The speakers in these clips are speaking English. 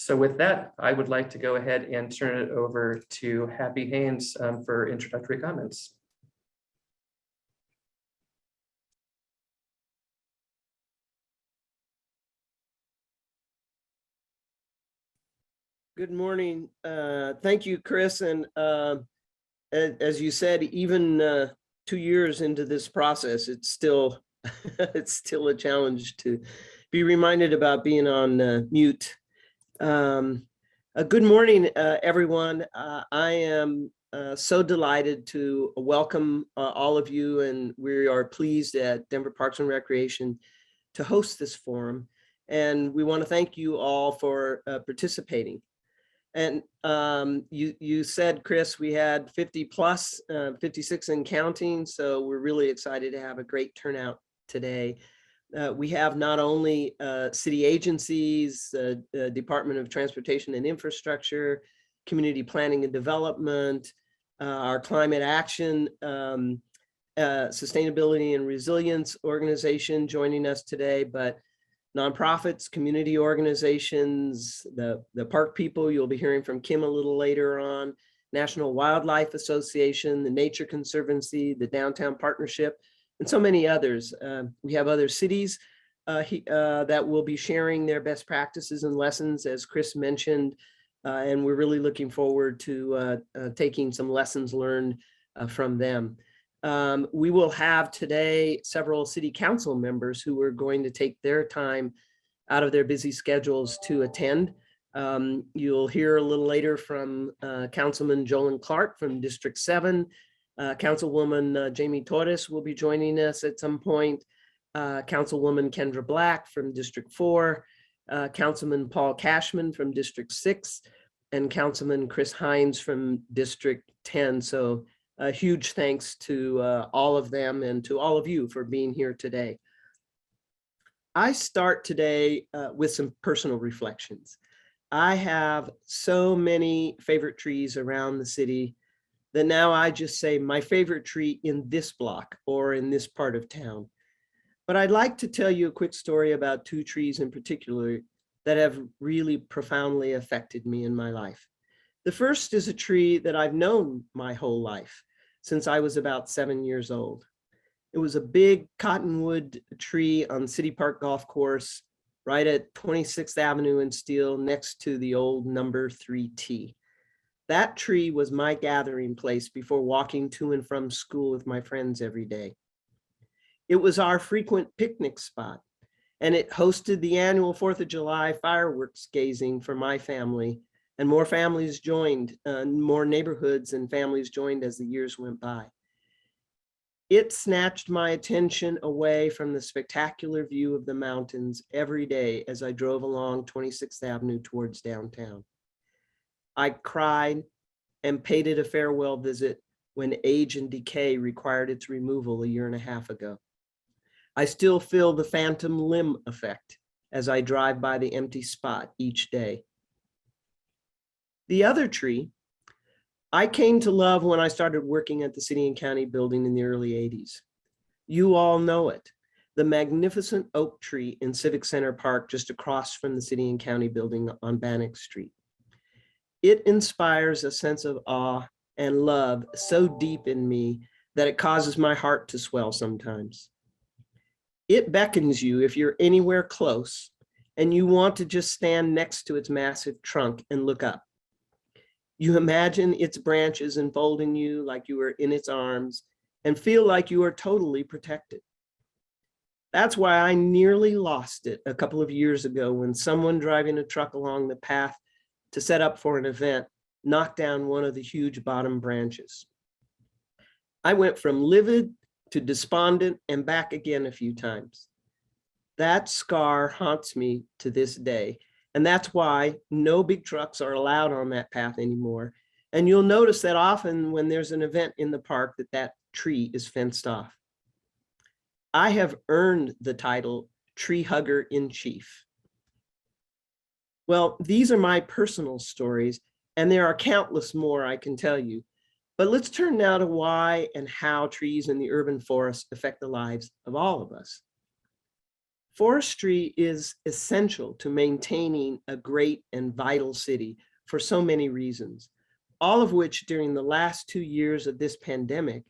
So with that, I would like to go ahead and turn it over to Happy Haynes for introductory comments. Good morning. Thank you, Chris. And as you said, even 2 years into this process, it's still it's still a challenge to be reminded about being on mute. Good morning, everyone. I am so delighted to welcome all of you, and we are pleased at Denver Parks and Recreation to host this forum. And we want to thank you all for participating. And you said, Chris, we had 50 plus, 56 and counting. So we're really excited to have a great turnout today. We have not only city agencies, Department of Transportation and Infrastructure, Community Planning and Development, our Climate Action, Sustainability and Resilience Organization joining us today, but nonprofits, community organizations, the park people, you'll be hearing from Kim a little later on, National Wildlife Association, the Nature Conservancy, the Downtown Partnership, and so many others. We have other cities that will be sharing their best practices and lessons, as Chris mentioned, and we're really looking forward to taking some lessons learned from them. We will have today several city council members who are going to take their time out of their busy schedules to attend. You'll hear a little later from Councilman Jolon Clark from District 7. Councilwoman Jamie Torres will be joining us at some point. Councilwoman Kendra Black from District 4. Councilman Paul Cashman from District 6. And Councilman Chris Haynes from District 10. So a huge thanks to all of them and to all of you for being here today. I start today with some personal reflections. I have so many favorite trees around the city that now I just say my favorite tree in this block or in this part of town. But I'd like to tell you a quick story about 2 trees in particular that have really profoundly affected me in my life. The first is a tree that I've known my whole life, since I was about 7 years old. It was a big cottonwood tree on City Park Golf Course, right at 26th Avenue and Steele, next to the old number 3 tee. That tree was my gathering place before walking to and from school with my friends every day. It was our frequent picnic spot, and it hosted the annual 4th of July fireworks gazing for my family. And more families joined, more neighborhoods and families joined as the years went by. It snatched my attention away from the spectacular view of the mountains every day as I drove along 26th Avenue towards downtown. I cried and paid it a farewell visit when age and decay required its removal a year and a half ago. I still feel the phantom limb effect as I drive by the empty spot each day. The other tree, I came to love when I started working at the City and County building in the early 80s. You all know it, the magnificent oak tree in Civic Center Park just across from the City and County building on Bannock Street. It inspires a sense of awe and love so deep in me that it causes my heart to swell sometimes. It beckons you if you're anywhere close and you want to just stand next to its massive trunk and look up. You imagine its branches enfolding you like you are in its arms and feel like you are totally protected. That's why I nearly lost it a couple of years ago when someone driving a truck along the path to set up for an event knocked down one of the huge bottom branches. I went from livid to despondent and back again a few times. That scar haunts me to this day. And that's why no big trucks are allowed on that path anymore. And you'll notice that often when there's an event in the park that tree is fenced off. I have earned the title tree hugger in chief. Well, these are my personal stories, and there are countless more I can tell you. But let's turn now to why and how trees in the urban forest affect the lives of all of us. Forestry is essential to maintaining a great and vital city for so many reasons, all of which during the last 2 years of this pandemic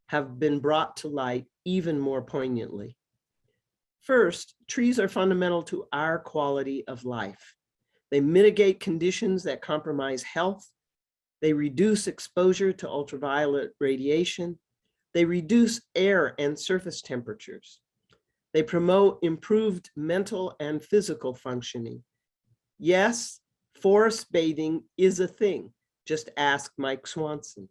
have been brought to light even more poignantly. First, trees are fundamental to our quality of life. They mitigate conditions that compromise health. They reduce exposure to ultraviolet radiation. They reduce air and surface temperatures. They promote improved mental and physical functioning. Yes, forest bathing is a thing. Just ask Mike Swanson.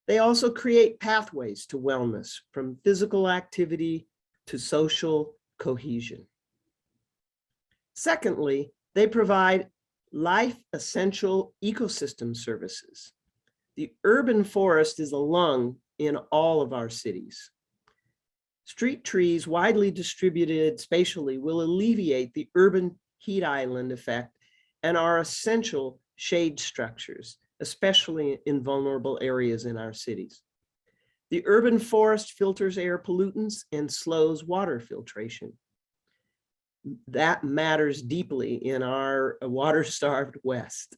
They also create pathways to wellness, from physical activity to social cohesion. Secondly, they provide life-essential ecosystem services. The urban forest is a lung in all of our cities. Street trees widely distributed spatially will alleviate the urban heat island effect and are essential shade structures, especially in vulnerable areas in our cities. The urban forest filters air pollutants and slows water filtration. That matters deeply in our water-starved West.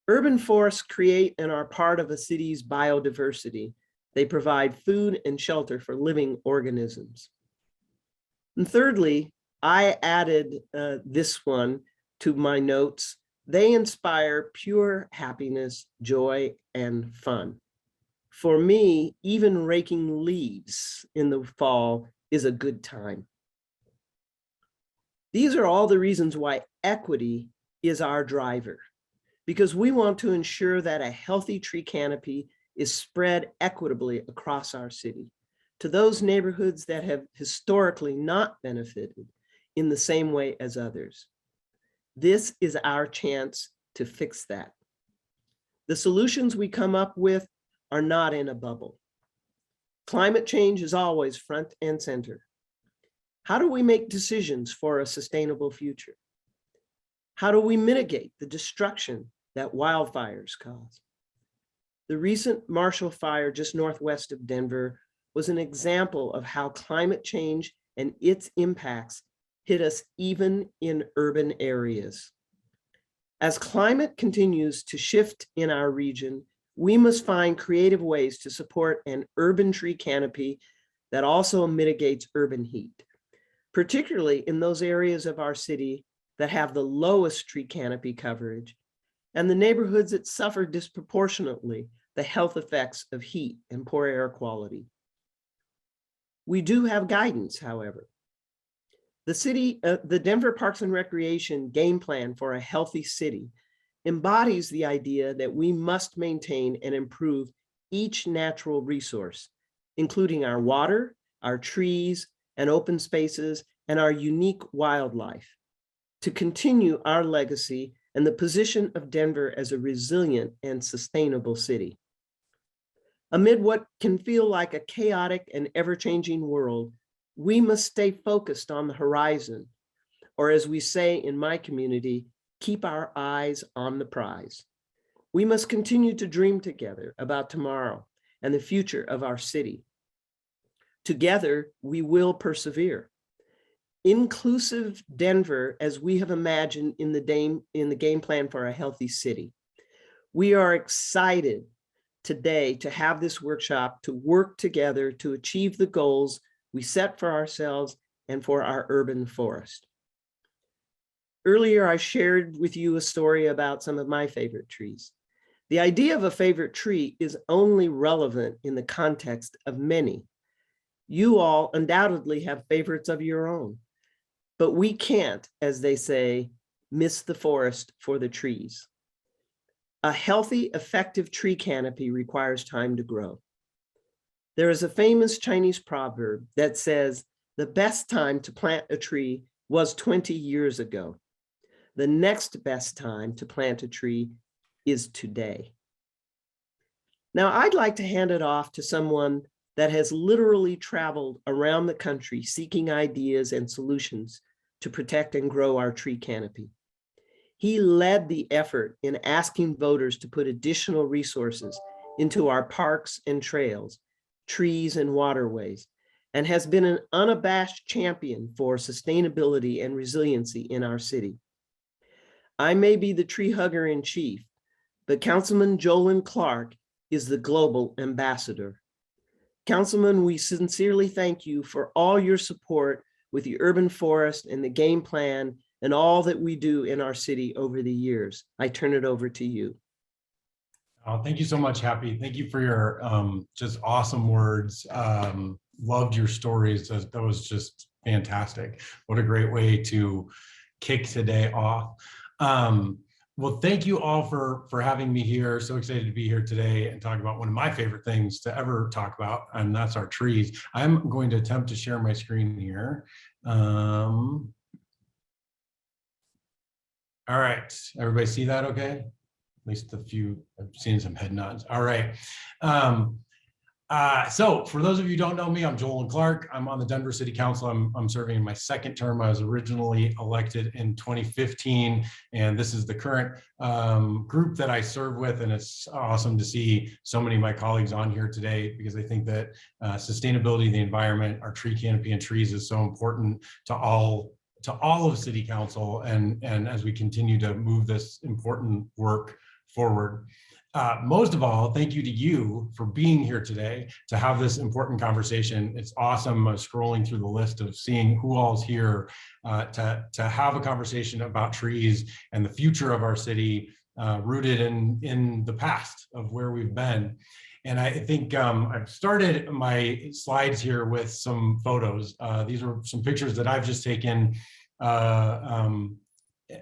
Urban forests create and are part of a city's biodiversity. They provide food and shelter for living organisms. And thirdly, I added this one to my notes. They inspire pure happiness, joy, and fun. For me, even raking leaves in the fall is a good time. These are all the reasons why equity is our driver, because we want to ensure that a healthy tree canopy is spread equitably across our city to those neighborhoods that have historically not benefited in the same way as others. This is our chance to fix that. The solutions we come up with are not in a bubble. Climate change is always front and center. How do we make decisions for a sustainable future? How do we mitigate the destruction that wildfires cause? The recent Marshall Fire just northwest of Denver was an example of how climate change and its impacts hit us even in urban areas. As climate continues to shift in our region, we must find creative ways to support an urban tree canopy that also mitigates urban heat, particularly in those areas of our city that have the lowest tree canopy coverage and the neighborhoods that suffer disproportionately the health effects of heat and poor air quality. We do have guidance, however. The Denver Parks and Recreation Game Plan for a Healthy City embodies the idea that we must maintain and improve each natural resource, including our water, our trees and open spaces, and our unique wildlife, to continue our legacy and the position of Denver as a resilient and sustainable city. Amid what can feel like a chaotic and ever-changing world, we must stay focused on the horizon, or as we say in my community, keep our eyes on the prize. We must continue to dream together about tomorrow and the future of our city. Together, we will persevere. Inclusive Denver, as we have imagined in the game plan for a healthy city. We are excited today to have this workshop to work together to achieve the goals we set for ourselves and for our urban forest. Earlier, I shared with you a story about some of my favorite trees. The idea of a favorite tree is only relevant in the context of many. You all undoubtedly have favorites of your own, but we can't, as they say, miss the forest for the trees. A healthy, effective tree canopy requires time to grow. There is a famous Chinese proverb that says, the best time to plant a tree was 20 years ago. The next best time to plant a tree is today. Now, I'd like to hand it off to someone that has literally traveled around the country seeking ideas and solutions to protect and grow our tree canopy. He led the effort in asking voters to put additional resources into our parks and trails, trees and waterways, and has been an unabashed champion for sustainability and resiliency in our city. I may be the tree hugger in chief, but Councilman Jolon Clark is the global ambassador. Councilman, we sincerely thank you for all your support with the urban forest and the game plan and all that we do in our city over the years. I turn it over to you. Oh, thank you so much, Happy. Thank you for your just awesome words. Loved your stories. That was just fantastic. What a great way to kick today off. Well, thank you all for having me here. So excited to be here today and talk about one of my favorite things to ever talk about, and that's our trees. I'm going to attempt to share my screen here. All right, everybody see that okay? At least a few, I've seen some head nods. All right. So for those of you who don't know me, I'm Jolon Clark. I'm on the Denver City Council. I'm serving in my second term. I was originally elected in 2015, and this is the current group that I serve with. And it's awesome to see so many of my colleagues on here today, because I think that sustainability of the environment, our tree canopy and trees is so important to all of City Council, and as we continue to move this important work forward. Most of all, thank you to you for being here today to have this important conversation. It's awesome scrolling through the list of seeing who all's here to have a conversation about trees and the future of our city, rooted in the past of where we've been. And I think I've started my slides here with some photos. These are some pictures that I've just taken,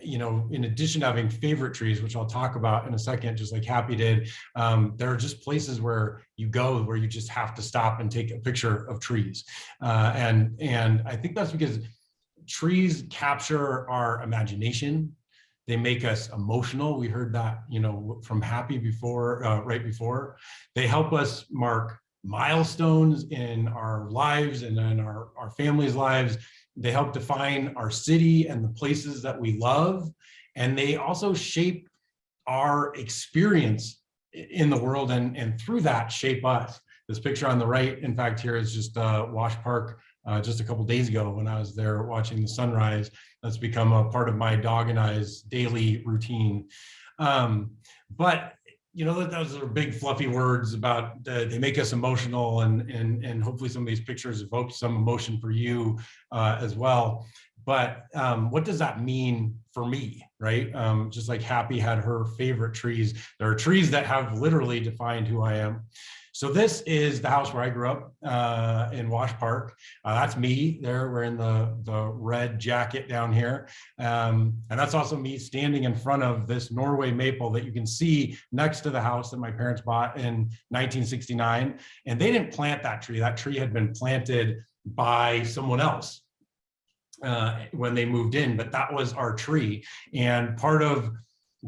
you know, in addition to having favorite trees, which I'll talk about in a second, just like Happy did, there are just places where you go where you just have to stop and take a picture of trees. And I think that's because trees capture our imagination. They make us emotional. We heard that, you know, from Happy before, right before. They help us mark milestones in our lives and in our families' lives. They help define our city and the places that we love. And they also shape our experience in the world, and through that shape us. This picture on the right, in fact, here is just Wash Park just a couple days ago when I was there watching the sunrise. That's become a part of my dog and I's daily routine. But you know, those are big fluffy words about they make us emotional, and hopefully some of these pictures evoke some emotion for you as well. But what does that mean for me, right? Just like Happy had her favorite trees, there are trees that have literally defined who I am. So this is the house where I grew up in Wash Park. That's me there wearing the red jacket down here. And that's also me standing in front of this Norway maple that you can see next to the house that my parents bought in 1969. And they didn't plant that tree. That tree had been planted by someone else when they moved in, but that was our tree. And part of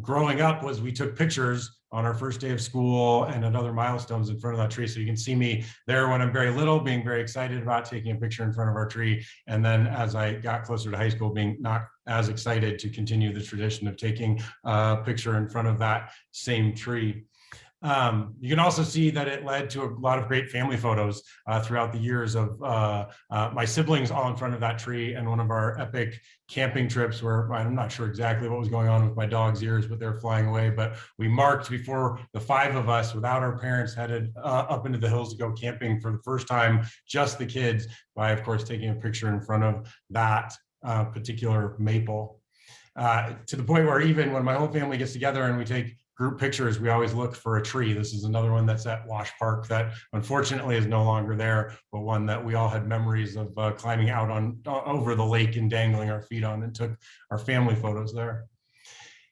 growing up was we took pictures on our first day of school and at other milestones in front of that tree. So you can see me there when I'm very little, being very excited about taking a picture in front of our tree. And then as I got closer to high school, being not as excited to continue the tradition of taking a picture in front of that same tree. You can also see that it led to a lot of great family photos throughout the years of my siblings all in front of that tree, and one of our epic camping trips where I'm not sure exactly what was going on with my dog's ears, but they're flying away. But we marked before the 5 of us without our parents headed up into the hills to go camping for the first time, just the kids, by of course taking a picture in front of that particular maple. To the point where even when my whole family gets together and we take group pictures, we always look for a tree. This is another one that's at Wash Park that unfortunately is no longer there, but one that we all had memories of climbing out on over the lake and dangling our feet on, and took our family photos there.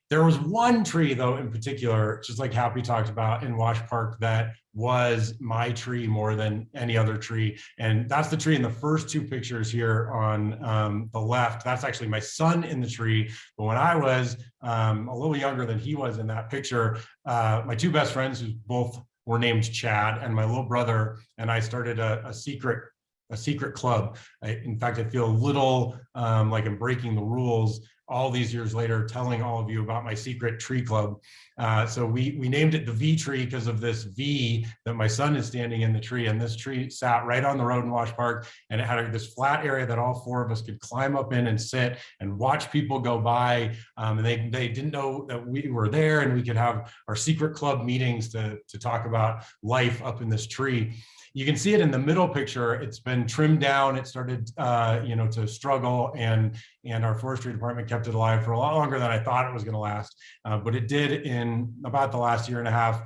There was one tree though in particular, just like Happy talked about, in Wash Park that was my tree more than any other tree. And that's the tree in the first 2 pictures here on the left. That's actually my son in the tree. But when I was a little younger than he was in that picture, my 2 best friends, who both were named Chad, and my little brother and I started a secret a secret club. In fact, I feel a little like I'm breaking the rules all these years later, telling all of you about my secret tree club. So we named it the V tree because of this V that my son is standing in the tree, and this tree sat right on the road in Wash Park, and it had this flat area that all four of us could climb up in and sit and watch people go by. And they didn't know that we were there, and we could have our secret club meetings to talk about life up in this tree. You can see it in the middle picture. It's been trimmed down. It started, to struggle, and our forestry department kept it alive for a lot longer than I thought it was going to last. But it did in about the last year and a half.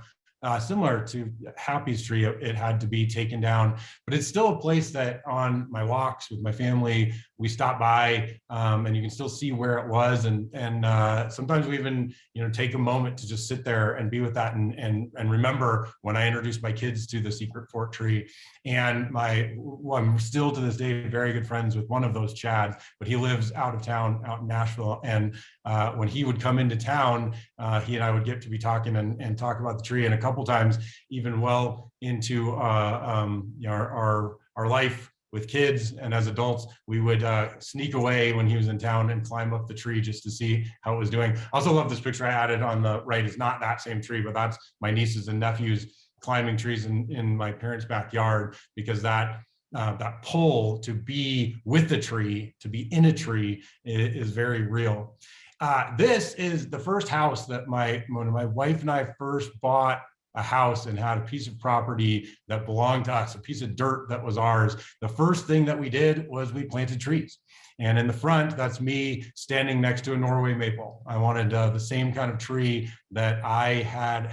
Similar to Happy's tree, it had to be taken down, but it's still a place that on my walks with my family, we stop by, and you can still see where it was. And sometimes we even, take a moment to just sit there and be with that and remember when I introduced my kids to the secret fort tree. And I'm still to this day very good friends with one of those Chads, but he lives out of town, out in Nashville. And when he would come into town, he and I would get to be talking and talk about the tree. And a couple times, even well into our life with kids and as adults, we would sneak away when he was in town and climb up the tree just to see how it was doing. I also love this picture I added on the right. It's not that same tree, but that's my nieces and nephews climbing trees in my parents' backyard, because that pull to be with the tree, to be in a tree, is very real. This is the first house that when my wife and I first bought a house and had a piece of property that belonged to us, a piece of dirt that was ours. The first thing that we did was we planted trees. And in the front, that's me standing next to a Norway maple. I wanted the same kind of tree that I had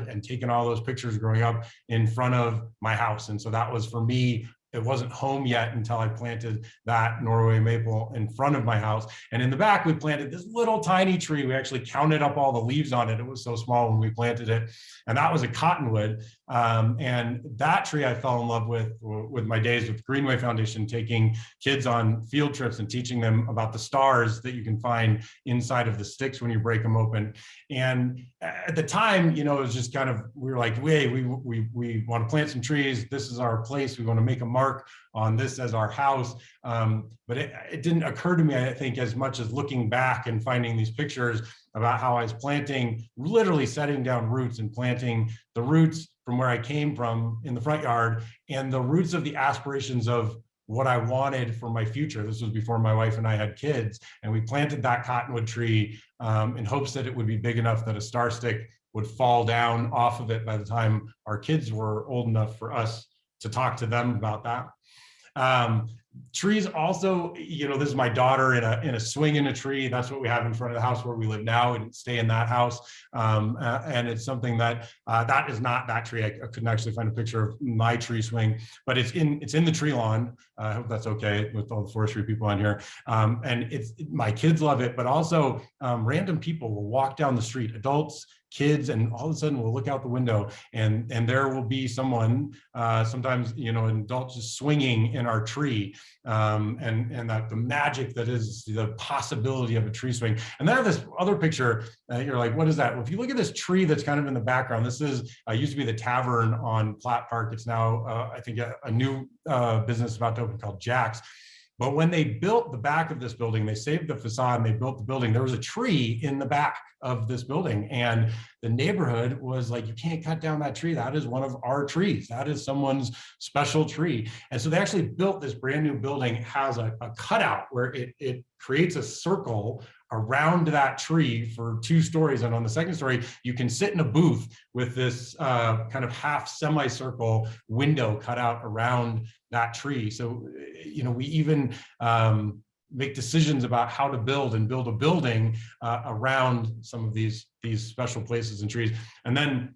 and taken all those pictures growing up in front of my house. And so that was, for me, it wasn't home yet until I planted that Norway maple in front of my house. And in the back, we planted this little tiny tree. We actually counted up all the leaves on it. It was so small when we planted it. And that was a cottonwood. And that tree I fell in love with my days with Greenway Foundation, taking kids on field trips and teaching them about the stars that you can find inside of the sticks when you break them open. And at the time, it was just kind of, we were like, we want to plant some trees. This is our place. We want to make a mark on this as our house. But it didn't occur to me, I think, as much as looking back and finding these pictures about how I was planting, literally setting down roots and planting the roots from where I came from in the front yard, and the roots of the aspirations of what I wanted for my future. This was before my wife and I had kids, and we planted that cottonwood tree in hopes that it would be big enough that a star stick would fall down off of it by the time our kids were old enough for us to talk to them about that. Trees also, this is my daughter in a swing in a tree. That's what we have in front of the house where we live now. We didn't stay in that house. And it's something that is not that tree. I couldn't actually find a picture of my tree swing, but it's in the tree lawn. I hope that's okay with all the forestry people on here. And my kids love it, but also random people will walk down the street, adults, kids, and all of a sudden we'll look out the window and there will be someone, sometimes, an adult just swinging in our tree, and that the magic that is the possibility of a tree swing. And then this other picture, you're like, what is that? Well, if you look at this tree that's kind of in the background, this is used to be the tavern on Platt Park. It's now, I think, a new business about to open called Jack's. But when they built the back of this building, they saved the facade and they built the building. There was a tree in the back of this building, and the neighborhood was like, you can't cut down that tree. That is one of our trees. That is someone's special tree. And so they actually built this brand new building, has a cutout where it creates a circle around that tree for 2 stories. And on the second story, you can sit in a booth with this kind of half semicircle window cut out around that tree. So, we even make decisions about how to build a building around some of these special places and trees. And then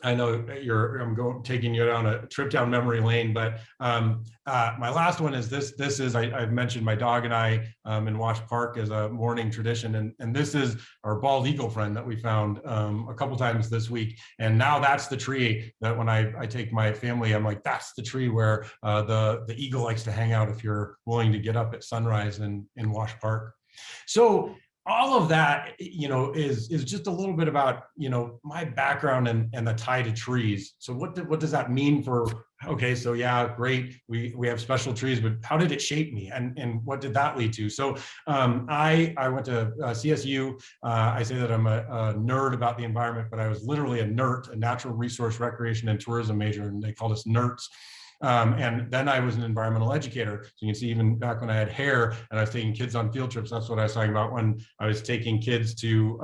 I know I'm taking you down a trip down memory lane, but my last one is this. This is, I've mentioned my dog and I in Wash Park as a morning tradition. And this is our bald eagle friend that we found a couple times this week. And now that's the tree that when I take my family, I'm like, that's the tree where the eagle likes to hang out if you're willing to get up at sunrise in Wash Park. So all of that, is just a little bit about, my background and the tie to trees. So what does that mean for okay, so yeah, great. We have special trees, but how did it shape me, and what did that lead to? So I went to CSU. I say that I'm a nerd about the environment, but I was literally a NERT, a natural resource recreation and tourism major, and they called us NERTs. And then I was an environmental educator. So you can see even back when I had hair and I was taking kids on field trips, that's what I was talking about when I was taking kids to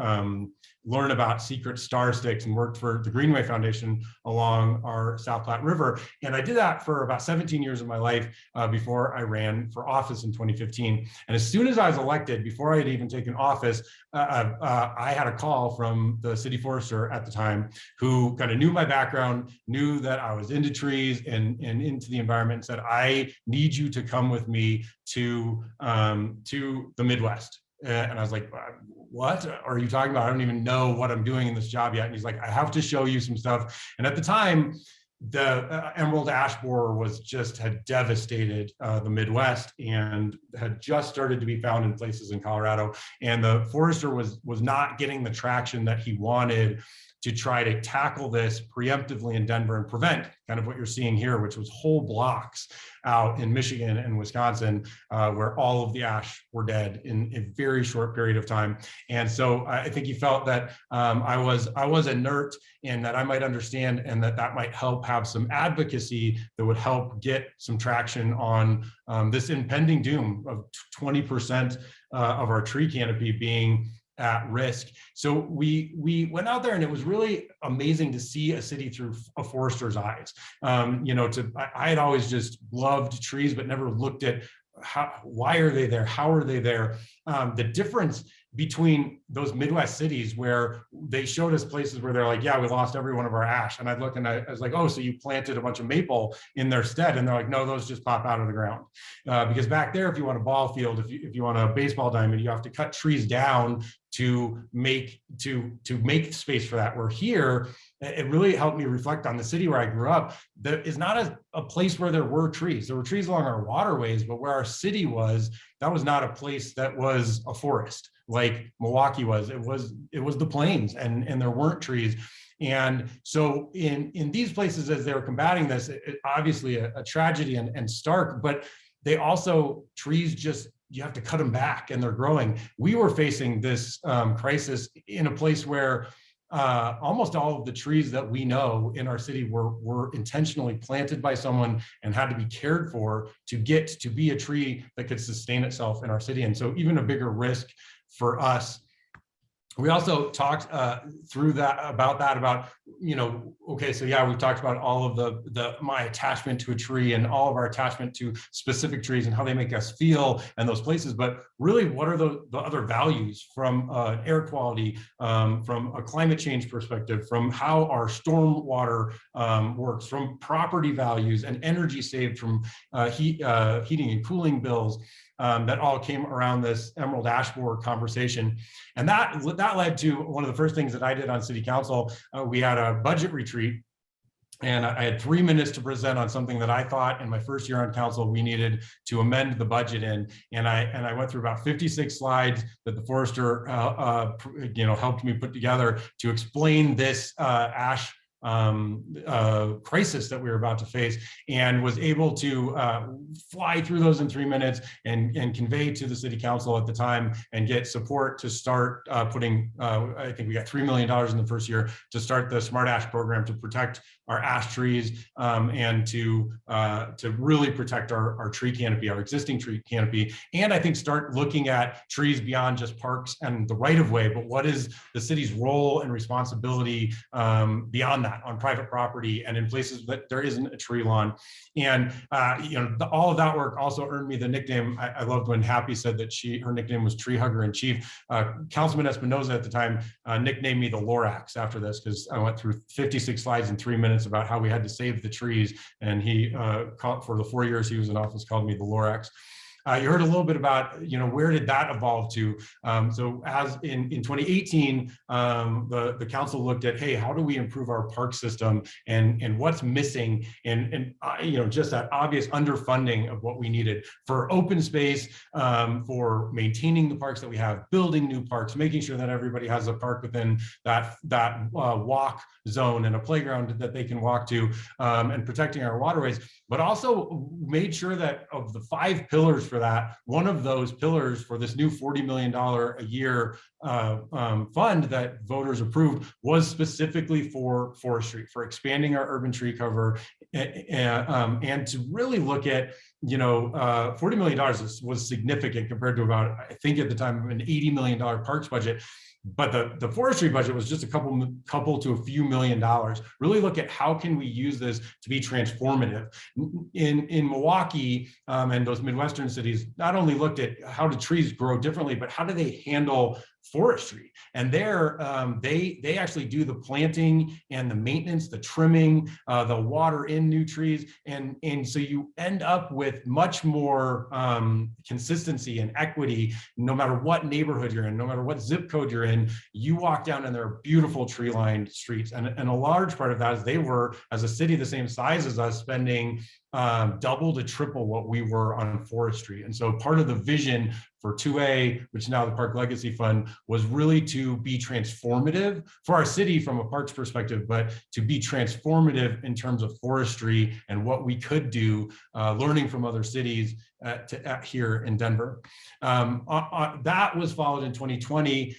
learn about secret star sticks and worked for the Greenway Foundation along our South Platte River. And I did that for about 17 years of my life before I ran for office in 2015. And as soon as I was elected, before I had even taken office, I had a call from the city forester at the time who kind of knew my background, knew that I was into trees and into the environment, and said, I need you to come with me to the Midwest. And I was like, what are you talking about? I don't even know what I'm doing in this job yet. And he's like, I have to show you some stuff. And at the time, the emerald ash borer had devastated the Midwest and had just started to be found in places in Colorado. And the forester was not getting the traction that he wanted to try to tackle this preemptively in Denver and prevent kind of what you're seeing here, which was whole blocks out in Michigan and Wisconsin, where all of the ash were dead in a very short period of time. And so I think he felt that I was a nerd and that I might understand, and that might help have some advocacy that would help get some traction on this impending doom of 20% of our tree canopy being at risk. So we went out there, and it was really amazing to see a city through a forester's eyes. I had always just loved trees, but never looked at why are they there? How are they there? The difference between those Midwest cities where they showed us places where they're like, yeah, we lost every one of our ash. And I'd look and I was like, oh, so you planted a bunch of maple in their stead. And they're like, no, those just pop out of the ground. Because back there, if you want a ball field, if you want a baseball diamond, you have to cut trees down to make space for that. Where here, it really helped me reflect on the city where I grew up. There is not a place where there were trees. There were trees along our waterways, but where our city was, that was not a place that was a forest like Milwaukee was. It was the plains, and there weren't trees. And so in these places, as they were combating this, obviously a tragedy and stark, but they also, trees just, you have to cut them back and they're growing. We were facing this crisis in a place where almost all of the trees that we know in our city were intentionally planted by someone and had to be cared for to get to be a tree that could sustain itself in our city. And so even a bigger risk for us. We also talked through about, okay, so yeah, we've talked about all of my attachment to a tree and all of our attachment to specific trees and how they make us feel and those places, but really what are the other values from air quality, from a climate change perspective, from how our stormwater works, from property values and energy saved from heating and cooling bills. That all came around this emerald ash borer conversation. And that led to one of the first things that I did on city council. We had a budget retreat, and I had 3 minutes to present on something that I thought in my first year on council we needed to amend the budget in. And I went through about 56 slides that the forester helped me put together to explain this ash crisis that we were about to face, and was able to fly through those in 3 minutes and convey to the city council at the time and get support to start putting, I think we got $3 million in the first year to start the Smart Ash program to protect our ash trees and to really protect our tree canopy, our existing tree canopy. And I think start looking at trees beyond just parks and the right of way, but what is the city's role and responsibility beyond that on private property and in places that there isn't a tree lawn. And all of that work also earned me the nickname. I loved when Happy said that her nickname was Tree Hugger in Chief. Councilman Espinoza at the time nicknamed me the Lorax after this, because I went through 56 slides in 3 minutes about how we had to save the trees. And he, for the 4 years he was in office, called me the Lorax. you heard a little bit about, where did that evolve to? So as in 2018, the council looked at, hey, how do we improve our park system and what's missing, and just that obvious underfunding of what we needed for open space, for maintaining the parks that we have, building new parks, making sure that everybody has a park within that walk zone and a playground that they can walk to, and protecting our waterways, but also made sure that of the 5 pillars for that, one of those pillars for this new $40 million a year fund that voters approved was specifically for forestry, for expanding our urban tree cover, and to really look at, $40 million was significant compared to about, I think at the time, an $80 million parks budget. But the forestry budget was just a couple to a few $1 million. Really look at how can we use this to be transformative. In Milwaukee and those Midwestern cities, not only looked at how do trees grow differently, but how do they handle forestry. And there, they actually do the planting and the maintenance, the trimming, the water in new trees. And so you end up with much more consistency and equity, no matter what neighborhood you're in, no matter what zip code you're in. You walk down and there are beautiful tree-lined streets. And a large part of that is they were, as a city the same size as us, spending double to triple what we were on forestry. And so part of the vision for 2A, which is now the Park Legacy Fund, was really to be transformative for our city from a parks perspective, but to be transformative in terms of forestry and what we could do, learning from other cities here in Denver. That was followed in 2020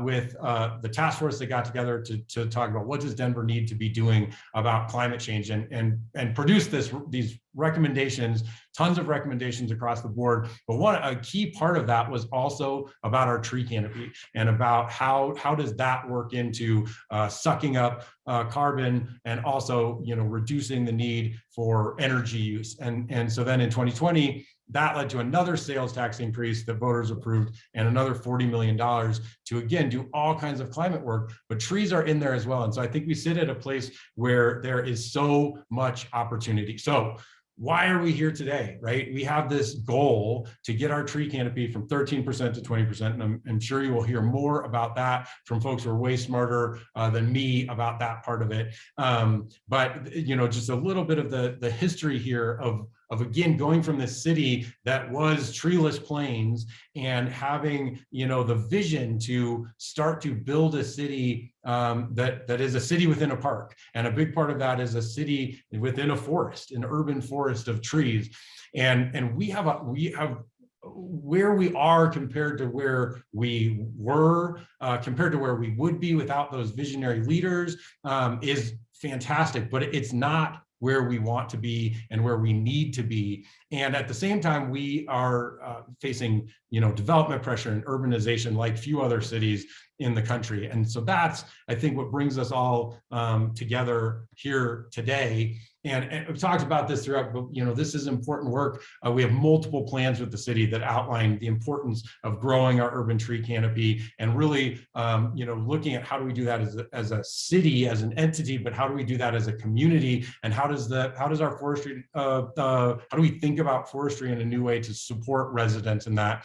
with the task force that got together to talk about what does Denver need to be doing about climate change, and produce these recommendations, tons of recommendations across the board. But a key part of that was also about our tree canopy and about how does that work into sucking up carbon and also reducing the need for energy use. And so then in 2020, that led to another sales tax increase that voters approved and another $40 million to, again, do all kinds of climate work, but trees are in there as well. And so I think we sit at a place where there is so much opportunity. So why are we here today, right? We have this goal to get our tree canopy from 13% to 20%. And I'm sure you will hear more about that from folks who are way smarter than me about that part of it. But just a little bit of the history here of again, going from this city that was treeless plains and having, the vision to start to build a city that is a city within a park. And a big part of that is a city within a forest, an urban forest of trees. And we have where we are compared to where we were, compared to where we would be without those visionary leaders, is fantastic, but it's not where we want to be and where we need to be. And at the same time, we are facing, development pressure and urbanization like few other cities in the country. And so that's, I think, what brings us all together here today. And we've talked about this throughout, but this is important work. We have multiple plans with the city that outline the importance of growing our urban tree canopy and really, looking at how do we do that as a city, as an entity, but how do we do that as a community, and how does our forestry, how do we think about forestry in a new way to support residents in that?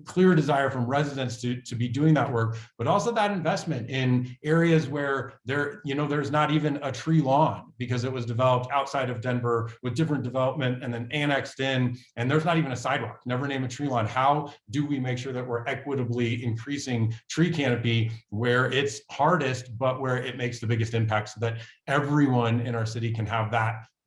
Clear desire from residents to be doing that work, but also that investment in areas where there's not even a tree lawn because it was developed outside of Denver with different development and then annexed in, and there's not even a sidewalk, never name a tree lawn. How do we make sure that we're equitably increasing tree canopy where it's hardest, but where it makes the biggest impact so that everyone in our city can have that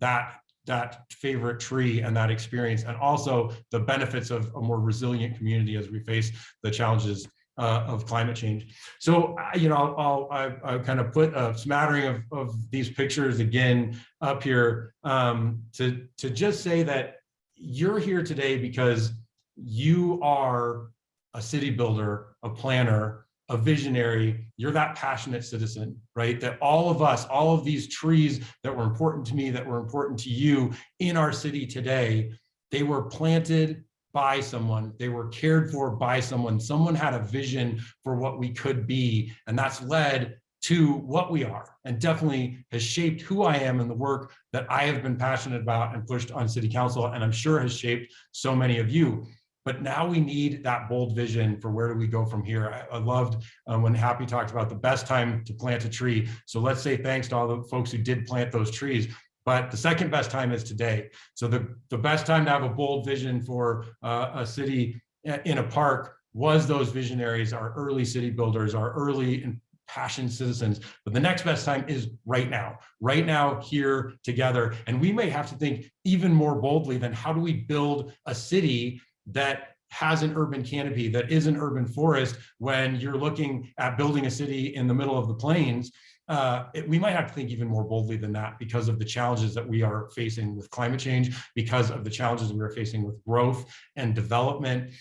favorite tree and that experience, and also the benefits of a more resilient community as we face the challenges of climate change. So, I'll kind of put a smattering of these pictures again up here to just say that you're here today because you are a city builder, a planner, a visionary. You're that passionate citizen, right? That all of us, all of these trees that were important to me, that were important to you in our city today, they were planted by someone, they were cared for by someone. Someone had a vision for what we could be, and that's led to what we are, and definitely has shaped who I am and the work that I have been passionate about and pushed on city council, and I'm sure has shaped so many of you. But now we need that bold vision for where do we go from here. I loved when Happy talked about the best time to plant a tree. So let's say thanks to all the folks who did plant those trees. But the second best time is today. So the best time to have a bold vision for a city in a park was those visionaries, our early city builders, our early and passionate citizens. But the next best time is right now here together. And we may have to think even more boldly than how do we build a city that has an urban canopy, that is an urban forest, when you're looking at building a city in the middle of the plains. We might have to think even more boldly than that because of the challenges that we are facing with climate change, because of the challenges we are facing with growth and development.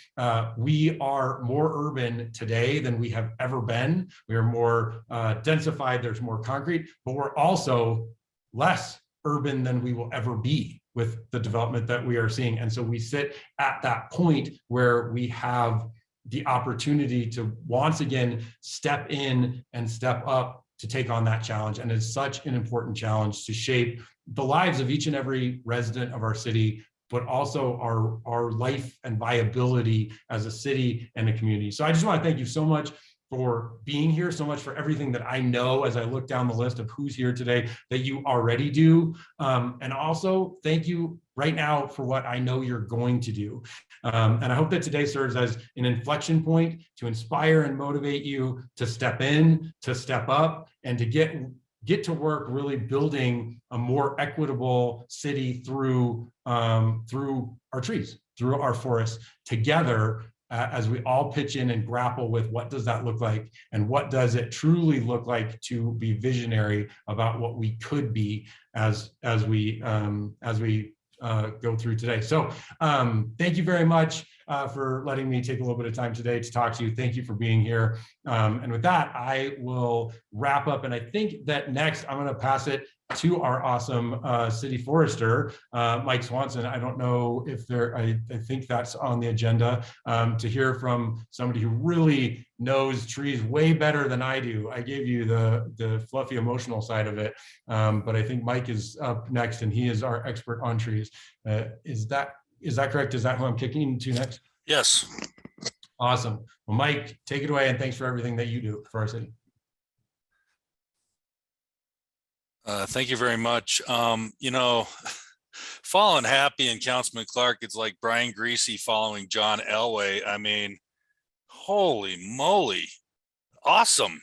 We are more urban today than we have ever been. We are more densified, there's more concrete, but we're also less urban than we will ever be with the development that we are seeing. And so we sit at that point where we have the opportunity to once again step in and step up to take on that challenge. And it's such an important challenge to shape the lives of each and every resident of our city, but also our life and viability as a city and a community. So I just want to thank you so much for being here, so much for everything that I know as I look down the list of who's here today that you already do. And also thank you right now for what I know you're going to do. And I hope that today serves as an inflection point to inspire and motivate you to step in, to step up, and to get to work really building a more equitable city through our trees, through our forests together, as we all pitch in and grapple with what does that look like, and what does it truly look like to be visionary about what we could be as we go through today. So thank you very much for letting me take a little bit of time today to talk to you. Thank you for being here. And with that, I will wrap up. And I think that next I'm going to pass it to our awesome city forester, Mike Swanson. I don't know if I think that's on the agenda, to hear from somebody who really knows trees way better than I do. I gave you the fluffy emotional side of it, but I think Mike is up next, and he is our expert on trees. Is that correct? Is that who I'm kicking to next? Yes. Awesome. Well, Mike, take it away, and thanks for everything that you do for our city. Thank you very much. Following Happy and Councilman Clark, it's like Brian Greasy following John Elway. I mean, holy moly. Awesome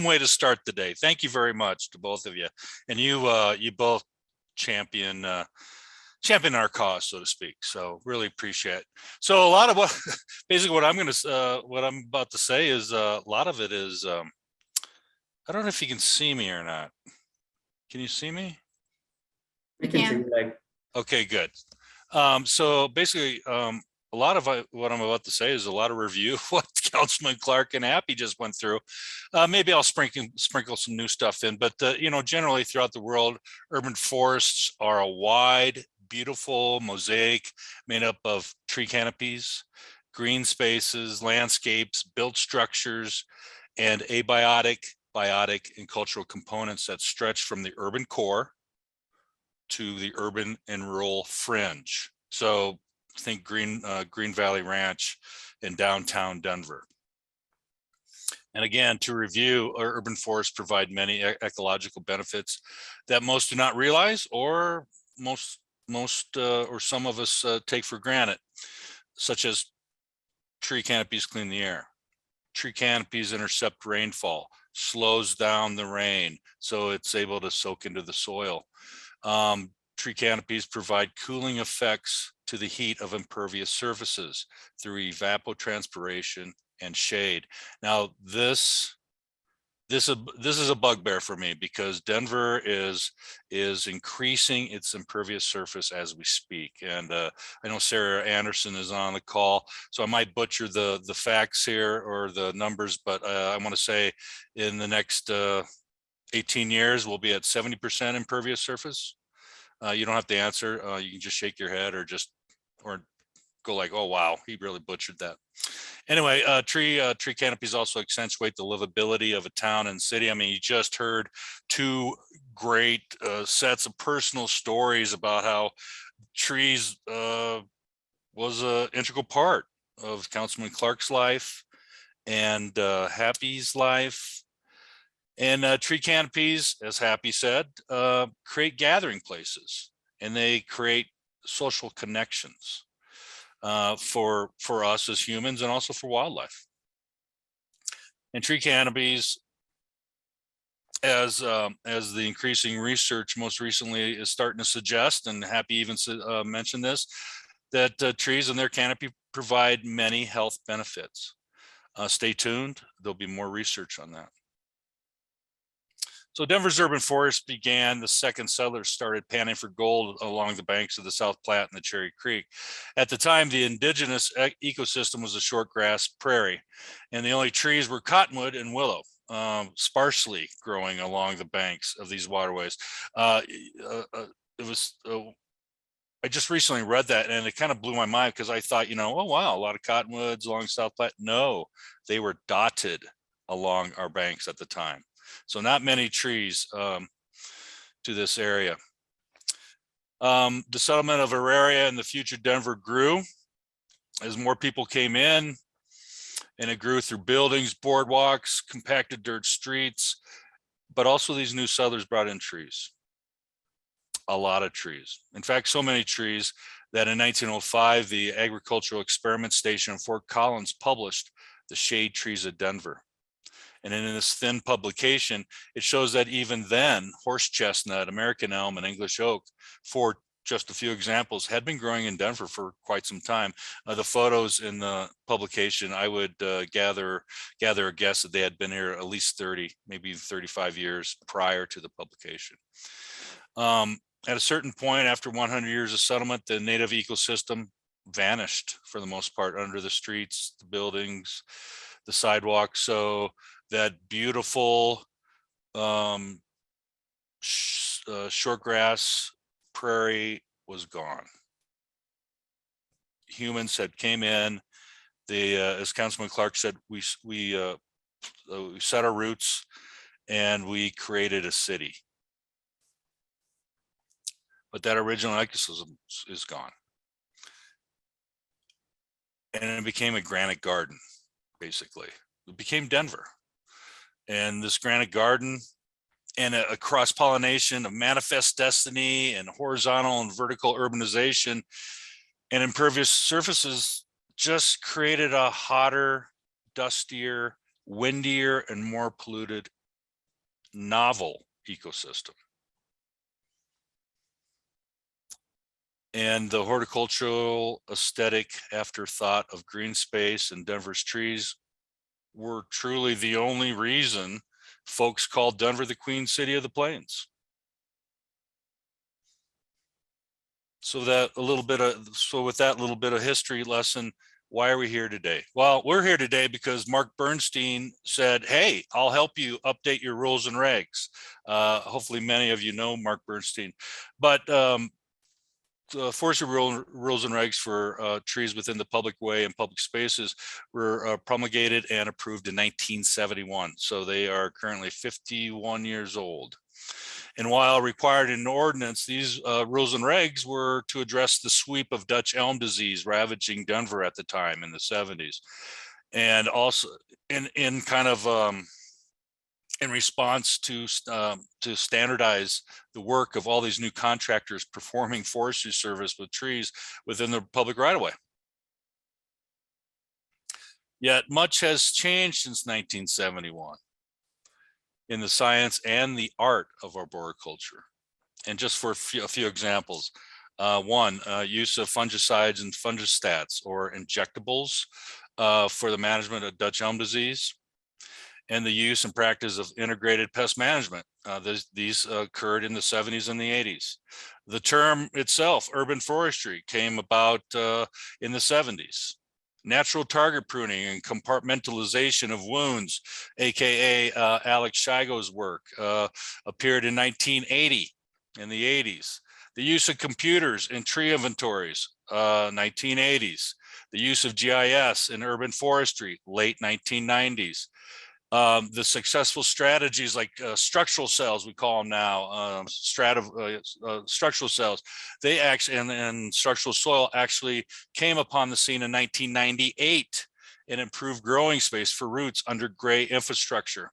way to start the day. Thank you very much to both of you. And you both champion our cause, so to speak. So really appreciate it. So a lot of basically what I'm about to say is a lot of it is, I don't know if you can see me or not. Can you see me? We can see you, Mike. Okay, good. So basically, a lot of what I'm about to say is a lot of review of what Councilman Clark and Happy just went through. Maybe I'll sprinkle some new stuff in, but generally throughout the world, urban forests are a wide, beautiful mosaic made up of tree canopies, green spaces, landscapes, built structures, and abiotic, biotic, and cultural components that stretch from the urban core to the urban and rural fringe. So think Green Valley Ranch in downtown Denver. And again, to review, our urban forests provide many ecological benefits that most do not realize, or most or some of us take for granted, such as tree canopies clean the air. Tree canopies intercept rainfall, slows down the rain, so it's able to soak into the soil. Tree canopies provide cooling effects to the heat of impervious surfaces through evapotranspiration and shade. Now, this is a bugbear for me, because Denver is increasing its impervious surface as we speak. And I know Sarah Anderson is on the call, so I might butcher the facts here or the numbers, but I want to say in the next 18 years, we'll be at 70% impervious surface. You don't have to answer. You can just shake your head or go like, oh, wow, he really butchered that. Anyway, tree canopies also accentuate the livability of a town and city. I mean, you just heard two great sets of personal stories about how trees was an integral part of Councilman Clark's life and Happy's life. And tree canopies, as Happy said, create gathering places, and they create social connections for us as humans and also for wildlife. And tree canopies, as the increasing research most recently is starting to suggest, and Happy even mentioned this, that trees and their canopy provide many health benefits. Stay tuned, there'll be more research on that. So Denver's urban forest began, the second settlers started panning for gold along the banks of the South Platte and the Cherry Creek. At the time, the indigenous ecosystem was a short grass prairie, and the only trees were cottonwood and willow, sparsely growing along the banks of these waterways. It was, I just recently read that and it kind of blew my mind because I thought, you know, oh wow, a lot of cottonwoods along South Platte. No, they were dotted along our banks at the time. So not many trees to this area. The settlement of Auraria and the future Denver grew as more people came in, and it grew through buildings, boardwalks, compacted dirt streets, but also these new settlers brought in trees. A lot of trees. In fact, so many trees that in 1905, the Agricultural Experiment Station in Fort Collins published The Shade Trees of Denver. And in this thin publication, it shows that even then, horse chestnut, American elm, and English oak, for just a few examples, had been growing in Denver for quite some time. The photos in the publication, I would gather a guess that they had been here at least 30, maybe 35 years prior to the publication. At a certain point, after 100 years of settlement, the native ecosystem vanished for the most part under the streets, the buildings, the sidewalks. So that beautiful short grass prairie was gone. Humans had came in. They, as Councilman Clark said, we set our roots and we created a city. But that original ecosystem is gone. And it became a granite garden, basically. It became Denver. And this granite garden and a cross-pollination of manifest destiny and horizontal and vertical urbanization and impervious surfaces just created a hotter, dustier, windier, and more polluted, novel ecosystem. And the horticultural aesthetic afterthought of green space and Denver's trees were truly the only reason folks called Denver the Queen City of the Plains. So with that little bit of history lesson, why are we here today? Well, we're here today because Mark Bernstein said, hey, I'll help you update your rules and regs. Hopefully many of you know Mark Bernstein, but the forestry rules and regs for trees within the public way and public spaces were promulgated and approved in 1971. So they are currently 51 years old. And while required in ordinance, these rules and regs were to address the sweep of Dutch elm disease ravaging Denver at the time in the 70s. And also in kind of in response to standardize the work of all these new contractors performing forestry service with trees within the public right of way. Yet much has changed since 1971 in the science and the art of arboriculture. And just for a few examples, one, use of fungicides and fungostats or injectables for the management of Dutch elm disease, and the use and practice of integrated pest management. These occurred in the 70s and the 80s. The term itself, urban forestry, came about in the 70s. Natural target pruning and compartmentalization of wounds, AKA Alex Shigo's work, appeared in 1980 in the 80s. The use of computers in tree inventories, 1980s. The use of GIS in urban forestry, late 1990s. The successful strategies like structural cells, we call them now, structural cells, they actually, and structural soil actually came upon the scene in 1998 and improved growing space for roots under gray infrastructure.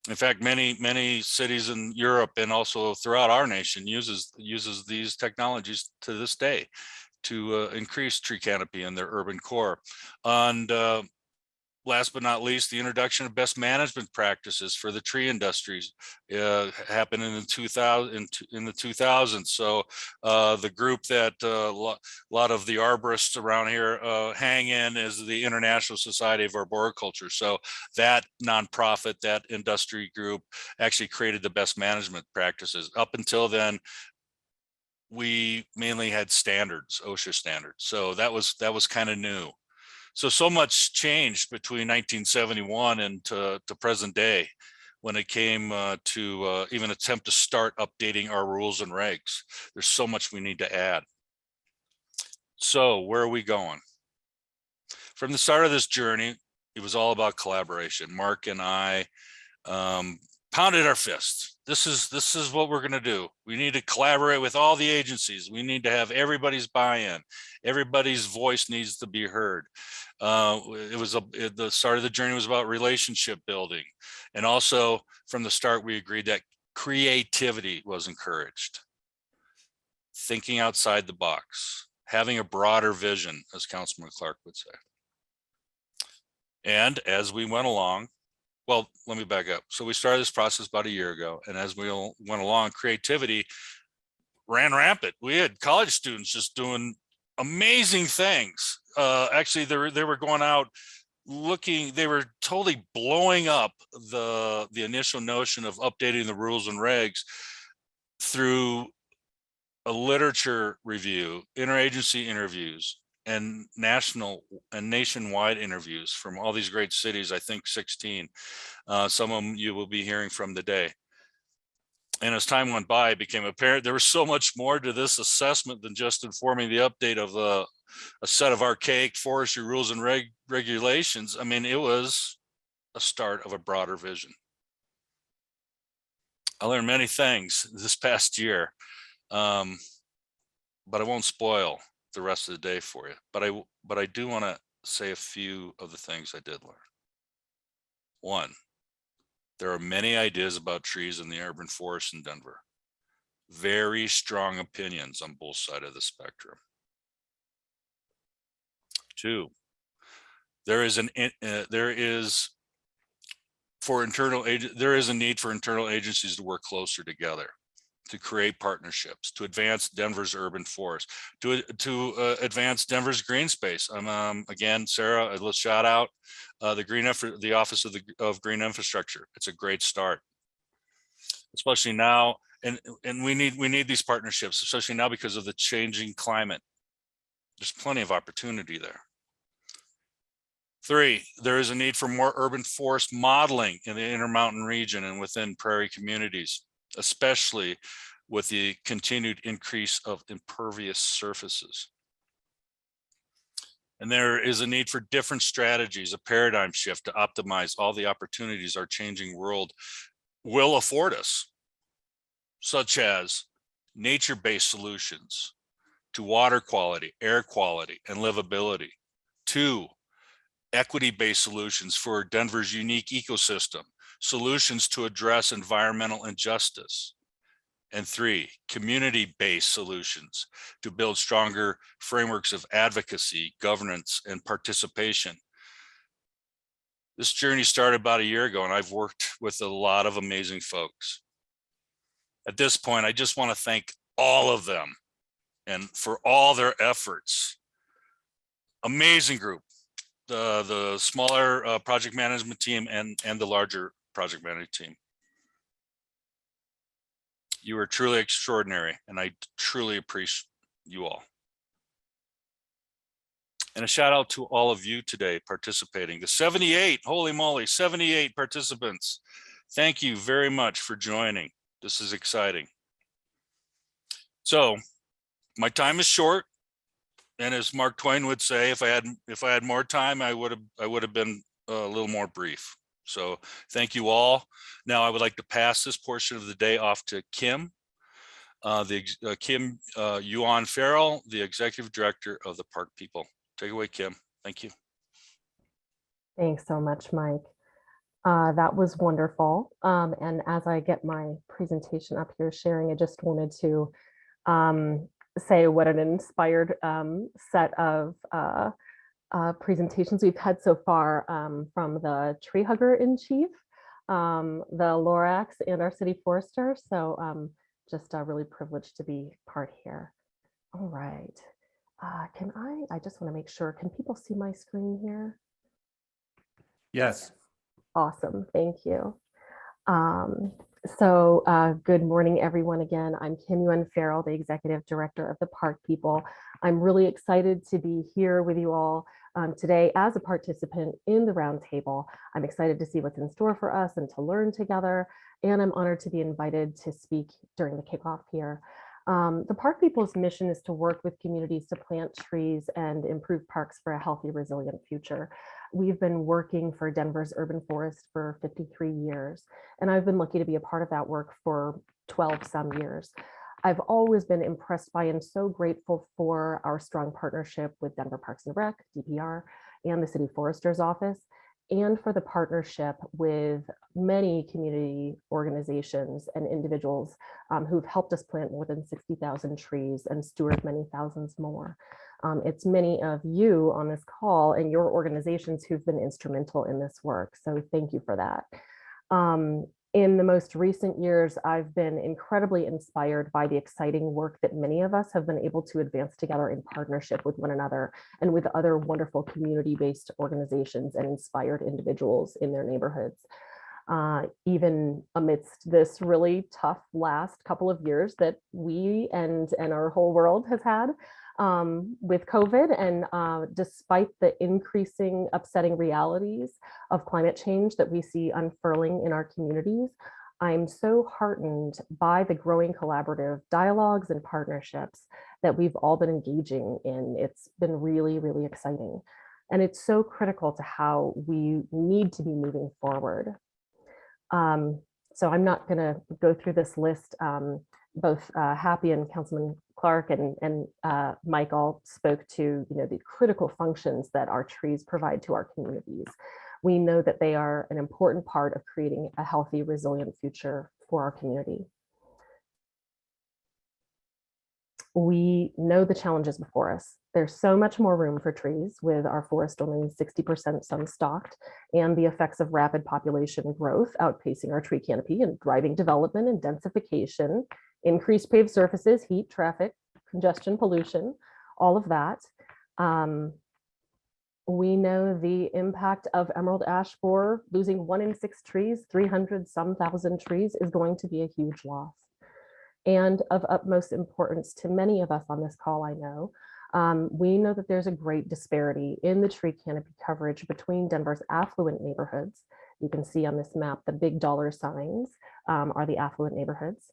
In fact, many cities in Europe and also throughout our nation uses these technologies to this day to increase tree canopy in their urban core. And last but not least, the introduction of best management practices for the tree industries happened in the 2000s. So the group that a lot of the arborists around here hang in is the International Society of Arboriculture. So that nonprofit, that industry group actually created the best management practices. Up until then, we mainly had standards, OSHA standards. So that was kind of new. So much changed between 1971 and to present day when it came to even attempt to start updating our rules and regs. There's so much we need to add. So where are we going? From the start of this journey, it was all about collaboration. Mark and I pounded our fists. This is what we're going to do. We need to collaborate with all the agencies. We need to have everybody's buy-in. Everybody's voice needs to be heard. The start of the journey was about relationship building. And also from the start, we agreed that creativity was encouraged. Thinking outside the box, having a broader vision, as Councilman Clark would say. And as we went along, well, let me back up. So we started this process about a year ago. And as we went along, creativity ran rampant. We had college students just doing amazing things. Actually, they were going out looking, they were totally blowing up the initial notion of updating the rules and regs through a literature review, interagency interviews, and national and nationwide interviews from all these great cities, I think 16. Some of them you will be hearing from today. And as time went by, it became apparent there was so much more to this assessment than just informing the update of a set of archaic forestry rules and regulations. I mean, it was a start of a broader vision. I learned many things this past year, but I won't spoil the rest of the day for you. But I do want to say a few of the things I did learn. One, there are many ideas about trees in the urban forest in Denver. Very strong opinions on both sides of the spectrum. Two, there is a need for internal agencies to work closer together, to create partnerships, to advance Denver's urban forest, to advance Denver's green space. Again, Sarah, let's shout out the Office of Green Infrastructure. It's a great start, especially now, and we need these partnerships, especially now because of the changing climate. There's plenty of opportunity there. Three, there is a need for more urban forest modeling in the Intermountain region and within prairie communities, especially with the continued increase of impervious surfaces. And there is a need for different strategies, a paradigm shift to optimize all the opportunities our changing world will afford us, such as nature-based solutions to water quality, air quality, and livability. Two, equity-based solutions for Denver's unique ecosystem, solutions to address environmental injustice. And three, community-based solutions to build stronger frameworks of advocacy, governance, and participation. This journey started about a year ago, and I've worked with a lot of amazing folks. At this point, I just want to thank all of them and for all their efforts. Amazing group, the smaller project management team and the larger project management team. You are truly extraordinary, and I truly appreciate you all. And a shout out to all of you today participating. The 78, holy moly, 78 participants. Thank you very much for joining. This is exciting. So my time is short, And as Mark Twain would say, if I had more time, I would have been a little more brief. So thank you all. Now I would like to pass this portion of the day off to Kim, Yuan-Farrell, the Executive Director of the Park People. Take it away, Kim. Thank you. Thanks so much, Mike. That was wonderful. And as I get my presentation up here sharing, I just wanted to say what an inspired set of presentations we've had so far from the tree hugger in chief, the Lorax, and our city forester. So just really privileged to be part here. All right. I just want to make sure, can people see my screen here? Yes. Awesome, thank you. Good morning, everyone. Again, I'm Kim Yuan-Farrell, the Executive Director of the Park People. I'm really excited to be here with you all today as a participant in the Roundtable. I'm excited to see what's in store for us and to learn together. And I'm honored to be invited to speak during the kickoff here. The Park People's mission is to work with communities to plant trees and improve parks for a healthy, resilient future. We've been working for Denver's urban forest for 53 years, and I've been lucky to be a part of that work for 12 some years. I've always been impressed by and so grateful for our strong partnership with Denver Parks and Rec, DPR, and the City Forester's Office, and for the partnership with many community organizations and individuals who've helped us plant more than 60,000 trees and steward many thousands more. It's many of you on this call and your organizations who've been instrumental in this work, so thank you for that. In the most recent years, I've been incredibly inspired by the exciting work that many of us have been able to advance together in partnership with one another and with other wonderful community-based organizations and inspired individuals in their neighborhoods. Even amidst this really tough last couple of years that we and our whole world has had with COVID, and despite the increasing upsetting realities of climate change that we see unfurling in our communities, I'm so heartened by the growing collaborative dialogues and partnerships that we've all been engaging in. It's been really, really exciting. And it's so critical to how we need to be moving forward. So I'm not going to go through this list. Both Happy and Councilman Clark and Mike all spoke to the critical functions that our trees provide to our communities. We know that they are an important part of creating a healthy, resilient future for our community. We know the challenges before us. There's so much more room for trees with our forest only 60% sun stocked, and the effects of rapid population growth outpacing our tree canopy and driving development and densification, increased paved surfaces, heat, traffic, congestion, pollution, all of that. We know the impact of emerald ash borer losing 1 in 6 trees, 300 some thousand trees is going to be a huge loss. And of utmost importance to many of us on this call, I know, we know that there's a great disparity in the tree canopy coverage between Denver's affluent neighborhoods. You can see on this map, the big dollar signs are the affluent neighborhoods.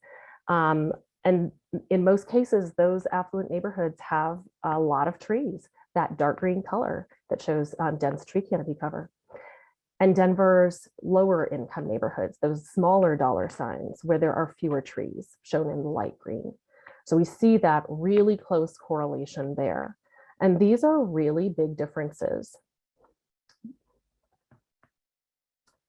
And in most cases, those affluent neighborhoods have a lot of trees, that dark green color that shows dense tree canopy cover. And Denver's lower income neighborhoods, those smaller dollar signs where there are fewer trees, shown in the light green. So we see that really close correlation there. And these are really big differences.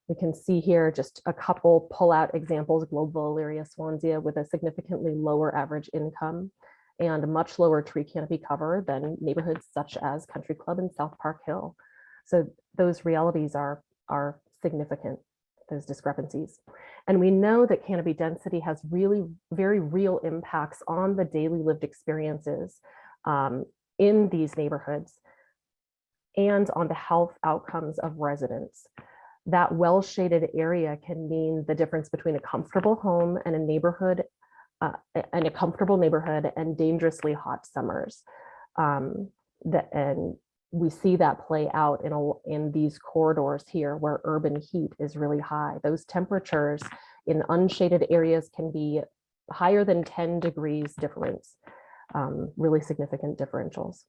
We can see here just a couple pull-out examples: Global Valeria Swansea with a significantly lower average income and a much lower tree canopy cover than neighborhoods such as Country Club and South Park Hill. So those realities are significant, those discrepancies. And we know that canopy density has really very real impacts on the daily lived experiences in these neighborhoods and on the health outcomes of residents. That well-shaded area can mean the difference between a comfortable home and a neighborhood, and a comfortable neighborhood and dangerously hot summers. And we see that play out in these corridors here where urban heat is really high. Those temperatures in unshaded areas can be higher than 10 degrees difference, really significant differentials.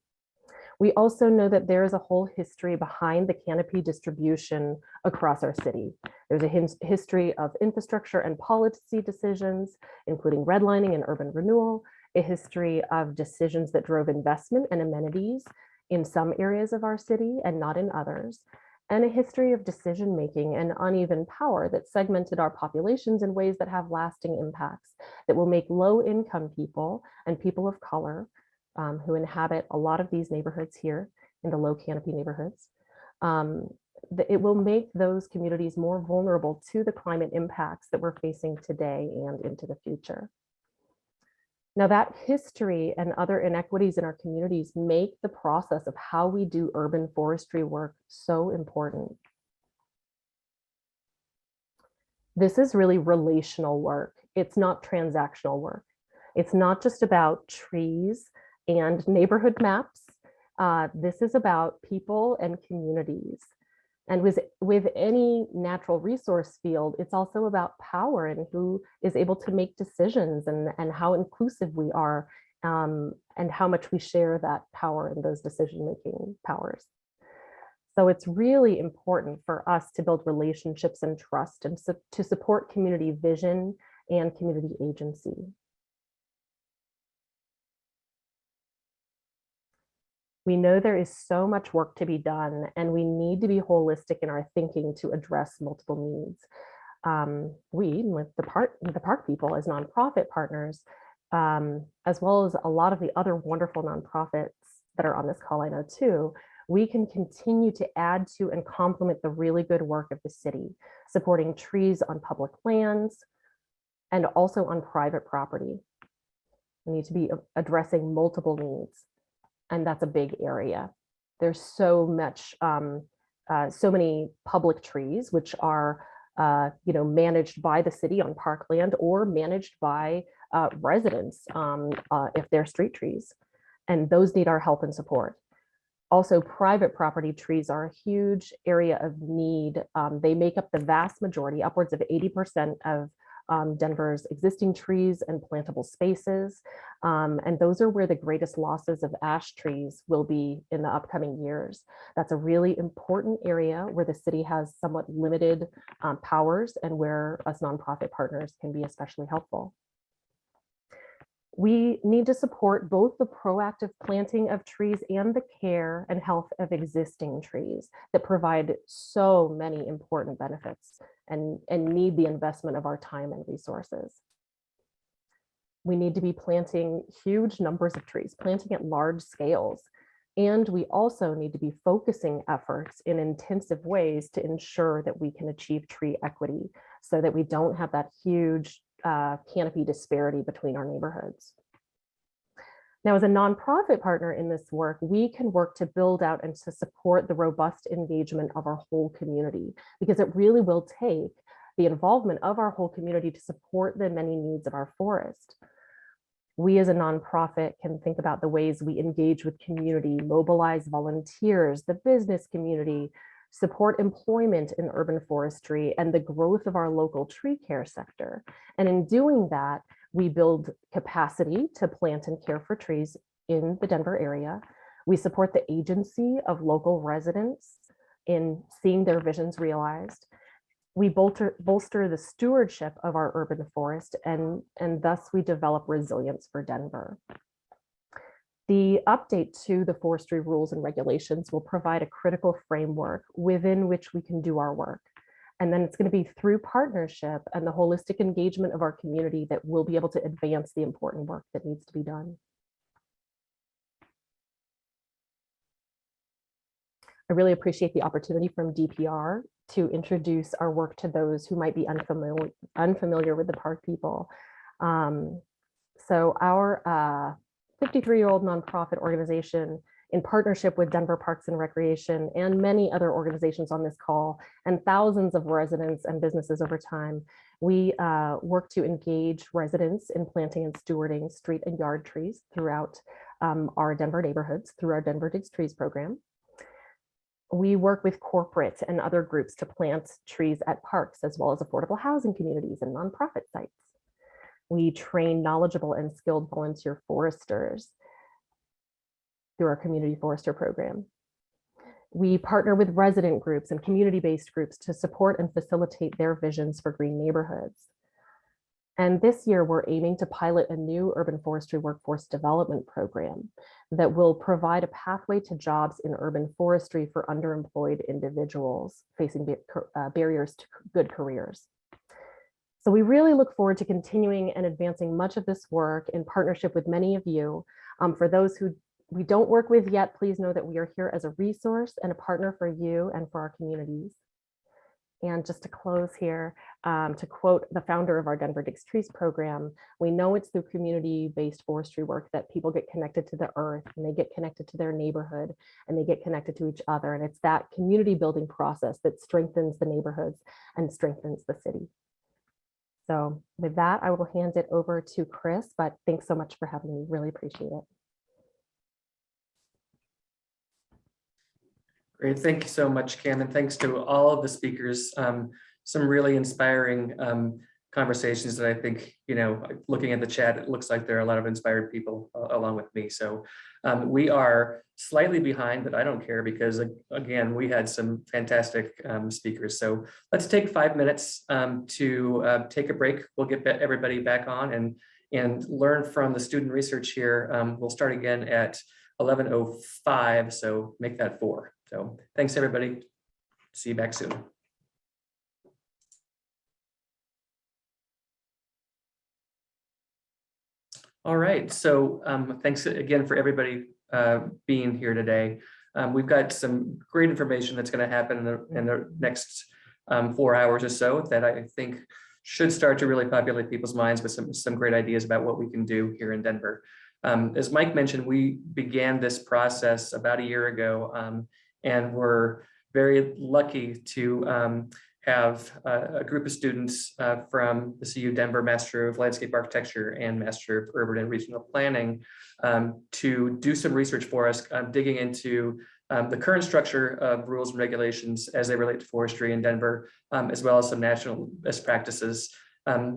We also know that there is a whole history behind the canopy distribution across our city. There's a history of infrastructure and policy decisions, including redlining and urban renewal, a history of decisions that drove investment and amenities in some areas of our city and not in others, and a history of decision-making and uneven power that segmented our populations in ways that have lasting impacts that will make low-income people and people of color who inhabit a lot of these neighborhoods here in the low canopy neighborhoods, it will make those communities more vulnerable to the climate impacts that we're facing today and into the future. Now, that history and other inequities in our communities make the process of how we do urban forestry work so important. This is really relational work. It's not transactional work. It's not just about trees and neighborhood maps. This is about people and communities. And with any natural resource field, it's also about power and who is able to make decisions and how inclusive we are and how much we share that power and those decision-making powers. So it's really important for us to build relationships and trust and to support community vision and community agency. We know there is so much work to be done, and we need to be holistic in our thinking to address multiple needs. We, with the park people as nonprofit partners, as well as a lot of the other wonderful nonprofits that are on this call, I know too, we can continue to add to and complement the really good work of the city, supporting trees on public lands and also on private property. We need to be addressing multiple needs. And that's a big area. There's so much, so many public trees, which are, managed by the city on parkland or managed by residents if they're street trees. And those need our help and support. Also, private property trees are a huge area of need. They make up the vast majority, upwards of 80% of Denver's existing trees and plantable spaces. And those are where the greatest losses of ash trees will be in the upcoming years. That's a really important area where the city has somewhat limited powers and where us nonprofit partners can be especially helpful. We need to support both the proactive planting of trees and the care and health of existing trees that provide so many important benefits and need the investment of our time and resources. We need to be planting huge numbers of trees, planting at large scales. And we also need to be focusing efforts in intensive ways to ensure that we can achieve tree equity so that we don't have that huge canopy disparity between our neighborhoods. Now, as a nonprofit partner in this work, we can work to build out and to support the robust engagement of our whole community, because it really will take the involvement of our whole community to support the many needs of our forest. We as a nonprofit can think about the ways we engage with community, mobilize volunteers, the business community, support employment in urban forestry and the growth of our local tree care sector. And in doing that, we build capacity to plant and care for trees in the Denver area. We support the agency of local residents in seeing their visions realized. We bolster the stewardship of our urban forest, and thus we develop resilience for Denver. The update to the forestry rules and regulations will provide a critical framework within which we can do our work. And then it's going to be through partnership and the holistic engagement of our community that we'll be able to advance the important work that needs to be done. I really appreciate the opportunity from DPR to introduce our work to those who might be unfamiliar with the park people. So our 53-year-old nonprofit organization, in partnership with Denver Parks and Recreation and many other organizations on this call and thousands of residents and businesses over time, we work to engage residents in planting and stewarding street and yard trees throughout our Denver neighborhoods through our Denver Digs Trees program. We work with corporate and other groups to plant trees at parks, as well as affordable housing communities and nonprofit sites. We train knowledgeable and skilled volunteer foresters. through our community forester program. We partner with resident groups and community-based groups to support and facilitate their visions for green neighborhoods. And this year, we're aiming to pilot a new urban forestry workforce development program that will provide a pathway to jobs in urban forestry for underemployed individuals facing barriers to good careers. So we really look forward to continuing and advancing much of this work in partnership with many of you. For those who we don't work with yet, please know that we are here as a resource and a partner for you and for our communities. And just to close here, to quote the founder of our Denver Digs Trees program, we know it's through community-based forestry work that people get connected to the earth, and they get connected to their neighborhood, and they get connected to each other. And it's that community building process that strengthens the neighborhoods and strengthens the city. So with that, I will hand it over to Chris, but thanks so much for having me. Really appreciate it. Great, thank you so much, Kim, and thanks to all of the speakers. Some really inspiring conversations that I think, looking at the chat, it looks like there are a lot of inspired people along with me. So we are slightly behind, but I don't care because, again, we had some fantastic speakers. So let's take 5 minutes to take a break. We'll get everybody back on and learn from the student research here. We'll start again at 11:05, so make that 4. So thanks, everybody. See you back soon. All right, so thanks again for everybody being here today. We've got some great information that's going to happen in the next 4 hours or so that I think should start to really populate people's minds with some great ideas about what we can do here in Denver. As Mike mentioned, we began this process about a year ago, and we're very lucky to have a group of students from the CU Denver Master of Landscape Architecture and Master of Urban and Regional Planning to do some research for us, digging into the current structure of rules and regulations as they relate to forestry in Denver, as well as some national best practices.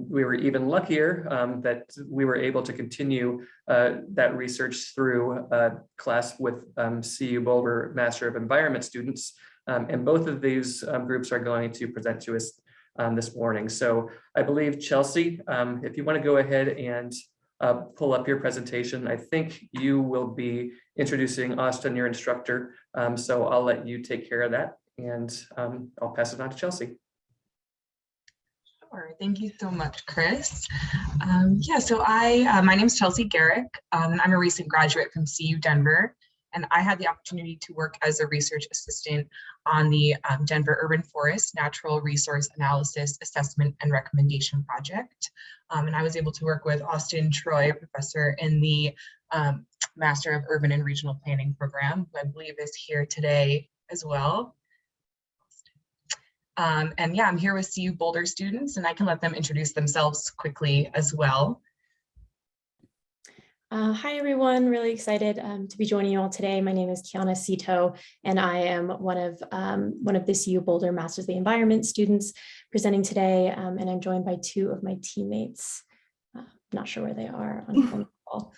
We were even luckier that we were able to continue that research through a class with CU Boulder Master of Environment students. And both of these groups are going to present to us this morning. So I believe, Chelsea, if you want to go ahead and pull up your presentation, I think you will be introducing Austin, your instructor. So I'll let you take care of that, and I'll pass it on to Chelsea. Sure. Thank you so much, Chris. So my name is Chelsea Garrick, and I'm a recent graduate from CU Denver, and I had the opportunity to work as a research assistant on the Denver Urban Forest Natural Resource Analysis Assessment and Recommendation Project. And I was able to work with Austin Troy, professor in the Master of Urban and Regional Planning program, who I believe is here today as well. And yeah, I'm here with CU Boulder students, and I can let them introduce themselves quickly as well. Hi, everyone. Really excited to be joining you all today. My name is Kiernan, and I am one of the CU Boulder Masters of the Environment students presenting today, and I'm joined by 2 of my teammates. Not sure where they are on the call.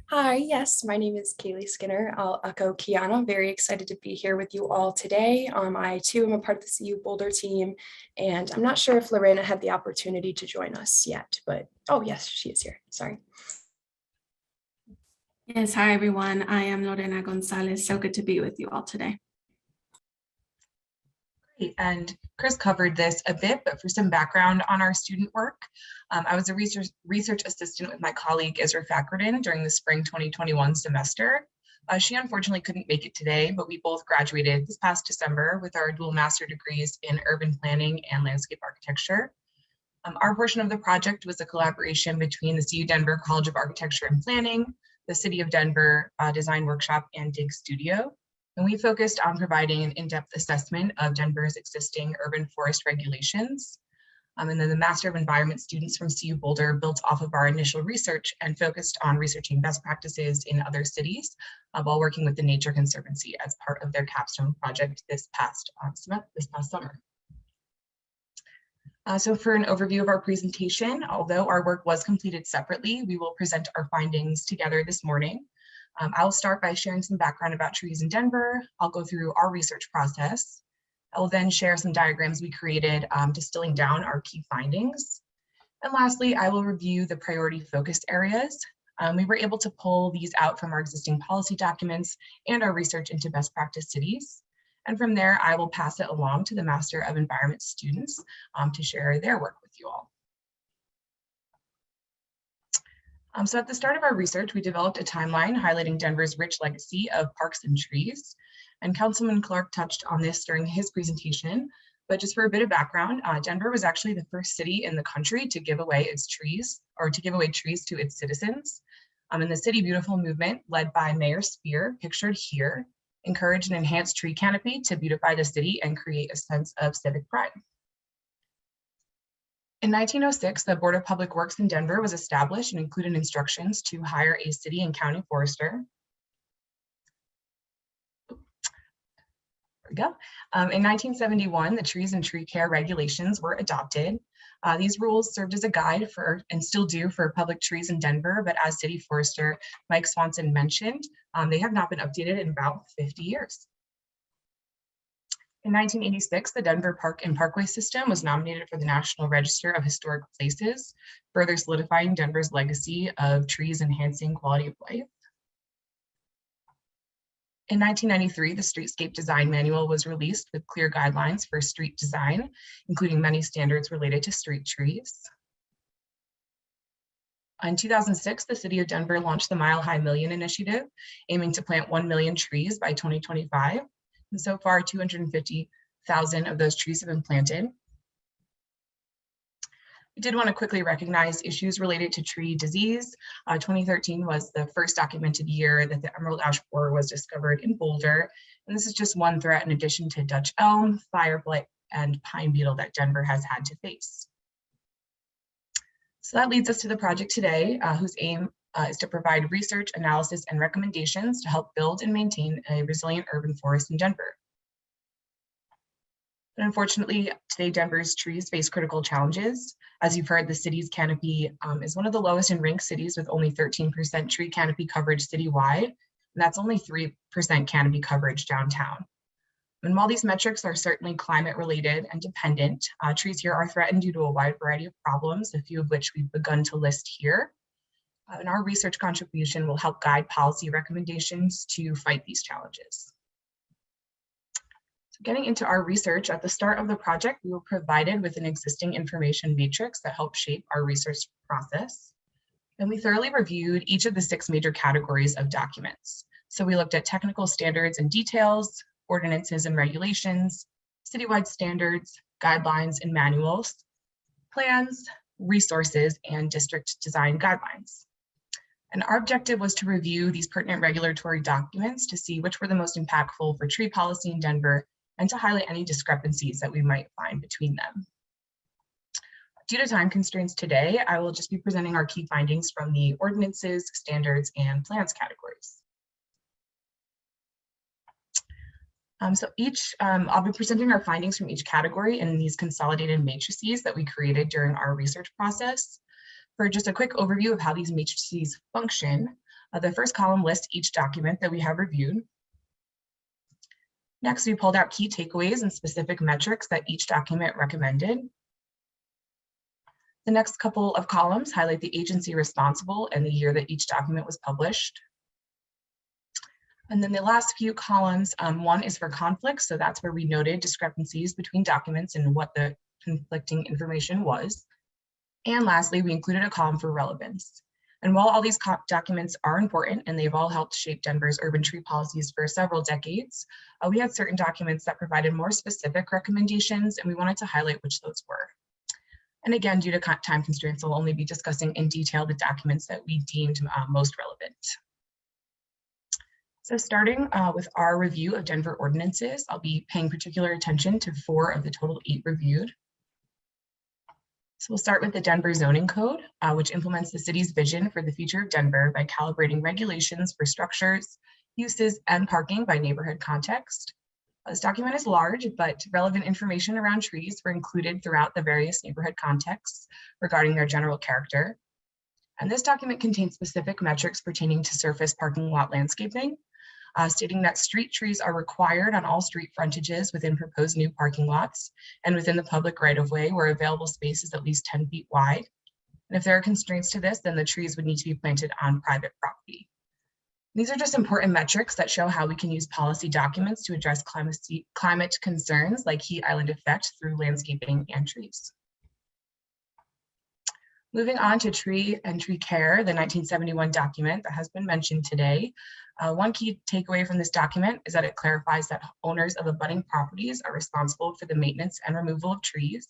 Hi, yes, my name is Kaylee Skinner. I'll echo Kiana. Very excited to be here with you all today. I too am a part of the CU Boulder team, and I'm not sure if Lorena had the opportunity to join us yet, but oh yes, she is here. Sorry. Yes, hi everyone. I am Lorena Gonzalez. So good to be with you all today. Great, and Chris covered this a bit, but for some background on our student work, I was a research assistant with my colleague Isra Fakhruddin during the spring 2021 semester. She unfortunately couldn't make it today, but we both graduated this past December with our dual master degrees in urban planning and landscape architecture. Our portion of the project was a collaboration between the CU Denver College of Architecture and Planning, the City of Denver Design Workshop, and Dig Studio. And we focused on providing an in-depth assessment of Denver's existing urban forest regulations. And then the Master of Environment students from CU Boulder built off of our initial research and focused on researching best practices in other cities while working with the Nature Conservancy as part of their capstone project this past summer. So for an overview of our presentation, although our work was completed separately, we will present our findings together this morning. I'll start by sharing some background about trees in Denver. I'll go through our research process. I will then share some diagrams we created, distilling down our key findings. And lastly, I will review the priority focused areas. We were able to pull these out from our existing policy documents and our research into best practice cities. And from there, I will pass it along to the Master of Environment students to share their work with you all. So at the start of our research, we developed a timeline highlighting Denver's rich legacy of parks and trees. And Councilman Clark touched on this during his presentation, but just for a bit of background, Denver was actually the first city in the country to give away its trees, or to give away trees to its citizens. And the City Beautiful movement, led by Mayor Spear, pictured here, encouraged an enhanced tree canopy to beautify the city and create a sense of civic pride. In 1906, the Board of Public Works in Denver was established and included instructions to hire a city and county forester. There we go. In 1971, the trees and tree care regulations were adopted. These rules served as a guide for, and still do, for public trees in Denver, but as City Forester Mike Swanson mentioned, they have not been updated in about 50 years. In 1986, the Denver Park and Parkway System was nominated for the National Register of Historic Places, further solidifying Denver's legacy of trees enhancing quality of life. In 1993, the Streetscape Design Manual was released with clear guidelines for street design, including many standards related to street trees. In 2006, the City of Denver launched the Mile High Million Initiative, aiming to plant 1 million trees by 2025. And so far, 250,000 of those trees have been planted. We did want to quickly recognize issues related to tree disease. 2013 was the first documented year that the emerald ash borer was discovered in Boulder. And this is just one threat in addition to Dutch elm, fire blight, and pine beetle that Denver has had to face. So that leads us to the project today, whose aim is to provide research, analysis, and recommendations to help build and maintain a resilient urban forest in Denver. But unfortunately, today Denver's trees face critical challenges. As you've heard, the city's canopy is one of the lowest in ranked cities with only 13% tree canopy coverage citywide, and that's only 3% canopy coverage downtown. And while these metrics are certainly climate related and dependent, trees here are threatened due to a wide variety of problems, a few of which we've begun to list here. And our research contribution will help guide policy recommendations to fight these challenges. So getting into our research, at the start of the project, we were provided with an existing information matrix that helped shape our research process. And we thoroughly reviewed each of the 6 major categories of documents. So we looked at technical standards and details, ordinances and regulations, citywide standards, guidelines and manuals, plans, resources, and district design guidelines. And our objective was to review these pertinent regulatory documents to see which were the most impactful for tree policy in Denver and to highlight any discrepancies that we might find between them. Due to time constraints today, I will just be presenting our key findings from the ordinances, standards, and plans categories. I'll be presenting our findings from each category in these consolidated matrices that we created during our research process. For just a quick overview of how these matrices function, the first column lists each document that we have reviewed. Next, we pulled out key takeaways and specific metrics that each document recommended. The next couple of columns highlight the agency responsible and the year that each document was published. And then the last few columns, one is for conflicts, so that's where we noted discrepancies between documents and what the conflicting information was. And lastly, we included a column for relevance. And while all these documents are important and they've all helped shape Denver's urban tree policies for several decades, we had certain documents that provided more specific recommendations, and we wanted to highlight which those were. And again, due to time constraints, I'll only be discussing in detail the documents that we deemed most relevant. So starting with our review of Denver ordinances, I'll be paying particular attention to 4 of the total 8 reviewed. So we'll start with the Denver Zoning Code, which implements the city's vision for the future of Denver by calibrating regulations for structures, uses, and parking by neighborhood context. This document is large, but relevant information around trees were included throughout the various neighborhood contexts regarding their general character. And this document contains specific metrics pertaining to surface parking lot landscaping, stating that street trees are required on all street frontages within proposed new parking lots and within the public right-of-way where available space is at least 10 feet wide. And if there are constraints to this, then the trees would need to be planted on private property. These are just important metrics that show how we can use policy documents to address climate concerns like heat island effect through landscaping and trees. Moving on to tree and tree care, the 1971 document that has been mentioned today. One key takeaway from this document is that it clarifies that owners of abutting properties are responsible for the maintenance and removal of trees.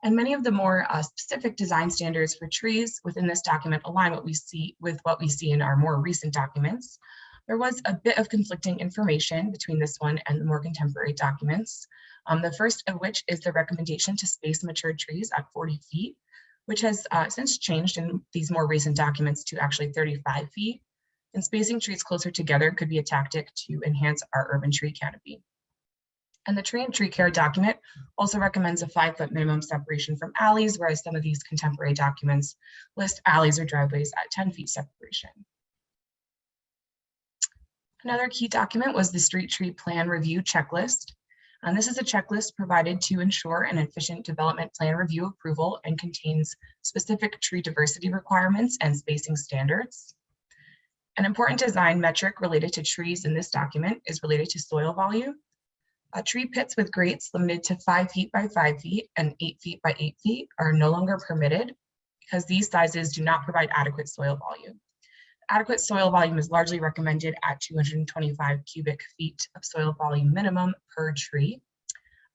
And many of the more specific design standards for trees within this document align with what we see in our more recent documents. There was a bit of conflicting information between this one and the more contemporary documents. The first of which is the recommendation to space mature trees at 40 feet, which has since changed in these more recent documents to actually 35 feet. And spacing trees closer together could be a tactic to enhance our urban tree canopy. And the tree and tree care document also recommends a 5-foot minimum separation from alleys, whereas some of these contemporary documents list alleys or driveways at 10 feet separation. Another key document was the street tree plan review checklist. And this is a checklist provided to ensure an efficient development plan review approval and contains specific tree diversity requirements and spacing standards. An important design metric related to trees in this document is related to soil volume. Tree pits with grates limited to 5 feet by 5 feet and 8 feet by 8 feet are no longer permitted because these sizes do not provide adequate soil volume. Adequate soil volume is largely recommended at 225 cubic feet of soil volume minimum per tree.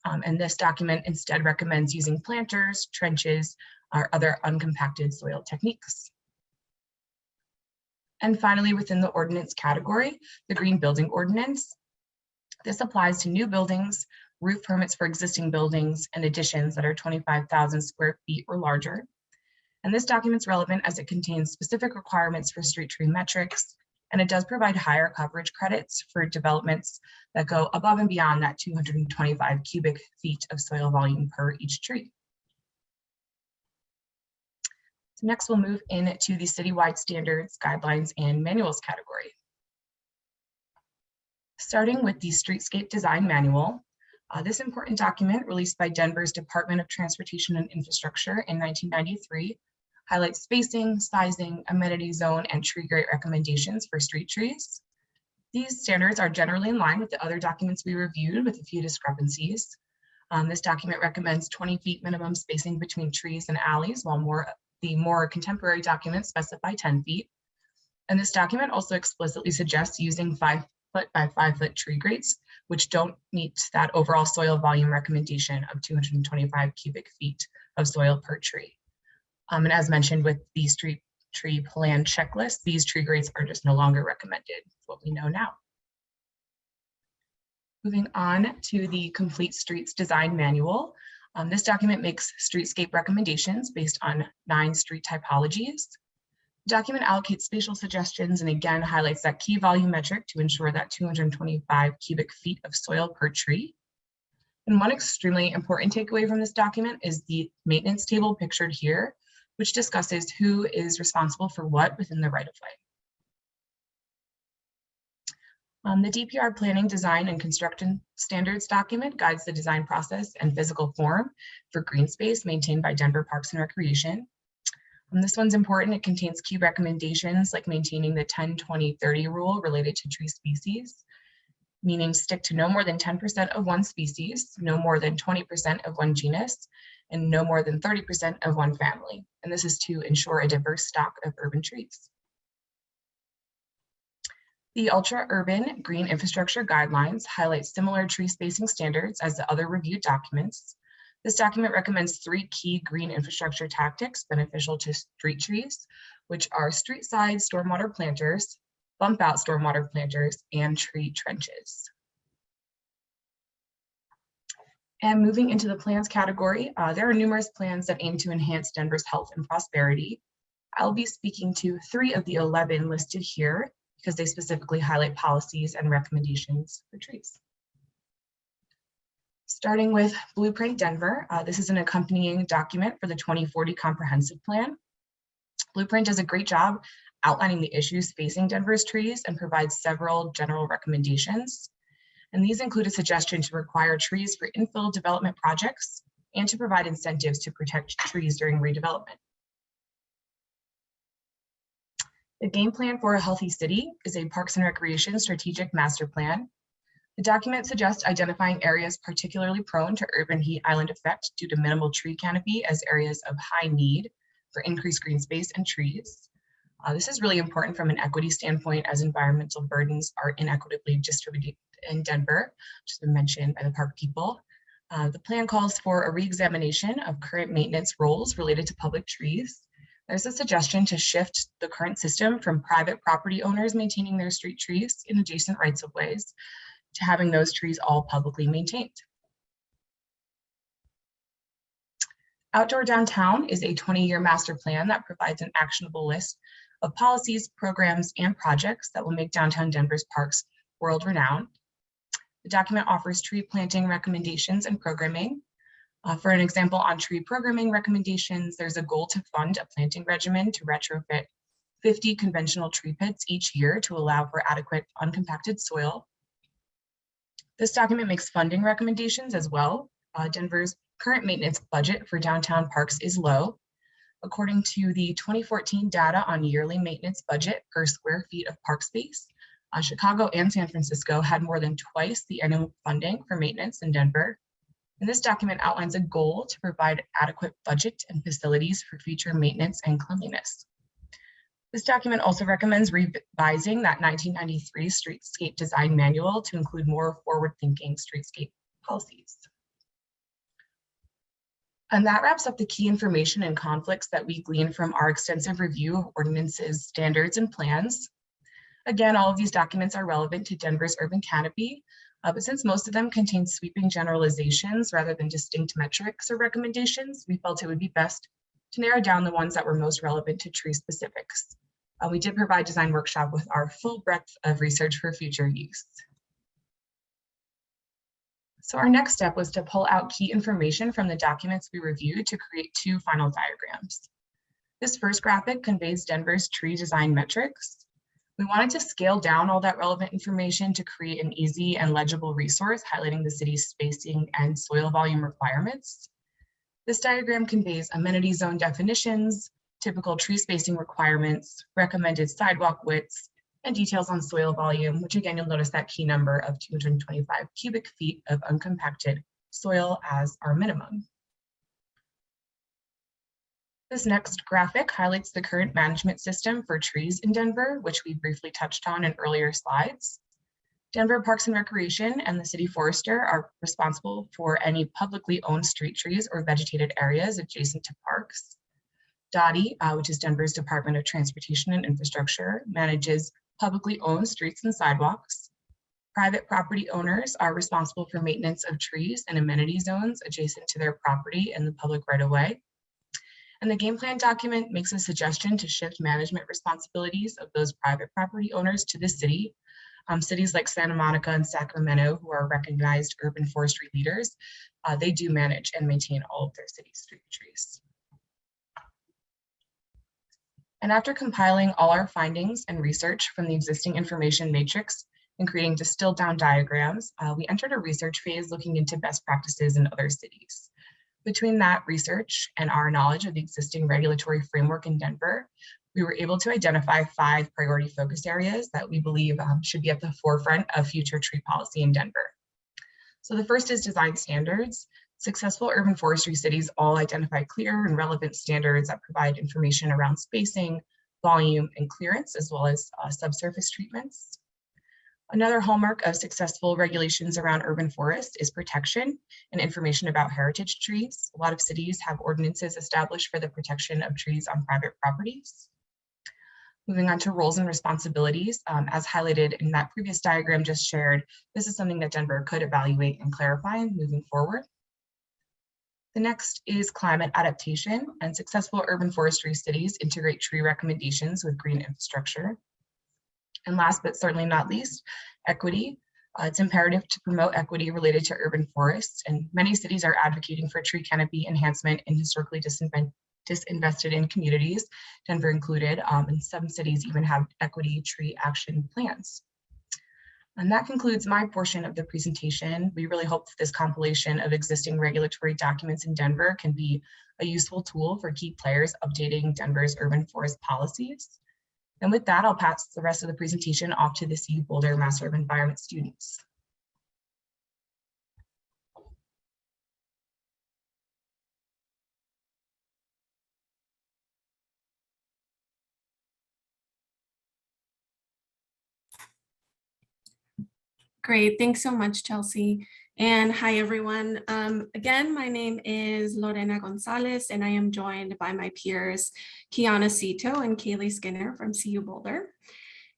And this document instead recommends using planters, trenches, or other uncompacted soil techniques. And finally, within the ordinance category, the Green Building Ordinance. This applies to new buildings, roof permits for existing buildings, and additions that are 25,000 square feet or larger. And this document's relevant as it contains specific requirements for street tree metrics, and it does provide higher coverage credits for developments that go above and beyond that 225 cubic feet of soil volume per each tree. So next we'll move into the citywide standards, guidelines, and manuals category. Starting with the Streetscape Design Manual. This important document, released by Denver's Department of Transportation and Infrastructure in 1993, highlights spacing, sizing, amenity zone, and tree grade recommendations for street trees. These standards are generally in line with the other documents we reviewed, with a few discrepancies. This document recommends 20 feet minimum spacing between trees and alleys, while the more contemporary documents specify 10 feet. And this document also explicitly suggests using 5 foot by 5 foot tree grates, which don't meet that overall soil volume recommendation of 225 cubic feet of soil per tree. And as mentioned with the street tree plan checklist, these tree grates are just no longer recommended, what we know now. Moving on to the Complete Streets Design Manual. This document makes streetscape recommendations based on 9 street typologies. The document allocates spatial suggestions and again highlights that key volume metric to ensure that 225 cubic feet of soil per tree. And one extremely important takeaway from this document is the maintenance table pictured here, which discusses who is responsible for what within the right-of-way. The DPR Planning, Design, and Construction Standards document guides the design process and physical form for green space maintained by Denver Parks and Recreation. This one's important. It contains key recommendations like maintaining the 10-20-30 rule related to tree species, meaning stick to no more than 10% of one species, no more than 20% of one genus, and no more than 30% of one family. And this is to ensure a diverse stock of urban trees. The Ultra Urban Green Infrastructure Guidelines highlight similar tree spacing standards as the other reviewed documents. This document recommends 3 key green infrastructure tactics beneficial to street trees, which are street side stormwater planters, bump out stormwater planters, and tree trenches. And moving into the plans category, there are numerous plans that aim to enhance Denver's health and prosperity. I'll be speaking to 3 of the 11 listed here because they specifically highlight policies and recommendations for trees. Starting with Blueprint Denver, this is an accompanying document for the 2040 Comprehensive Plan. Blueprint does a great job outlining the issues facing Denver's trees and provides several general recommendations. And these include a suggestion to require trees for infill development projects and to provide incentives to protect trees during redevelopment. The Game Plan for a Healthy City is a Parks and Recreation strategic master plan. The document suggests identifying areas particularly prone to urban heat island effect due to minimal tree canopy as areas of high need for increased green space and trees. This is really important from an equity standpoint as environmental burdens are inequitably distributed in Denver, which has been mentioned by the park people. The plan calls for a re-examination of current maintenance roles related to public trees. There's a suggestion to shift the current system from private property owners maintaining their street trees in adjacent rights of ways to having those trees all publicly maintained. Outdoor Downtown is a 20-year master plan that provides an actionable list of policies, programs, and projects that will make downtown Denver's parks world-renowned. The document offers tree planting recommendations and programming. For an example on tree programming recommendations, there's a goal to fund a planting regimen to retrofit 50 conventional tree pits each year to allow for adequate uncompacted soil. This document makes funding recommendations as well. Denver's current maintenance budget for downtown parks is low. According to the 2014 data on yearly maintenance budget per square feet of park space, Chicago and San Francisco had more than twice the annual funding for maintenance in Denver. And this document outlines a goal to provide adequate budget and facilities for future maintenance and cleanliness. This document also recommends revising that 1993 streetscape design manual to include more forward-thinking streetscape policies. And that wraps up the key information and conflicts that we gleaned from our extensive review of ordinances, standards, and plans. Again, all of these documents are relevant to Denver's urban canopy, but since most of them contain sweeping generalizations rather than distinct metrics or recommendations, we felt it would be best to narrow down the ones that were most relevant to tree specifics. We did provide design workshop with our full breadth of research for future use. So our next step was to pull out key information from the documents we reviewed to create two final diagrams. This first graphic conveys Denver's tree design metrics. We wanted to scale down all that relevant information to create an easy and legible resource highlighting the city's spacing and soil volume requirements. This diagram conveys amenity zone definitions, typical tree spacing requirements, recommended sidewalk widths, and details on soil volume, which again, you'll notice that key number of 225 cubic feet of uncompacted soil as our minimum. This next graphic highlights the current management system for trees in Denver, which we briefly touched on in earlier slides. Denver Parks and Recreation and the city forester are responsible for any publicly owned street trees or vegetated areas adjacent to parks. DOTI, which is Denver's Department of Transportation and Infrastructure, manages publicly owned streets and sidewalks. Private property owners are responsible for maintenance of trees and amenity zones adjacent to their property and the public right-of-way. And the game plan document makes a suggestion to shift management responsibilities of those private property owners to the city. Cities like Santa Monica and Sacramento, who are recognized urban forestry leaders, they do manage and maintain all of their city street trees. And after compiling all our findings and research from the existing information matrix and creating distilled down diagrams, we entered a research phase looking into best practices in other cities. Between that research and our knowledge of the existing regulatory framework in Denver, we were able to identify 5 priority focus areas that we believe should be at the forefront of future tree policy in Denver. So the first is design standards. Successful urban forestry cities all identify clear and relevant standards that provide information around spacing, volume, and clearance, as well as subsurface treatments. Another hallmark of successful regulations around urban forests is protection and information about heritage trees. A lot of cities have ordinances established for the protection of trees on private properties. Moving on to roles and responsibilities, as highlighted in that previous diagram just shared, this is something that Denver could evaluate and clarify moving forward. The next is climate adaptation, and successful urban forestry cities integrate tree recommendations with green infrastructure. And last but certainly not least, equity. It's imperative to promote equity related to urban forests, and many cities are advocating for tree canopy enhancement in historically disinvested in communities, Denver included, and some cities even have equity tree action plans. And that concludes my portion of the presentation. We really hope that this compilation of existing regulatory documents in Denver can be a useful tool for key players updating Denver's urban forest policies. And with that, I'll pass the rest of the presentation off to the CU Boulder Master of Environment students. Great, thanks so much, Chelsea. And hi, everyone. Again, my name is Lorena Gonzalez, and I am joined by my peers, Kiana Cito and Kaylee Skinner from CU Boulder.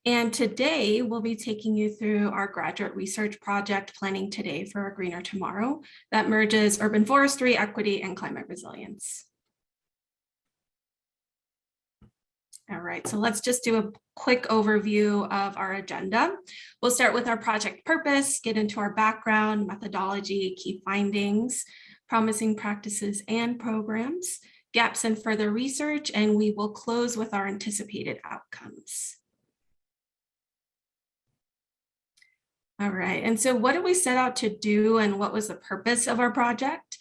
And today we'll be taking you through our graduate research project, Planning Today for a Greener Tomorrow, that merges urban forestry, equity, and climate resilience. All right, so let's just do a quick overview of our agenda. We'll start with our project purpose, get into our background, methodology, key findings, promising practices and programs, gaps in further research, and we will close with our anticipated outcomes. All right, and so what did we set out to do and what was the purpose of our project?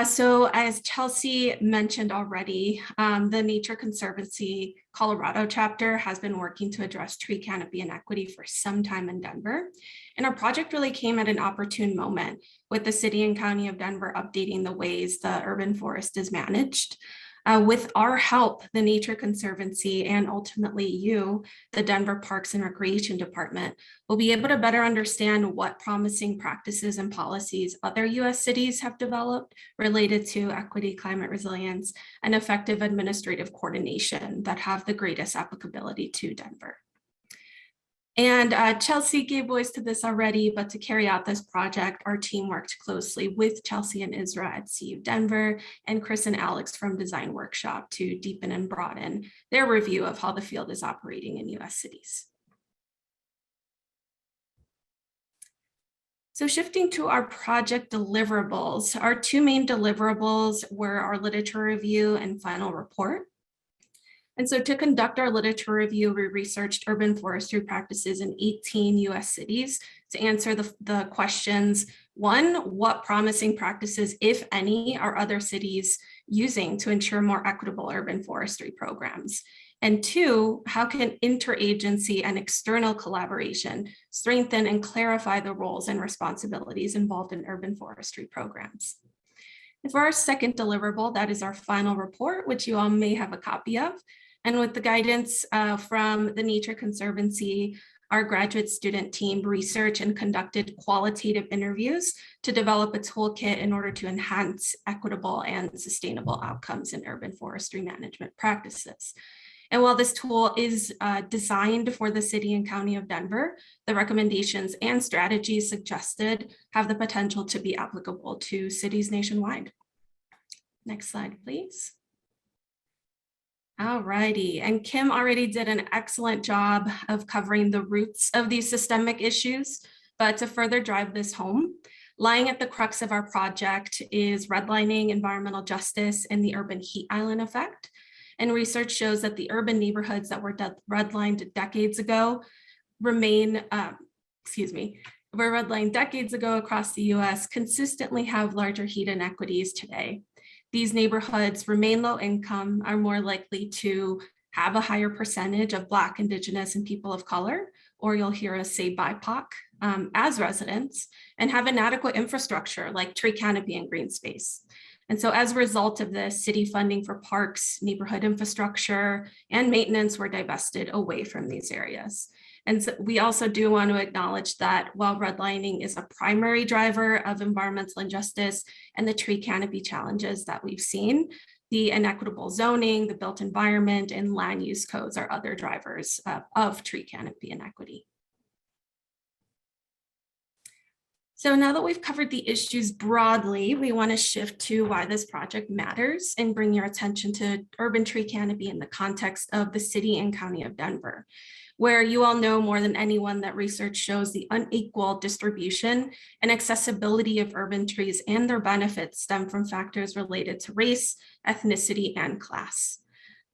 So as Chelsea mentioned already, the Nature Conservancy Colorado chapter has been working to address tree canopy inequity for some time in Denver. And our project really came at an opportune moment with the city and county of Denver updating the ways the urban forest is managed. With our help, the Nature Conservancy and ultimately you, the Denver Parks and Recreation Department, will be able to better understand what promising practices and policies other US cities have developed related to equity, climate resilience, and effective administrative coordination that have the greatest applicability to Denver. And Chelsea gave voice to this already, but to carry out this project, our team worked closely with Chelsea and Isra at CU Denver and Chris and Alex from Design Workshop to deepen and broaden their review of how the field is operating in US cities. So shifting to our project deliverables, our two main deliverables were our literature review and final report. And so to conduct our literature review, we researched urban forestry practices in 18 US cities to answer the questions. One, what promising practices, if any, are other cities using to ensure more equitable urban forestry programs? And two, how can interagency and external collaboration strengthen and clarify the roles and responsibilities involved in urban forestry programs? And for our second deliverable, that is our final report, which you all may have a copy of. And with the guidance from the Nature Conservancy, our graduate student team researched and conducted qualitative interviews to develop a toolkit in order to enhance equitable and sustainable outcomes in urban forestry management practices. And while this tool is designed for the city and county of Denver, the recommendations and strategies suggested have the potential to be applicable to cities nationwide. Next slide, please. All righty, and Kim already did an excellent job of covering the roots of these systemic issues, but to further drive this home, lying at the crux of our project is redlining, environmental justice, and the urban heat island effect. And research shows that the urban neighborhoods that were redlined decades ago were redlined decades ago across the US consistently have larger heat inequities today. These neighborhoods remain low income, are more likely to have a higher percentage of Black, Indigenous, and people of color, or you'll hear us say BIPOC, as residents, and have inadequate infrastructure like tree canopy and green space. And so as a result of this, city funding for parks, neighborhood infrastructure, and maintenance were divested away from these areas. And so we also do want to acknowledge that while redlining is a primary driver of environmental injustice and the tree canopy challenges that we've seen, the inequitable zoning, the built environment, and land use codes are other drivers of tree canopy inequity. So now that we've covered the issues broadly, we want to shift to why this project matters and bring your attention to urban tree canopy in the context of the city and county of Denver. where you all know more than anyone that research shows the unequal distribution and accessibility of urban trees and their benefits stem from factors related to race, ethnicity, and class.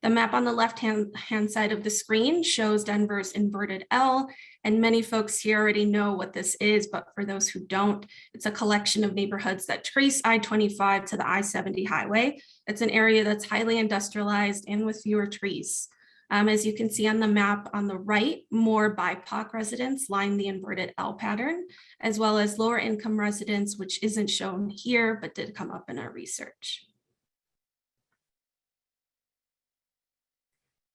The map on the left-hand side of the screen shows Denver's inverted L, and many folks here already know what this is, but for those who don't, it's a collection of neighborhoods that trace I-25 to the I-70 highway. It's an area that's highly industrialized and with fewer trees. As you can see on the map on the right, more BIPOC residents line the inverted L pattern, as well as lower income residents, which isn't shown here, but did come up in our research.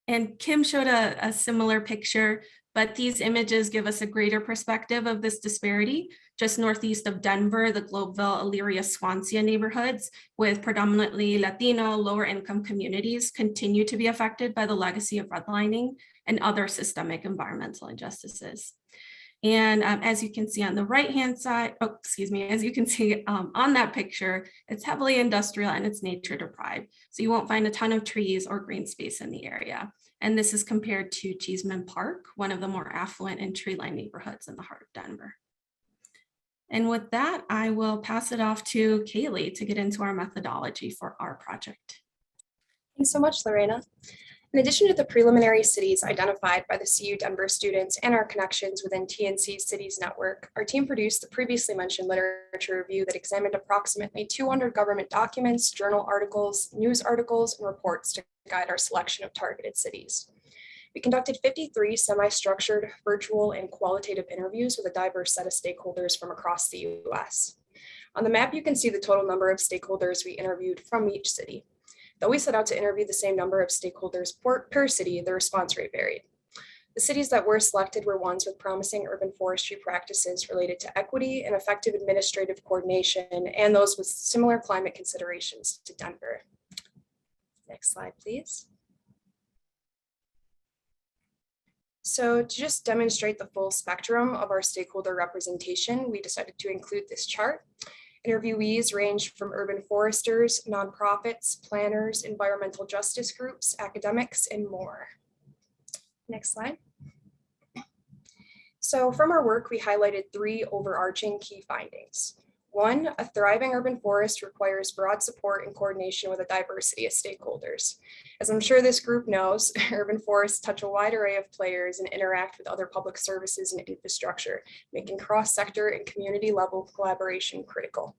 And Kim showed a similar picture, but these images give us a greater perspective of this disparity. Just northeast of Denver, the Globeville, Elyria, Swanson neighborhoods with predominantly Latino, lower income communities continue to be affected by the legacy of redlining and other systemic environmental injustices. And as you can see on the right-hand side, as you can see on that picture, it's heavily industrial and it's nature deprived. So you won't find a ton of trees or green space in the area. And this is compared to Cheeseman Park, one of the more affluent and tree-lined neighborhoods in the heart of Denver. And with that, I will pass it off to Kaylee to get into our methodology for our project. Thanks so much, Lorena. In addition to the preliminary cities identified by the CU Denver students and our connections within TNC Cities Network, our team produced the previously mentioned literature review that examined approximately 200 government documents, journal articles, news articles, and reports to guide our selection of targeted cities. We conducted 53 semi-structured, virtual, and qualitative interviews with a diverse set of stakeholders from across the US. On the map, you can see the total number of stakeholders we interviewed from each city. Though we set out to interview the same number of stakeholders per city, the response rate varied. The cities that were selected were ones with promising urban forestry practices related to equity and effective administrative coordination, and those with similar climate considerations to Denver. Next slide, please. So to just demonstrate the full spectrum of our stakeholder representation, we decided to include this chart. Interviewees ranged from urban foresters, nonprofits, planners, environmental justice groups, academics, and more. Next slide. So from our work, we highlighted 3 overarching key findings. 1, a thriving urban forest requires broad support and coordination with a diversity of stakeholders. As I'm sure this group knows, urban forests touch a wide array of players and interact with other public services and infrastructure, making cross-sector and community-level collaboration critical.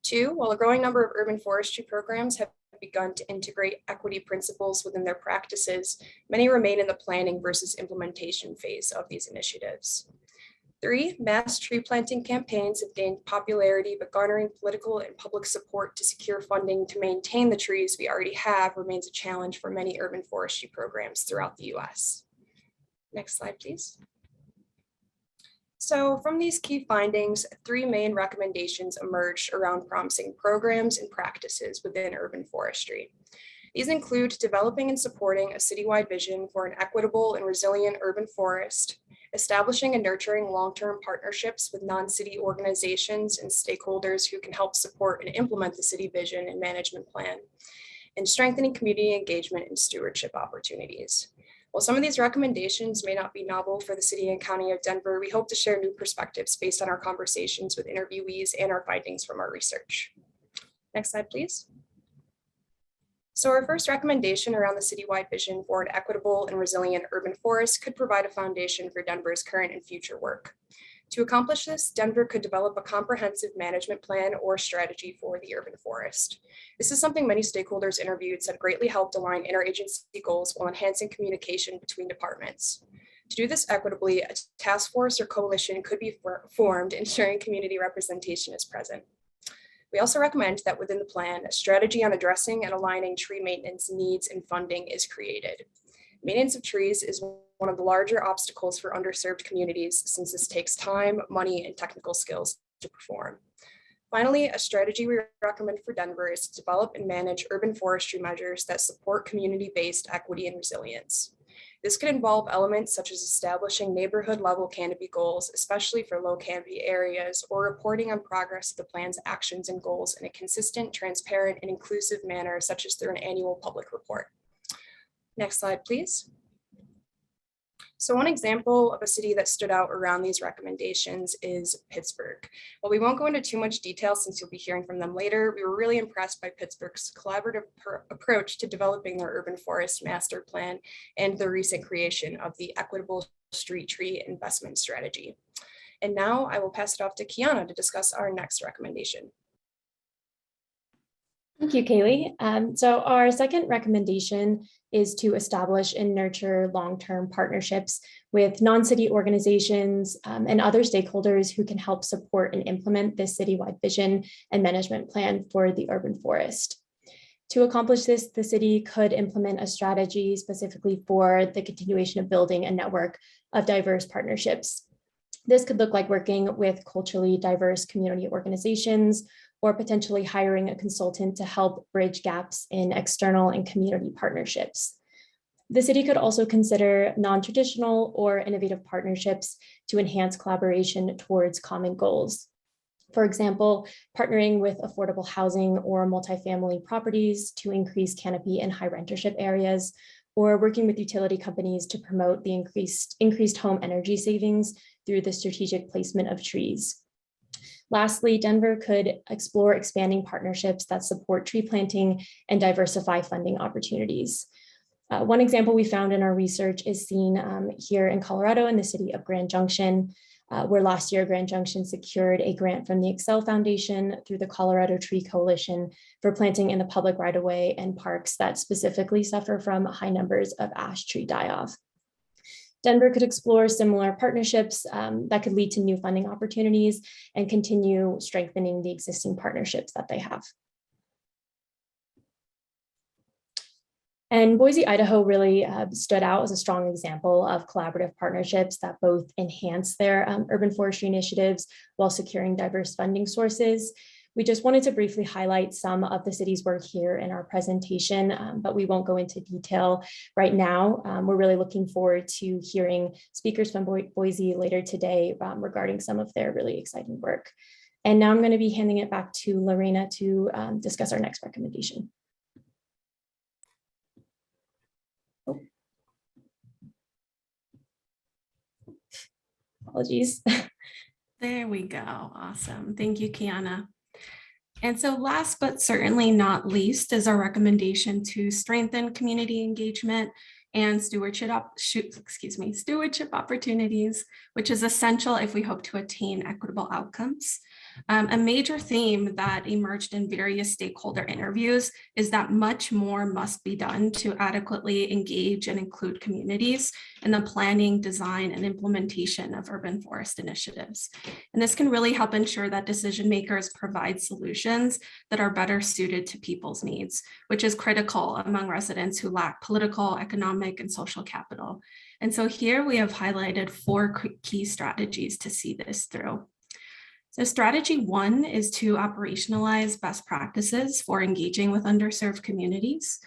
2, while a growing number of urban forestry programs have begun to integrate equity principles within their practices, many remain in the planning versus implementation phase of these initiatives. 3, mass tree planting campaigns have gained popularity, but garnering political and public support to secure funding to maintain the trees we already have remains a challenge for many urban forestry programs throughout the US. Next slide, please. So from these key findings, 3 main recommendations emerged around promising programs and practices within urban forestry. These include developing and supporting a citywide vision for an equitable and resilient urban forest, establishing and nurturing long-term partnerships with non-city organizations and stakeholders who can help support and implement the city vision and management plan, and strengthening community engagement and stewardship opportunities. While some of these recommendations may not be novel for the city and county of Denver, we hope to share new perspectives based on our conversations with interviewees and our findings from our research. Next slide, please. So our first recommendation around the citywide vision for an equitable and resilient urban forest could provide a foundation for Denver's current and future work. To accomplish this, Denver could develop a comprehensive management plan or strategy for the urban forest. This is something many stakeholders interviewed said greatly helped align interagency goals while enhancing communication between departments. To do this equitably, a task force or coalition could be formed, ensuring community representation is present. We also recommend that within the plan, a strategy on addressing and aligning tree maintenance needs and funding is created. Maintenance of trees is one of the larger obstacles for underserved communities, since this takes time, money, and technical skills to perform. Finally, a strategy we recommend for Denver is to develop and manage urban forestry measures that support community-based equity and resilience. This could involve elements such as establishing neighborhood-level canopy goals, especially for low canopy areas, or reporting on progress of the plan's actions and goals in a consistent, transparent, and inclusive manner, such as through an annual public report. Next slide, please. So one example of a city that stood out around these recommendations is Pittsburgh. While we won't go into too much detail since you'll be hearing from them later, we were really impressed by Pittsburgh's collaborative approach to developing their urban forest master plan and the recent creation of the equitable street tree investment strategy. And now I will pass it off to Kiana to discuss our next recommendation. Thank you, Kaylee. So our second recommendation is to establish and nurture long-term partnerships with non-city organizations and other stakeholders who can help support and implement this citywide vision and management plan for the urban forest. To accomplish this, the city could implement a strategy specifically for the continuation of building a network of diverse partnerships. This could look like working with culturally diverse community organizations, or potentially hiring a consultant to help bridge gaps in external and community partnerships. The city could also consider non-traditional or innovative partnerships to enhance collaboration towards common goals. For example, partnering with affordable housing or multifamily properties to increase canopy in high rentership areas, or working with utility companies to promote the increased home energy savings through the strategic placement of trees. Lastly, Denver could explore expanding partnerships that support tree planting and diversify funding opportunities. One example we found in our research is seen here in Colorado in the city of Grand Junction, where last year Grand Junction secured a grant from the Excel Foundation through the Colorado Tree Coalition for planting in the public right-of-way and parks that specifically suffer from high numbers of ash tree die-off. Denver could explore similar partnerships that could lead to new funding opportunities and continue strengthening the existing partnerships that they have. And Boise, Idaho really stood out as a strong example of collaborative partnerships that both enhance their urban forestry initiatives while securing diverse funding sources. We just wanted to briefly highlight some of the city's work here in our presentation, but we won't go into detail right now. We're really looking forward to hearing speakers from Boise later today regarding some of their really exciting work. And now I'm going to be handing it back to Lorena to discuss our next recommendation. Oh. Apologies. There we go. Awesome. Thank you, Kiana. And so last but certainly not least is our recommendation to strengthen community engagement and stewardship opportunities, which is essential if we hope to attain equitable outcomes. A major theme that emerged in various stakeholder interviews is that much more must be done to adequately engage and include communities in the planning, design, and implementation of urban forest initiatives. And this can really help ensure that decision makers provide solutions that are better suited to people's needs, which is critical among residents who lack political, economic, and social capital. And so here we have highlighted 4 key strategies to see this through. So strategy 1 is to operationalize best practices for engaging with underserved communities.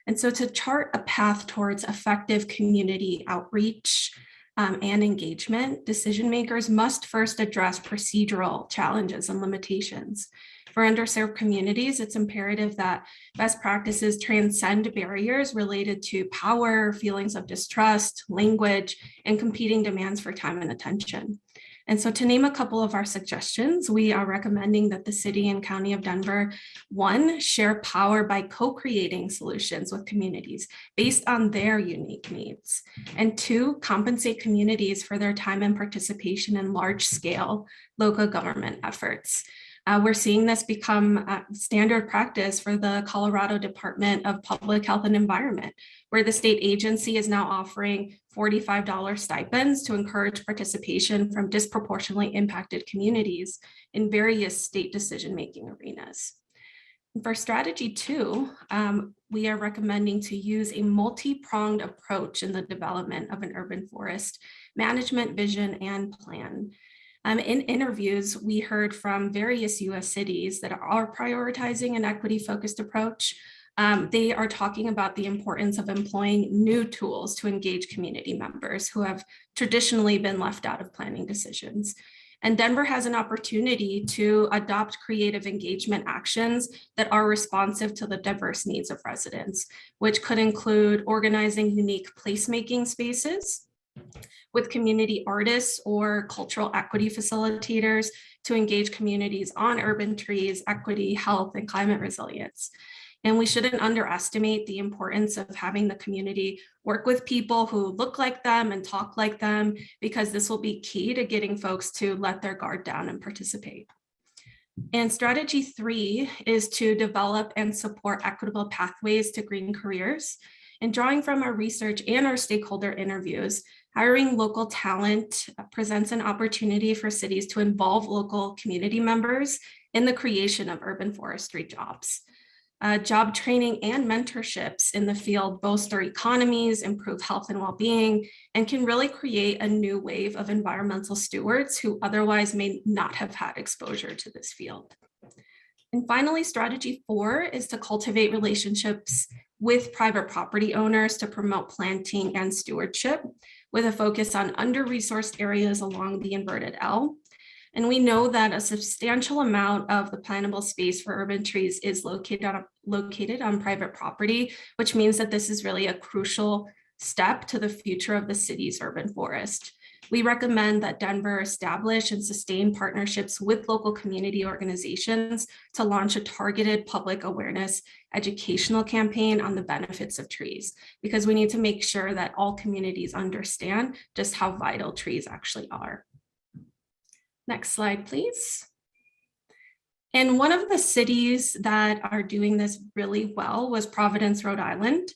And so to chart a path towards effective community outreach and engagement, decision makers must first address procedural challenges and limitations. For underserved communities, it's imperative that best practices transcend barriers related to power, feelings of distrust, language, and competing demands for time and attention. And so to name a couple of our suggestions, we are recommending that the city and county of Denver, 1, share power by co-creating solutions with communities based on their unique needs. And 2, compensate communities for their time and participation in large-scale local government efforts. We're seeing this become standard practice for the Colorado Department of Public Health and Environment, where the state agency is now offering $45 stipends to encourage participation from disproportionately impacted communities in various state decision-making arenas. For strategy 2, we are recommending to use a multi-pronged approach in the development of an urban forest management vision and plan. In interviews, we heard from various US cities that are prioritizing an equity-focused approach. They are talking about the importance of employing new tools to engage community members who have traditionally been left out of planning decisions. And Denver has an opportunity to adopt creative engagement actions that are responsive to the diverse needs of residents, which could include organizing unique placemaking spaces with community artists or cultural equity facilitators to engage communities on urban trees, equity, health, and climate resilience. And we shouldn't underestimate the importance of having the community work with people who look like them and talk like them, because this will be key to getting folks to let their guard down and participate. And strategy 3 is to develop and support equitable pathways to green careers. And drawing from our research and our stakeholder interviews, hiring local talent presents an opportunity for cities to involve local community members in the creation of urban forestry jobs. Job training and mentorships in the field bolster economies, improve health and well-being, and can really create a new wave of environmental stewards who otherwise may not have had exposure to this field. And finally, strategy 4 is to cultivate relationships with private property owners to promote planting and stewardship, with a focus on under-resourced areas along the inverted L. And we know that a substantial amount of the plantable space for urban trees is located on private property, which means that this is really a crucial step to the future of the city's urban forest. We recommend that Denver establish and sustain partnerships with local community organizations to launch a targeted public awareness educational campaign on the benefits of trees, because we need to make sure that all communities understand just how vital trees actually are. Next slide, please. And one of the cities that are doing this really well was Providence, Rhode Island.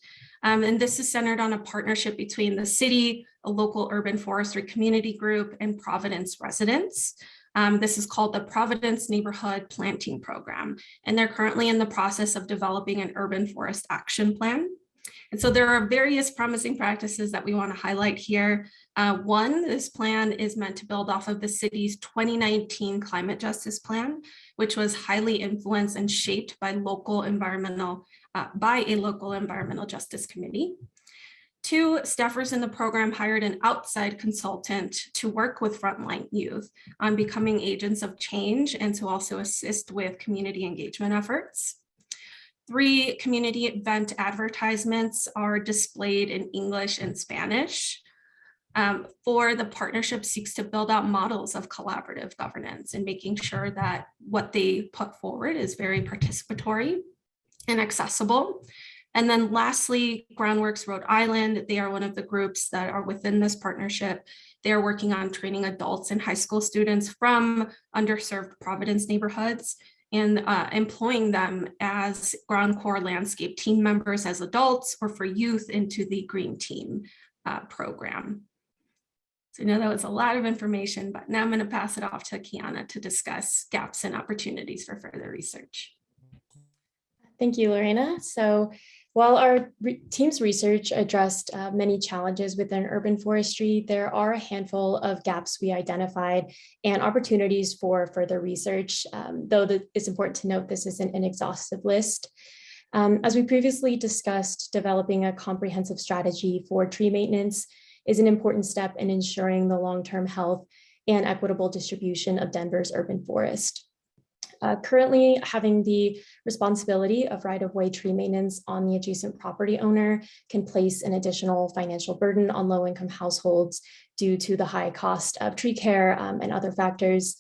And this is centered on a partnership between the city, a local urban forestry community group, and Providence residents. This is called the Providence Neighborhood Planting Program, and they're currently in the process of developing an urban forest action plan. And so there are various promising practices that we want to highlight here. One, this plan is meant to build off of the city's 2019 climate justice plan, which was highly influenced and shaped by a local environmental justice committee. 2, staffers in the program hired an outside consultant to work with frontline youth on becoming agents of change and to also assist with community engagement efforts. 3, community event advertisements are displayed in English and Spanish. 4, the partnership seeks to build out models of collaborative governance and making sure that what they put forward is very participatory and accessible. And then lastly, Groundworks Rhode Island, they are one of the groups that are within this partnership. They're working on training adults and high school students from underserved Providence neighborhoods and employing them as Ground Corps landscape team members as adults or for youth into the Green Team program. So I know that was a lot of information, but now I'm going to pass it off to Kiana to discuss gaps and opportunities for further research. Thank you, Lorena. So while our team's research addressed many challenges within urban forestry, there are a handful of gaps we identified and opportunities for further research, though it's important to note this isn't an exhaustive list. As we previously discussed, developing a comprehensive strategy for tree maintenance is an important step in ensuring the long-term health and equitable distribution of Denver's urban forest. Currently, having the responsibility of right-of-way tree maintenance on the adjacent property owner can place an additional financial burden on low-income households due to the high cost of tree care and other factors.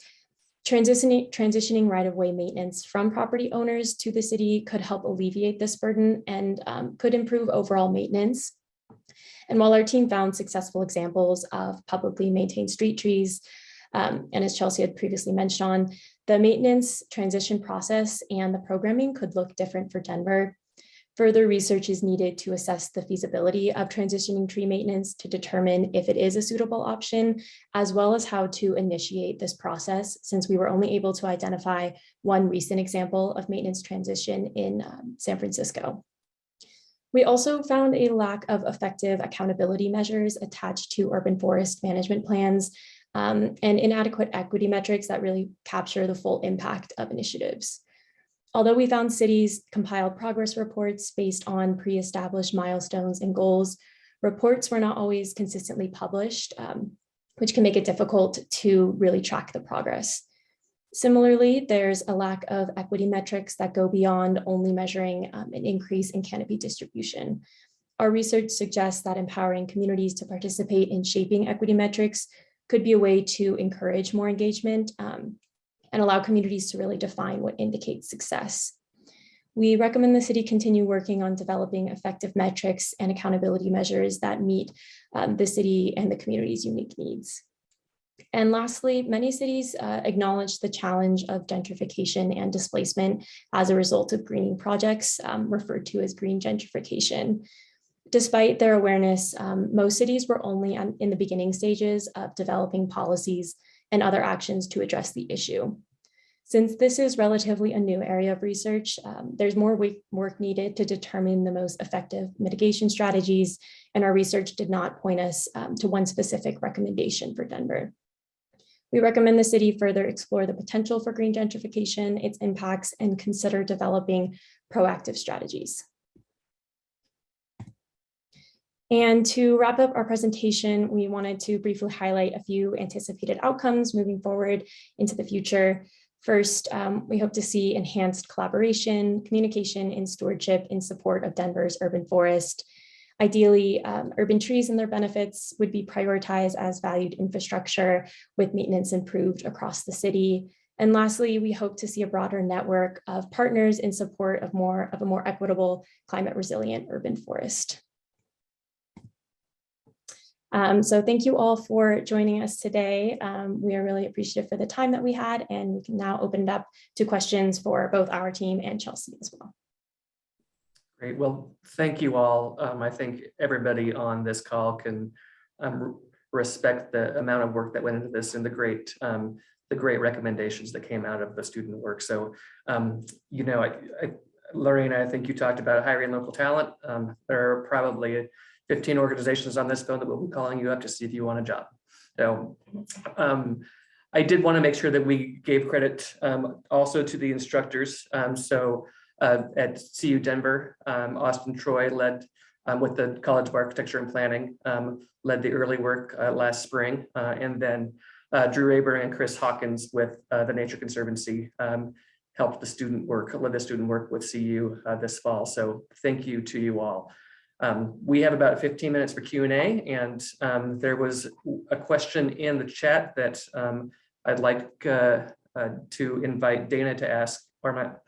Transitioning right-of-way maintenance from property owners to the city could help alleviate this burden and could improve overall maintenance. And while our team found successful examples of publicly maintained street trees, and as Chelsea had previously mentioned on, the maintenance transition process and the programming could look different for Denver. Further research is needed to assess the feasibility of transitioning tree maintenance to determine if it is a suitable option, as well as how to initiate this process, since we were only able to identify one recent example of maintenance transition in San Francisco. We also found a lack of effective accountability measures attached to urban forest management plans, and inadequate equity metrics that really capture the full impact of initiatives. Although we found cities compiled progress reports based on pre-established milestones and goals, reports were not always consistently published, which can make it difficult to really track the progress. Similarly, there's a lack of equity metrics that go beyond only measuring an increase in canopy distribution. Our research suggests that empowering communities to participate in shaping equity metrics could be a way to encourage more engagement and allow communities to really define what indicates success. We recommend the city continue working on developing effective metrics and accountability measures that meet the city and the community's unique needs. And lastly, many cities acknowledge the challenge of gentrification and displacement as a result of greening projects, referred to as green gentrification. Despite their awareness, most cities were only in the beginning stages of developing policies and other actions to address the issue. Since this is relatively a new area of research, there's more work needed to determine the most effective mitigation strategies, and our research did not point us to one specific recommendation for Denver. We recommend the city further explore the potential for green gentrification, its impacts, and consider developing proactive strategies. And to wrap up our presentation, we wanted to briefly highlight a few anticipated outcomes moving forward into the future. First, we hope to see enhanced collaboration, communication, and stewardship in support of Denver's urban forest. Ideally, urban trees and their benefits would be prioritized as valued infrastructure with maintenance improved across the city. And lastly, we hope to see a broader network of partners in support of a more equitable, climate resilient urban forest. So thank you all for joining us today. We are really appreciative for the time that we had, and we can now open it up to questions for both our team and Chelsea as well. Great. Well, thank you all. I think everybody on this call can respect the amount of work that went into this and the great recommendations that came out of the student work. So, you know, Lorena, I think you talked about hiring local talent. There are probably 15 organizations on this phone that will be calling you up to see if you want a job. So I did want to make sure that we gave credit also to the instructors. At CU Denver, Austin Troy led with the College of Architecture and Planning, led the early work last spring. And then Drew Aber and Chris Hawkins with the Nature Conservancy helped the student work, led the student work with CU this fall. So thank you to you all. We have about 15 minutes for Q&A, and there was a question in the chat that I'd like to invite Dana to ask, or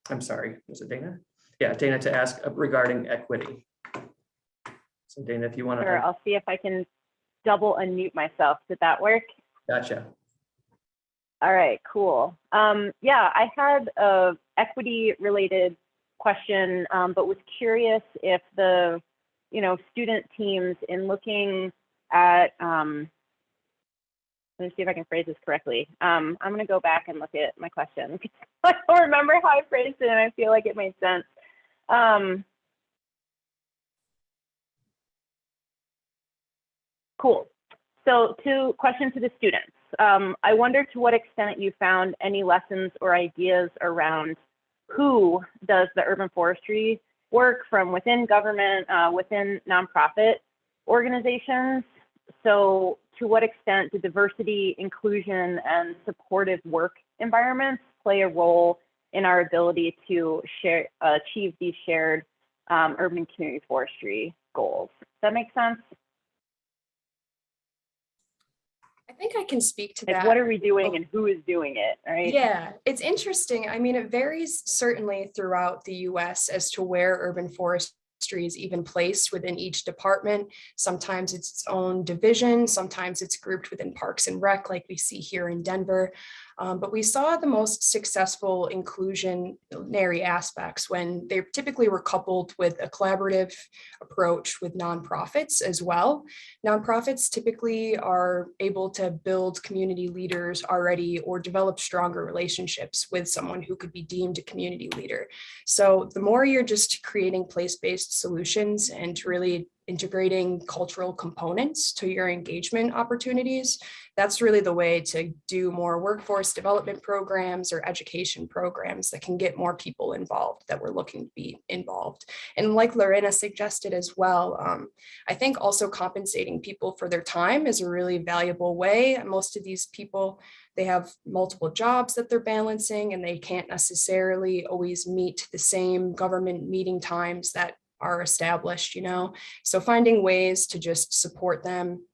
I'm sorry, was it Dana? Yeah, Dana to ask regarding equity. So Dana, if you want to. Sure, I'll see if I can double unmute myself. Did that work? Gotcha. All right, cool. Yeah, I had a equity related question, but was curious if the, student teams in looking at, let me see if I can phrase this correctly. I'm going to go back and look at my question. I don't remember how I phrased it, and I feel like it made sense. Cool. So question to the students. I wonder to what extent you found any lessons or ideas around who does the urban forestry work from within government, within nonprofit organizations. So to what extent do diversity, inclusion, and supportive work environments play a role in our ability to achieve these shared urban community forestry goals? Does that make sense? I think I can speak to like that. What are we doing and who is doing it, right? Yeah, it's interesting. I mean, it varies certainly throughout the US as to where urban forestry is even placed within each department. Sometimes it's its own division, sometimes it's grouped within Parks and Rec, like we see here in Denver. But we saw the most successful inclusionary aspects when they typically were coupled with a collaborative approach with nonprofits as well. Nonprofits typically are able to build community leaders already or develop stronger relationships with someone who could be deemed a community leader. So the more you're just creating place-based solutions and really integrating cultural components to your engagement opportunities, that's really the way to do more workforce development programs or education programs that can get more people involved that we're looking to be involved. And like Lorena suggested as well, I think also compensating people for their time is a really valuable way. Most of these people, they have multiple jobs that they're balancing, and they can't necessarily always meet the same government meeting times that are established, So finding ways to just support them,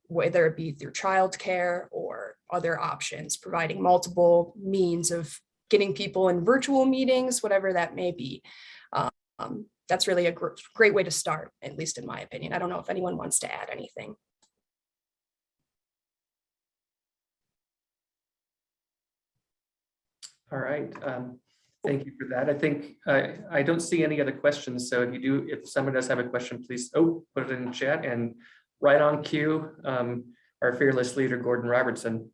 whether it be through childcare or other options, providing multiple means of getting people in virtual meetings, whatever that may be. That's really a great way to start, at least in my opinion. I don't know if anyone wants to add anything. All right. Thank you for that. I think I don't see any other questions. So if someone does have a question, please put it in the chat, and right on cue, our fearless leader, Gordon Robertson.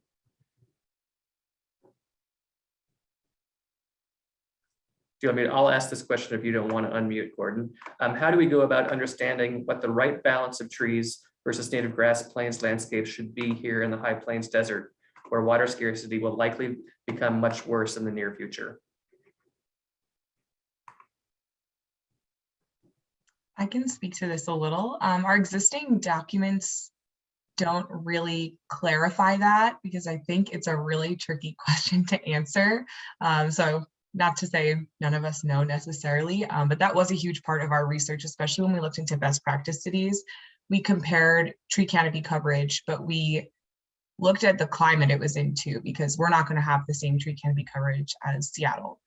I'll ask this question if you don't want to unmute, Gordon. How do we go about understanding what the right balance of trees versus native grass plains landscape should be here in the High Plains Desert, where water scarcity will likely become much worse in the near future? I can speak to this a little. Our existing documents don't really clarify that, because I think it's a really tricky question to answer. So not to say none of us know necessarily, but that was a huge part of our research, especially when we looked into best practice cities. We compared tree canopy coverage, but we looked at the climate it was in too, because we're not going to have the same tree canopy coverage as Seattle.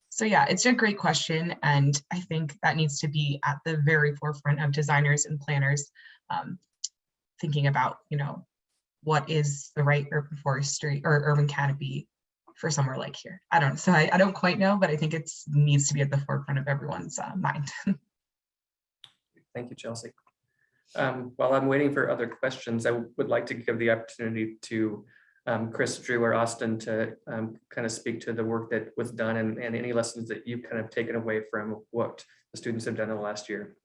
So yeah, it's a great question. And I think that needs to be at the very forefront of designers and planners thinking about, what is the right urban forestry or urban canopy for somewhere like here. I don't know. So I don't quite know, but I think it needs to be at the forefront of everyone's mind. Thank you, Chelsea. While I'm waiting for other questions, I would like to give the opportunity to Chris, Drew, or Austin to kind of speak to the work that was done and any lessons that you've kind of taken away from what the students have done in the last year.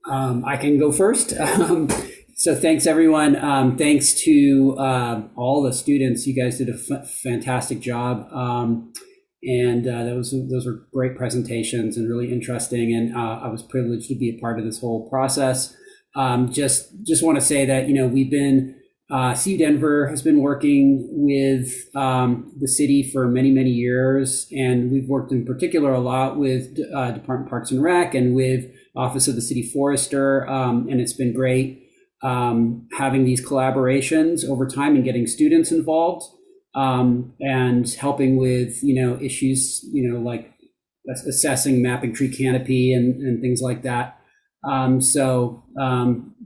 I can go first. So thanks everyone. Thanks to all the students. You guys did a fantastic job. And those were great presentations and really interesting. And I was privileged to be a part of this whole process. Just want to say that, we've been, CU Denver has been working with the city for many, many years. And we've worked in particular a lot with Department of Parks and Rec and with Office of the City Forester. And it's been great having these collaborations over time and getting students involved. And helping with, issues, like assessing mapping tree canopy and things like that.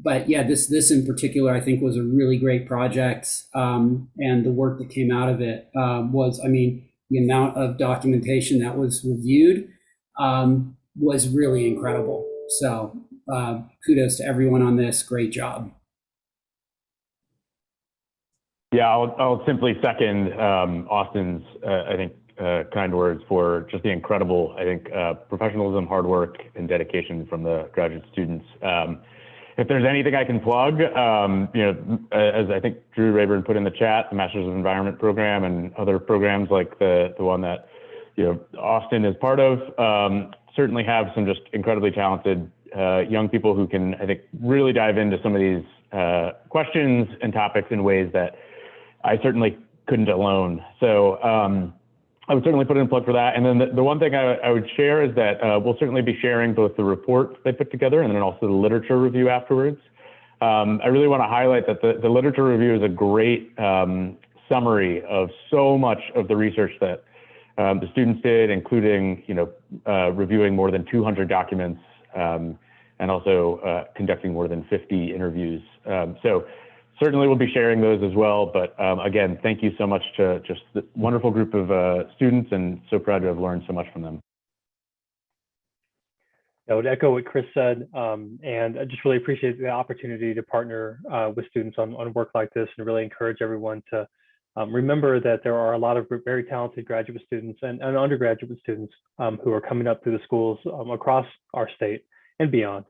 But yeah, this in particular, I think was a really great project. And the work that came out of it was, the amount of documentation that was reviewed was really incredible. So kudos to everyone on this. Great job. Yeah, I'll simply second Austin's, I think, kind words for just the incredible, professionalism, hard work, and dedication from the graduate students. If there's anything I can plug, as I think Drew Rayburn put in the chat, the Masters of Environment program and other programs like the one that Austin is part of, certainly have some just incredibly talented young people who can, I think, really dive into some of these questions and topics in ways that I certainly couldn't alone. So I would certainly put in a plug for that. And then the one thing I would share is that we'll certainly be sharing both the report they put together and then also the literature review afterwards. I really want to highlight that the literature review is a great summary of so much of the research that the students did, including reviewing more than 200 documents and also conducting more than 50 interviews. So certainly we'll be sharing those as well. But again, thank you so much to just the wonderful group of students, and so proud to have learned so much from them. I would echo what Chris said, and I just really appreciate the opportunity to partner with students on work like this, and really encourage everyone to remember that there are a lot of very talented graduate students and undergraduate students who are coming up through the schools across our state and beyond.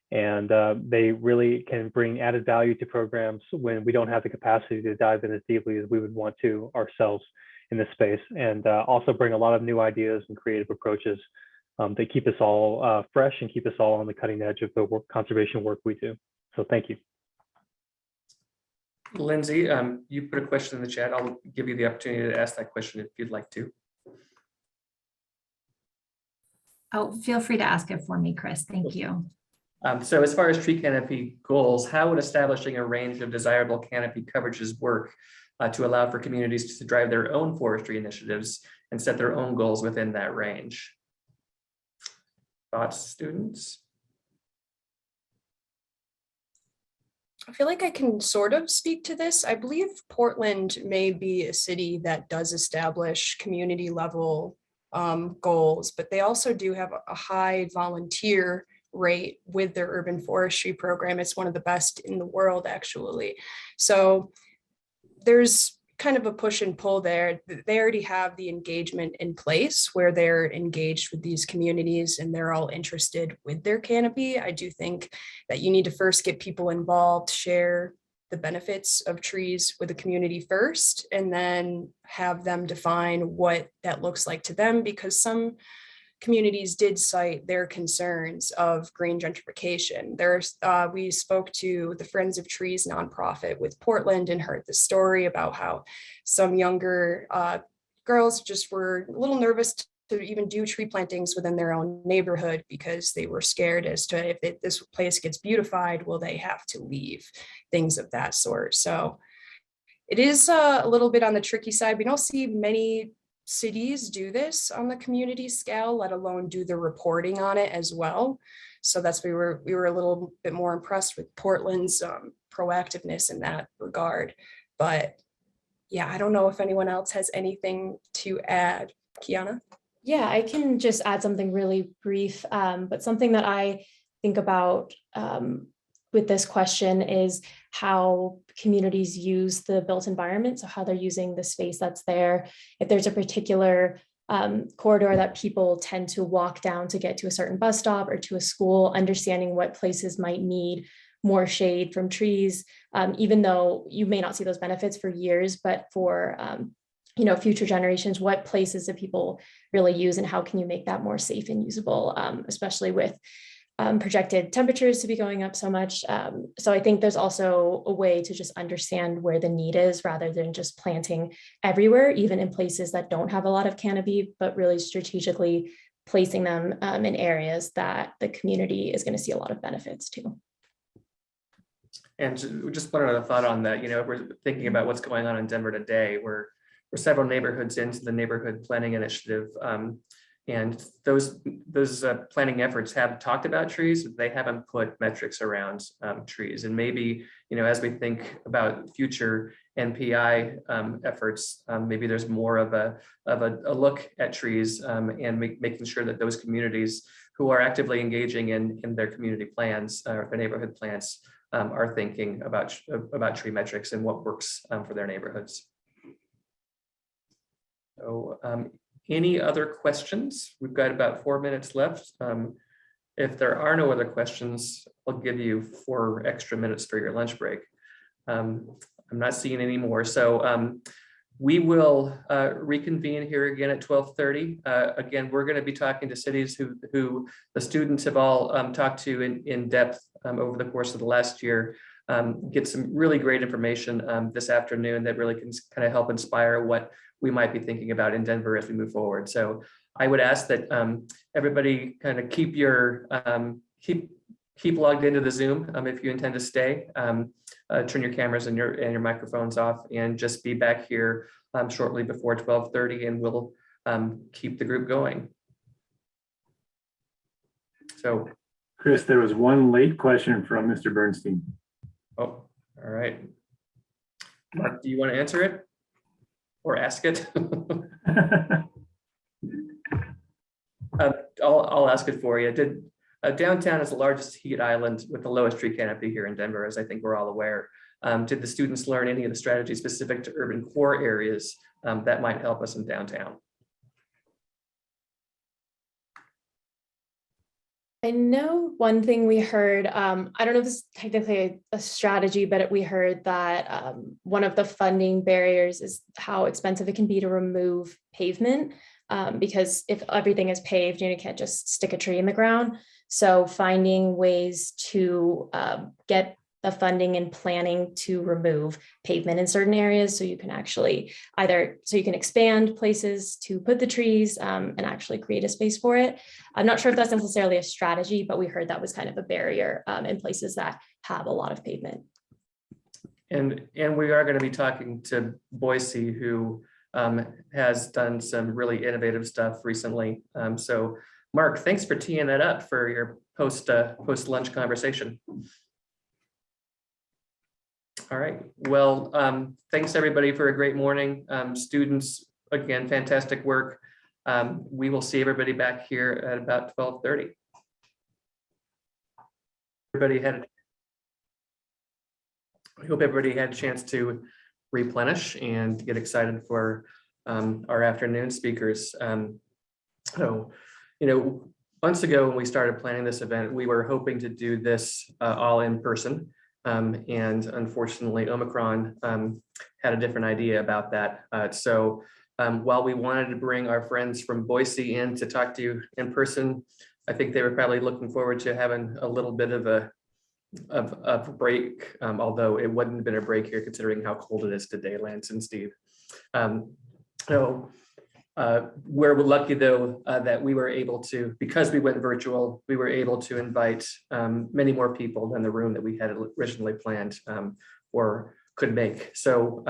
And they really can bring added value to programs when we don't have the capacity to dive in as deeply as we would want to ourselves in this space, and also bring a lot of new ideas and creative approaches that keep us all fresh and keep us all on the cutting edge of the conservation work we do. So thank you. Lindsay, you put a question in the chat. I'll give you the opportunity to ask that question if you'd like to. Oh, feel free to ask it for me, Chris. Thank you. So as far as tree canopy goals, how would establishing a range of desirable canopy coverages work to allow for communities to drive their own forestry initiatives and set their own goals within that range? Thoughts, students? I feel like I can sort of speak to this. I believe Portland may be a city that does establish community level goals, but they also do have a high volunteer rate with their urban forestry program. It's one of the best in the world, actually. So there's kind of a push and pull there. They already have the engagement in place where they're engaged with these communities and they're all interested with their canopy. I do think that you need to first get people involved, share the benefits of trees with the community first, and then have them define what that looks like to them, because some communities did cite their concerns of green gentrification. We spoke to the Friends of Trees nonprofit with Portland and heard the story about how some younger girls just were a little nervous to even do tree plantings within their own neighborhood because they were scared as to if this place gets beautified, will they have to leave, things of that sort. So it is a little bit on the tricky side. We don't see many cities do this on the community scale, let alone do the reporting on it as well. So that's we were a little bit more impressed with Portland's proactiveness in that regard. But yeah, I don't know if anyone else has anything to add. Kiana? Yeah, I can just add something really brief, but something that I think about with this question is how communities use the built environment. So how they're using the space that's there. If there's a particular corridor that people tend to walk down to get to a certain bus stop or to a school, understanding what places might need more shade from trees, even though you may not see those benefits for years, but for future generations, what places do people really use and how can you make that more safe and usable, especially with projected temperatures to be going up so much. So I think there's also a way to just understand where the need is rather than just planting everywhere, even in places that don't have a lot of canopy, but really strategically placing them in areas that the community is going to see a lot of benefits to. And just one other thought on that, we're thinking about what's going on in Denver today. We're several neighborhoods into the neighborhood planning initiative. And those planning efforts have talked about trees, but they haven't put metrics around trees. And maybe, as we think about future NPI efforts, maybe there's more of a look at trees and making sure that those communities who are actively engaging in their community plans or their neighborhood plans are thinking about tree metrics and what works for their neighborhoods. So any other questions? We've got about 4 minutes left. If there are no other questions, I'll give you 4 extra minutes for your lunch break. I'm not seeing any more. So we will reconvene here again at 12:30. Again, we're going to be talking to cities who the students have all talked to in depth over the course of the last year. Get some really great information this afternoon that really can kind of help inspire what we might be thinking about in Denver as we move forward. So I would ask that everybody kind of keep logged into the Zoom if you intend to stay. Turn your cameras and your microphones off, and just be back here shortly before 12:30, and we'll keep the group going. So, Chris, there was one late question from Mr. Bernstein. Oh, all right. Mark, do you want to answer it or ask it? I'll ask it for you. Downtown is the largest heat island with the lowest tree canopy here in Denver, as I think we're all aware. Did the students learn any of the strategies specific to urban core areas that might help us in downtown? I know one thing we heard, I don't know if this is technically a strategy, but we heard that one of the funding barriers is how expensive it can be to remove pavement, because if everything is paved, you can't just stick a tree in the ground. So finding ways to get of funding and planning to remove pavement in certain areas. So you can actually you can expand places to put the trees and actually create a space for it. I'm not sure if that's necessarily a strategy, but we heard that was kind of a barrier in places that have a lot of pavement. And we are going to be talking to Boise, who has done some really innovative stuff recently. So Mark, thanks for teeing that up for your post lunch conversation. All right, well, thanks everybody for a great morning. Students, again, fantastic work. We will see everybody back here at about 12:30. I hope everybody had a chance to replenish and get excited for our afternoon speakers. So, months ago when we started planning this event, we were hoping to do this all in person. And unfortunately, Omicron had a different idea about that. So while we wanted to bring our friends from Boise in to talk to you in person, I think they were probably looking forward to having a little bit of a break, although it wouldn't have been a break here considering how cold it is today, Lance and Steve. We're lucky though that we were able to, because we went virtual, we were able to invite many more people than the room that we had originally planned or could make. So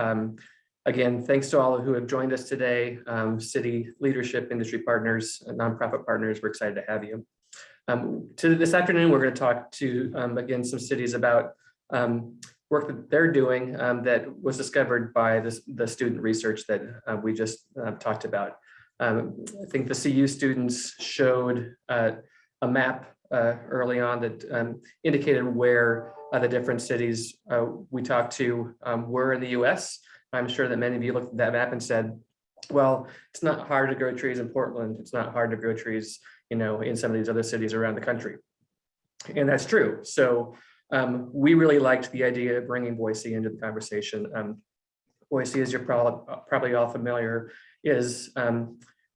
again, thanks to all who have joined us today, city leadership, industry partners, nonprofit partners, we're excited to have you. To this afternoon, we're going to talk to, again, some cities about work that they're doing that was discovered by the student research that we just talked about. I think the CU students showed a map early on that indicated where the different cities we talked to were in the US. I'm sure that many of you looked at that map and said, well, it's not hard to grow trees in Portland. It's not hard to grow trees, in some of these other cities around the country. And that's true. So we really liked the idea of bringing Boise into the conversation. Boise, as you're probably all familiar, is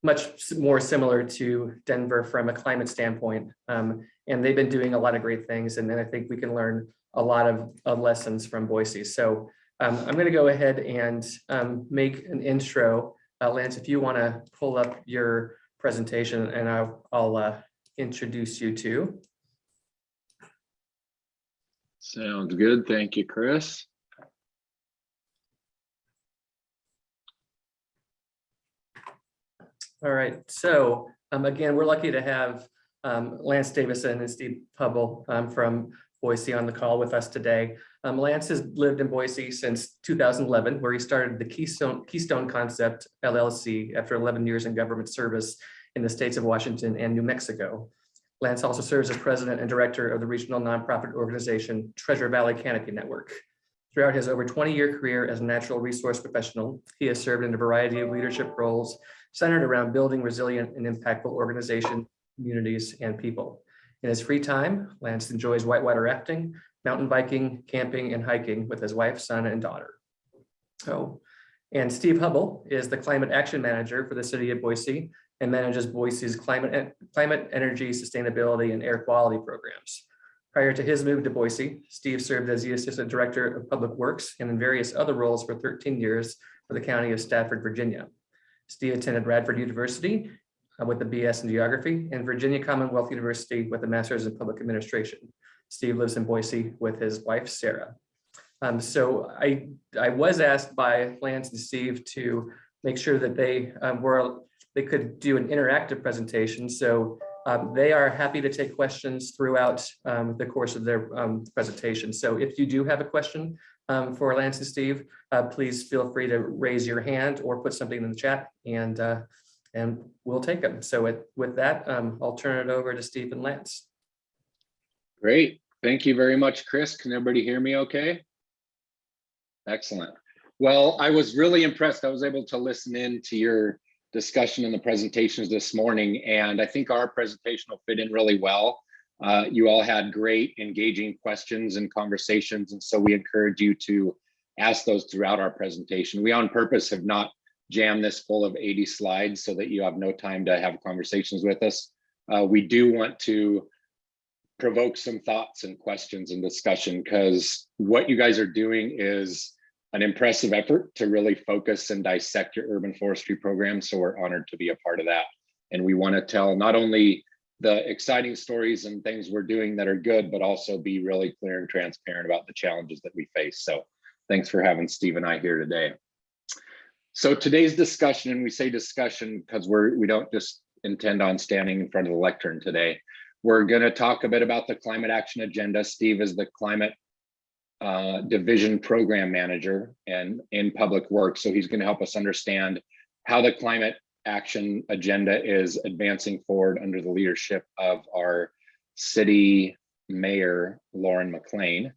much more similar to Denver from a climate standpoint. And they've been doing a lot of great things. And then I think we can learn a lot of lessons from Boise. So I'm going to go ahead and make an intro. Lance, if you want to pull up your presentation, and I'll introduce you to. Sounds good. Thank you, Chris. All right. So again, we're lucky to have Lance Davisson and Steve Hubbel from Boise on the call with us today. Lance has lived in Boise since 2011, where he started the Keystone Concept LLC after 11 years in government service in the states of Washington and New Mexico. Lance also serves as president and director of the regional nonprofit organization Treasure Valley Canopy Network. Throughout his over 20-year career as a natural resource professional, he has served in a variety of leadership roles centered around building resilient and impactful organizations, communities, and people. In his free time, Lance enjoys whitewater rafting, mountain biking, camping, and hiking with his wife, son, and daughter. And Steve Hubbel is the climate action manager for the city of Boise and manages Boise's climate, energy, sustainability, and air quality programs. Prior to his move to Boise, Steve served as the assistant director of public works and in various other roles for 13 years for the county of Stafford, Virginia. Steve attended Radford University with a BS in geography and Virginia Commonwealth University with a master's in public administration. Steve lives in Boise with his wife, Sarah. So I was asked by Lance and Steve to make sure that they could do an interactive presentation. So they are happy to take questions throughout the course of their presentation. So if you do have a question for Lance and Steve, please feel free to raise your hand or put something in the chat and we'll take them. So with that, I'll turn it over to Steve and Lance. Great. Thank you very much, Chris. Can everybody hear me okay? Excellent. Well, I was really impressed. I was able to listen in to your discussion and the presentations this morning, and I think our presentation will fit in really well. You all had great engaging questions and conversations, and so we encourage you to ask those throughout our presentation. We on purpose have not jammed this full of 80 slides so that you have no time to have conversations with us. We do want to provoke some thoughts and questions and discussion, because what you guys are doing is an impressive effort to really focus and dissect your urban forestry program. So we're honored to be a part of that. And we want to tell not only the exciting stories and things we're doing that are good, but also be really clear and transparent about the challenges that we face. So thanks for having Steve and I here today. So today's discussion, and we say discussion because we don't just intend on standing in front of the lectern today. We're going to talk a bit about the climate action agenda. Steve is the climate division program manager and in public works. So he's going to help us understand how the climate action agenda is advancing forward under the leadership of our city mayor, Lauren McLean.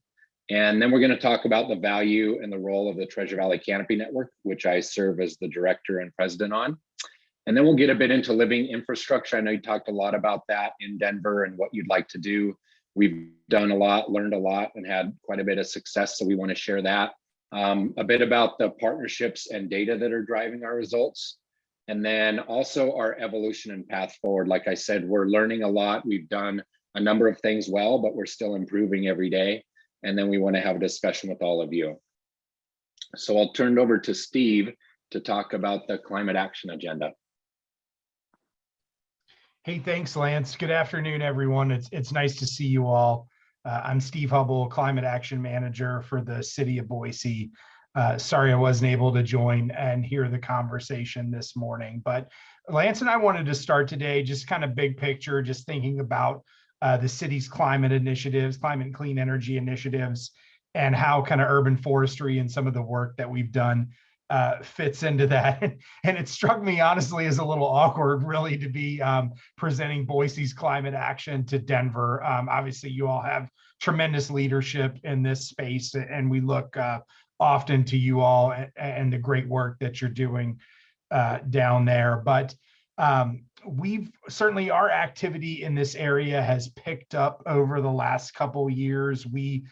And then we're going to talk about the value and the role of the Treasure Valley Canopy Network, which I serve as the director and president on. And then we'll get a bit into living infrastructure. I know you talked a lot about that in Denver and what you'd like to do. We've done a lot, learned a lot, and had quite a bit of success. So we want to share that. A bit about the partnerships and data that are driving our results. And then also our evolution and path forward. Like I said, we're learning a lot. We've done a number of things well, but we're still improving every day. And then we want to have a discussion with all of you. So I'll turn it over to Steve to talk about the climate action agenda. Hey, thanks, Lance. Good afternoon, everyone. It's nice to see you all. I'm Steve Hubbel, Climate Action Manager for the City of Boise. Sorry I wasn't able to join and hear the conversation this morning, but Lance and I wanted to start today just kind of big picture, just thinking about the city's climate initiatives, climate and clean energy initiatives, and how kind of urban forestry and some of the work that we've done fits into that. And it struck me honestly as a little awkward really to be presenting Boise's climate action to Denver. Obviously you all have tremendous leadership in this space, and we look often to you all and the great work that you're doing down there. But we've certainly, our activity in this area has picked up over the last couple of years. We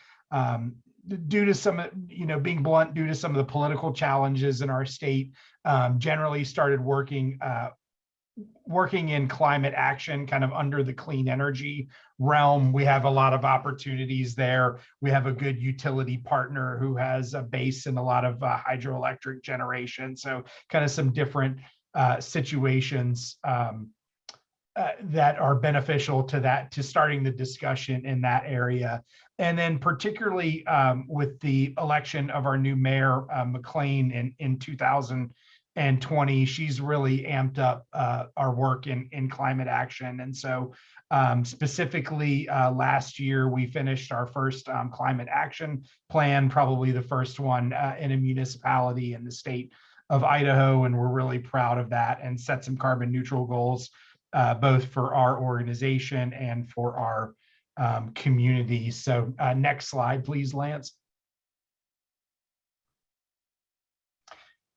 due to some, being blunt, due to some of the political challenges in our state, generally started working in climate action kind of under the clean energy realm. We have a lot of opportunities there. We have a good utility partner who has a base in a lot of hydroelectric generation. So kind of some different situations that are beneficial to that, to starting the discussion in that area. And then particularly with the election of our new mayor, McLean, in 2020, she's really amped up our work in climate action. And so specifically last year, we finished our first climate action plan, probably the first one in a municipality in the state of Idaho. And we're really proud of that, and set some carbon neutral goals, both for our organization and for our community. So next slide, please, Lance.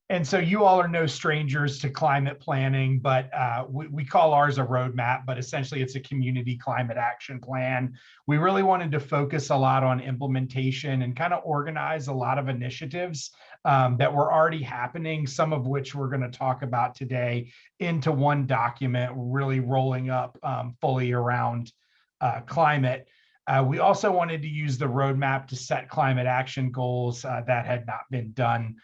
And so you all are no strangers to climate planning, but we call ours a roadmap, but essentially it's a community climate action plan. We really wanted to focus a lot on implementation and kind of organize a lot of initiatives that were already happening, some of which we're going to talk about today, into one document, really rolling up fully around climate. We also wanted to use the roadmap to set climate action goals that had not been done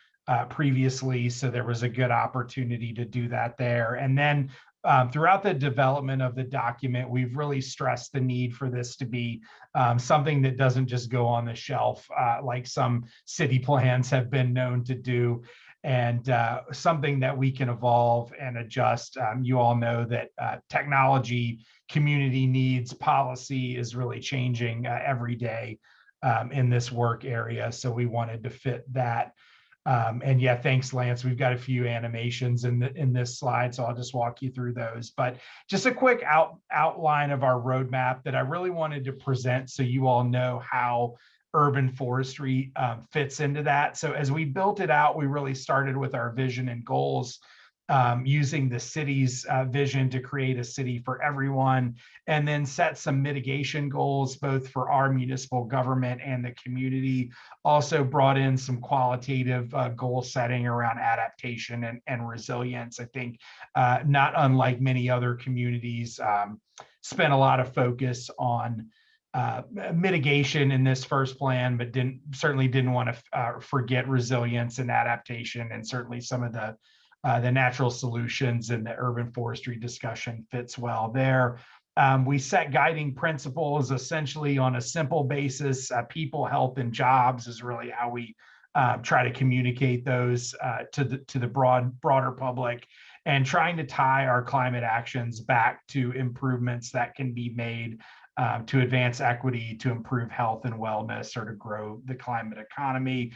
previously. So there was a good opportunity to do that there. And then throughout the development of the document, we've really stressed the need for this to be something that doesn't just go on the shelf like some city plans have been known to do, and something that we can evolve and adjust. You all know that technology, community needs, policy is really changing every day in this work area. So we wanted to fit that. And yeah, thanks, Lance. We've got a few animations in this slide, so I'll just walk you through those. But just a quick outline of our roadmap that I really wanted to present so you all know how urban forestry fits into that. So as we built it out, we really started with our vision and goals, using the city's vision to create a city for everyone, and then set some mitigation goals, both for our municipal government and the community. Also brought in some qualitative goal setting around adaptation and resilience. I think not unlike many other communities, spent a lot of focus on mitigation in this first plan, but certainly didn't want to forget resilience and adaptation, and certainly some of the natural solutions and the urban forestry discussion fits well there. We set guiding principles essentially on a simple basis. People, health, and jobs is really how we try to communicate those to the broader public, and trying to tie our climate actions back to improvements that can be made to advance equity, to improve health and wellness, or to grow the climate economy.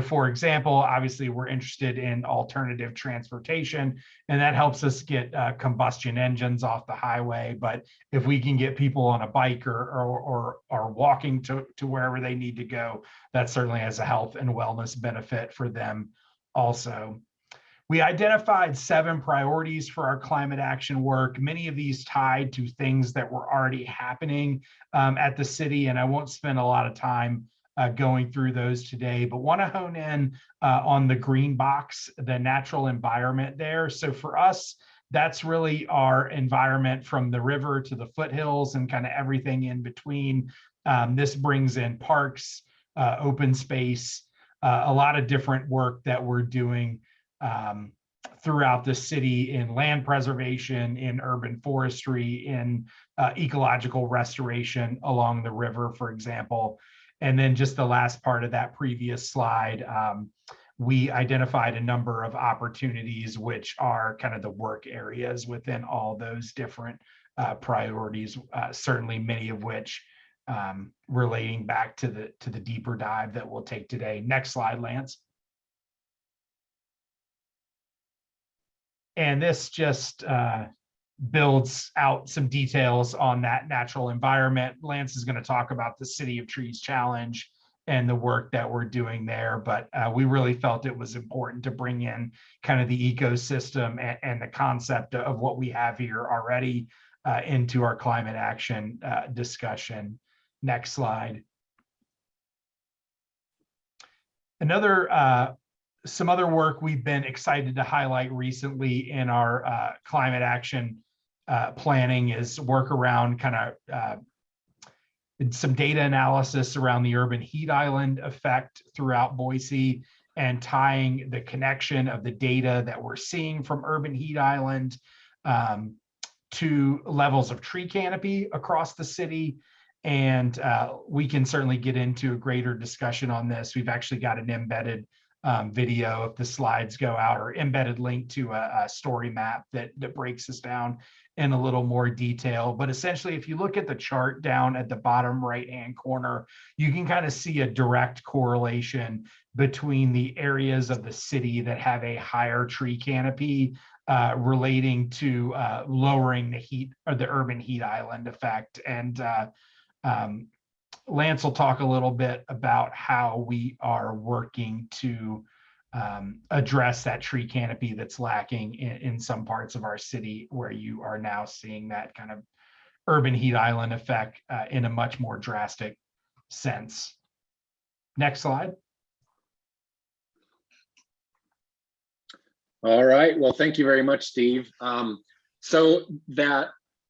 For example, obviously we're interested in alternative transportation, and that helps us get combustion engines off the highway. But if we can get people on a bike or walking to wherever they need to go, that certainly has a health and wellness benefit for them also. We identified 7 priorities for our climate action work, many of these tied to things that were already happening at the city, and I won't spend a lot of time going through those today, but want to hone in on the green box, the natural environment there. So for us, that's really our environment from the river to the foothills and kind of everything in between. This brings in parks, open space, a lot of different work that we're doing throughout the city in land preservation, in urban forestry, in ecological restoration along the river, for example. And then just the last part of that previous slide, we identified a number of opportunities, which are kind of the work areas within all those different priorities, certainly many of which relating back to the deeper dive that we'll take today. Next slide, Lance. And this just builds out some details on that natural environment. Lance is going to talk about the City of Trees Challenge and the work that we're doing there, but we really felt it was important to bring in kind of the ecosystem and the concept of what we have here already into our climate action discussion. Next slide. Some other work we've been excited to highlight recently in our climate action planning is work around kind of some data analysis around the urban heat island effect throughout Boise, and tying the connection of the data that we're seeing from urban heat island to levels of tree canopy across the city. And we can certainly get into a greater discussion on this. We've actually got an embedded video, if the slides go out, or embedded link to a story map that breaks this down in a little more detail. But essentially, if you look at the chart down at the bottom right-hand corner, you can kind of see a direct correlation between the areas of the city that have a higher tree canopy relating to lowering the heat, or the urban heat island effect. And Lance will talk a little bit about how we are working to address that tree canopy that's lacking in some parts of our city, where you are now seeing that kind of urban heat island effect in a much more drastic sense. Next slide. All right, well, thank you very much, Steve. So that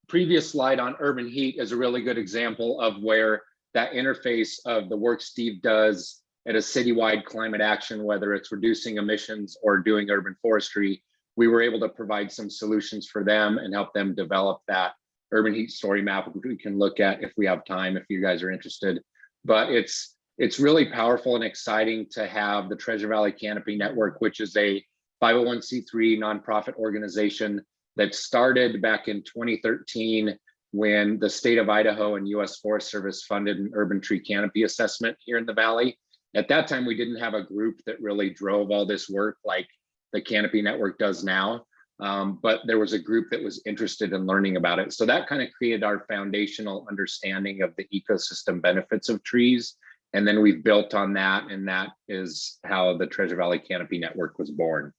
previous slide on urban heat is a really good example of where that interface of the work Steve does at a citywide climate action, whether it's reducing emissions or doing urban forestry, we were able to provide some solutions for them and help them develop that urban heat story map, which we can look at if we have time, if you guys are interested. But it's really powerful and exciting to have the Treasure Valley Canopy Network, which is a 501c3 nonprofit organization that started back in 2013 when the state of Idaho and U.S. Forest Service funded an urban tree canopy assessment here in the Valley. At that time, we didn't have a group that really drove all this work like the Canopy Network does now, but there was a group that was interested in learning about it. So that kind of created our foundational understanding of the ecosystem benefits of trees. And then we've built on that, and that is how the Treasure Valley Canopy Network was born.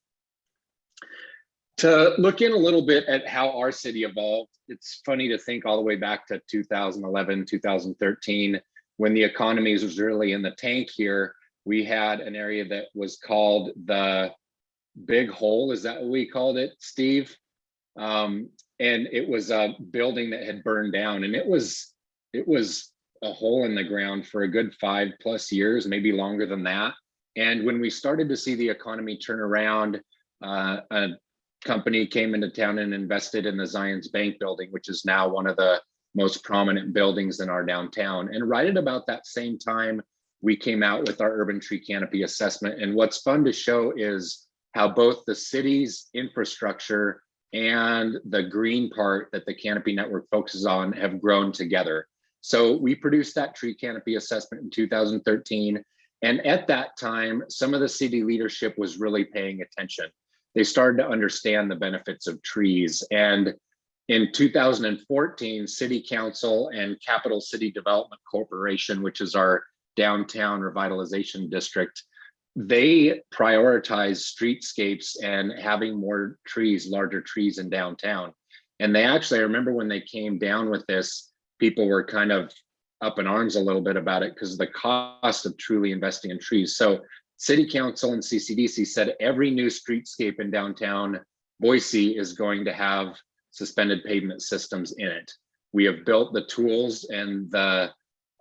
To look in a little bit at how our city evolved, it's funny to think all the way back to 2011, 2013, when the economy was really in the tank here. We had an area that was called the Big Hole. Is that what we called it, Steve? And it was a building that had burned down, and it was a hole in the ground for a good 5+ years, maybe longer than that. And when we started to see the economy turn around, a company came into town and invested in the Zions Bank building, which is now one of the most prominent buildings in our downtown. And right at about that same time, we came out with our urban tree canopy assessment. And what's fun to show is how both the city's infrastructure and the green part that the canopy network focuses on have grown together. So we produced that tree canopy assessment in 2013. And at that time, some of the city leadership was really paying attention. They started to understand the benefits of trees. And in 2014, City Council and Capital City Development Corporation, which is our downtown revitalization district, they prioritize streetscapes and having more trees, larger trees in downtown. And they actually, I remember when they came down with this, people were kind of up in arms a little bit about it because of the cost of truly investing in trees. So City Council and CCDC said every new streetscape in downtown Boise is going to have suspended pavement systems in it. We have built the tools and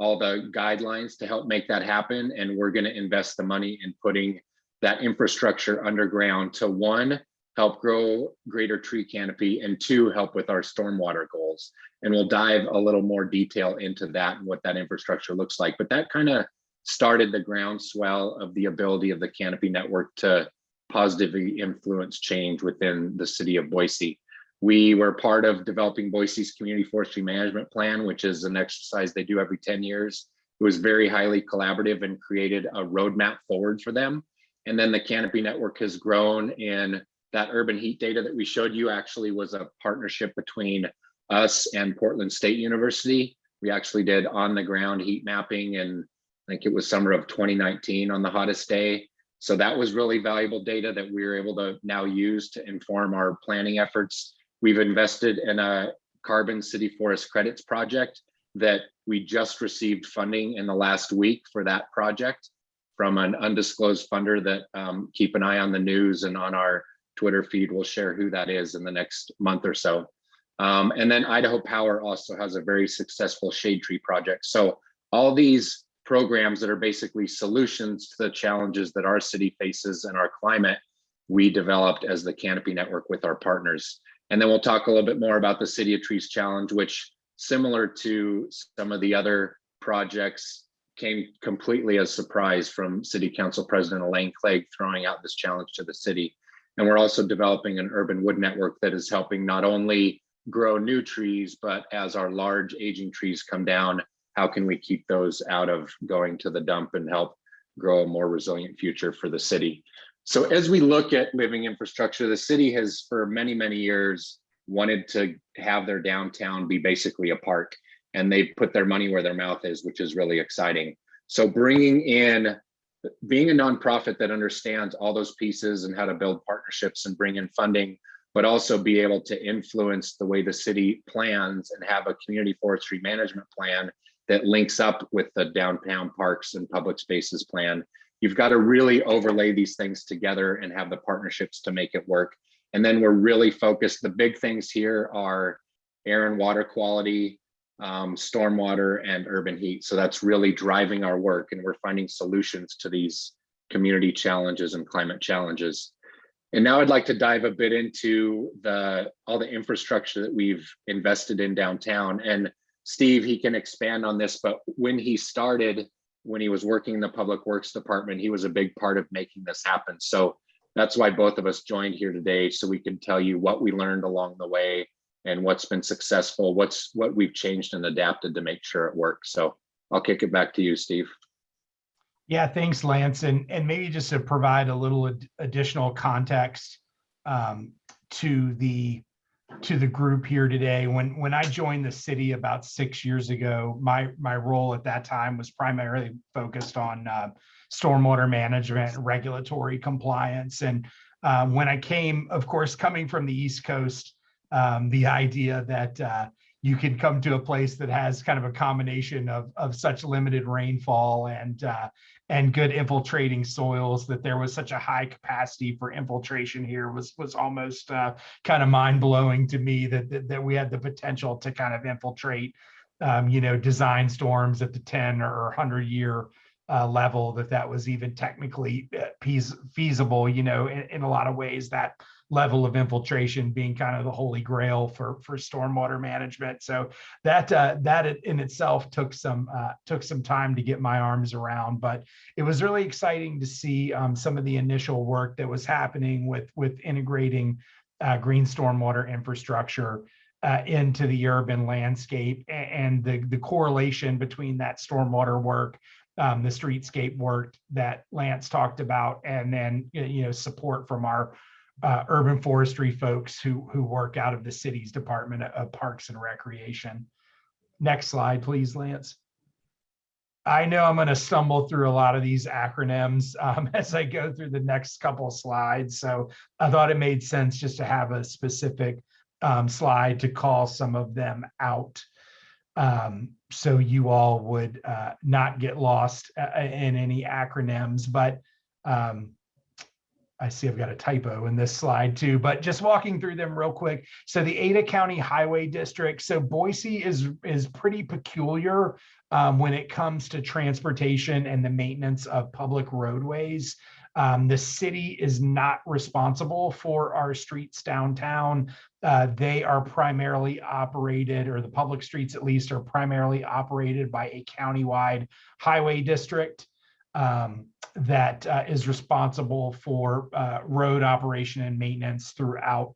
all the guidelines to help make that happen. And we're going to invest the money in putting that infrastructure underground to, one, help grow greater tree canopy, and two, help with our stormwater goals. And we'll dive a little more detail into that and what that infrastructure looks like. But that kind of started the groundswell of the ability of the canopy network to positively influence change within the city of Boise. We were part of developing Boise's community forestry management plan, which is an exercise they do every 10 years. It was very highly collaborative and created a roadmap forward for them. And then the canopy network has grown in that urban heat data that we showed you actually was a partnership between us and Portland State University. We actually did on the ground heat mapping, and I think it was summer of 2019 on the hottest day. So that was really valuable data that we were able to now use to inform our planning efforts. We've invested in a carbon city forest credits project that we just received funding in the last week for that project from an undisclosed funder that keep an eye on the news and on our Twitter feed. We'll share who that is in the next month or so. And then Idaho Power also has a very successful shade tree project. So all these programs that are basically solutions to the challenges that our city faces and our climate, we developed as the Canopy Network with our partners. And then we'll talk a little bit more about the City of Trees Challenge, which, similar to some of the other projects, came completely as a surprise from City Council President Elaine Clegg throwing out this challenge to the city. And we're also developing an urban wood network that is helping not only grow new trees, but as our large aging trees come down, how can we keep those out of going to the dump and help grow a more resilient future for the city? So as we look at living infrastructure, the city has for many, many years wanted to have their downtown be basically a park, and they put their money where their mouth is, which is really exciting. So bringing in, being a nonprofit that understands all those pieces and how to build partnerships and bring in funding, but also be able to influence the way the city plans and have a community forestry management plan that links up with the downtown parks and public spaces plan. You've got to really overlay these things together and have the partnerships to make it work. And then we're really focused. The big things here are air and water quality, stormwater, and urban heat. So that's really driving our work, and we're finding solutions to these community challenges and climate challenges. And now I'd like to dive a bit into all the infrastructure that we've invested in downtown. And Steve, he can expand on this, but when he started, when he was working in the Public Works Department, he was a big part of making this happen. So that's why both of us joined here today, so we can tell you what we learned along the way and what's been successful, what we've changed and adapted to make sure it works. So I'll kick it back to you, Steve. Yeah, thanks, Lance. And maybe just to provide a little additional context to the group here today. When I joined the city about 6 years ago, my role at that time was primarily focused on stormwater management, regulatory compliance. And when I came, of course, coming from the East Coast, the idea that you can come to a place that has kind of a combination of such limited rainfall and good infiltrating soils, that there was such a high capacity for infiltration here was almost kind of mind blowing to me, that we had the potential to kind of infiltrate design storms at the 10 or 100-year level, that was even technically feasible, in a lot of ways, that level of infiltration being kind of the holy grail for stormwater management. So that in itself took some time to get my arms around, but it was really exciting to see some of the initial work that was happening with integrating green stormwater infrastructure into the urban landscape, and the correlation between that stormwater work, the streetscape work that Lance talked about, and then support from our urban forestry folks who work out of the city's Department of Parks and Recreation. Next slide, please, Lance. I know I'm going to stumble through a lot of these acronyms as I go through the next couple of slides, so I thought it made sense just to have a specific slide to call some of them out, so you all would not get lost in any acronyms. But I see I've got a typo in this slide too, but just walking through them real quick. So the Ada County Highway District. So Boise is pretty peculiar when it comes to transportation and the maintenance of public roadways. The city is not responsible for our streets downtown. They are primarily operated, or the public streets at least, are primarily operated by a countywide highway district that is responsible for road operation and maintenance throughout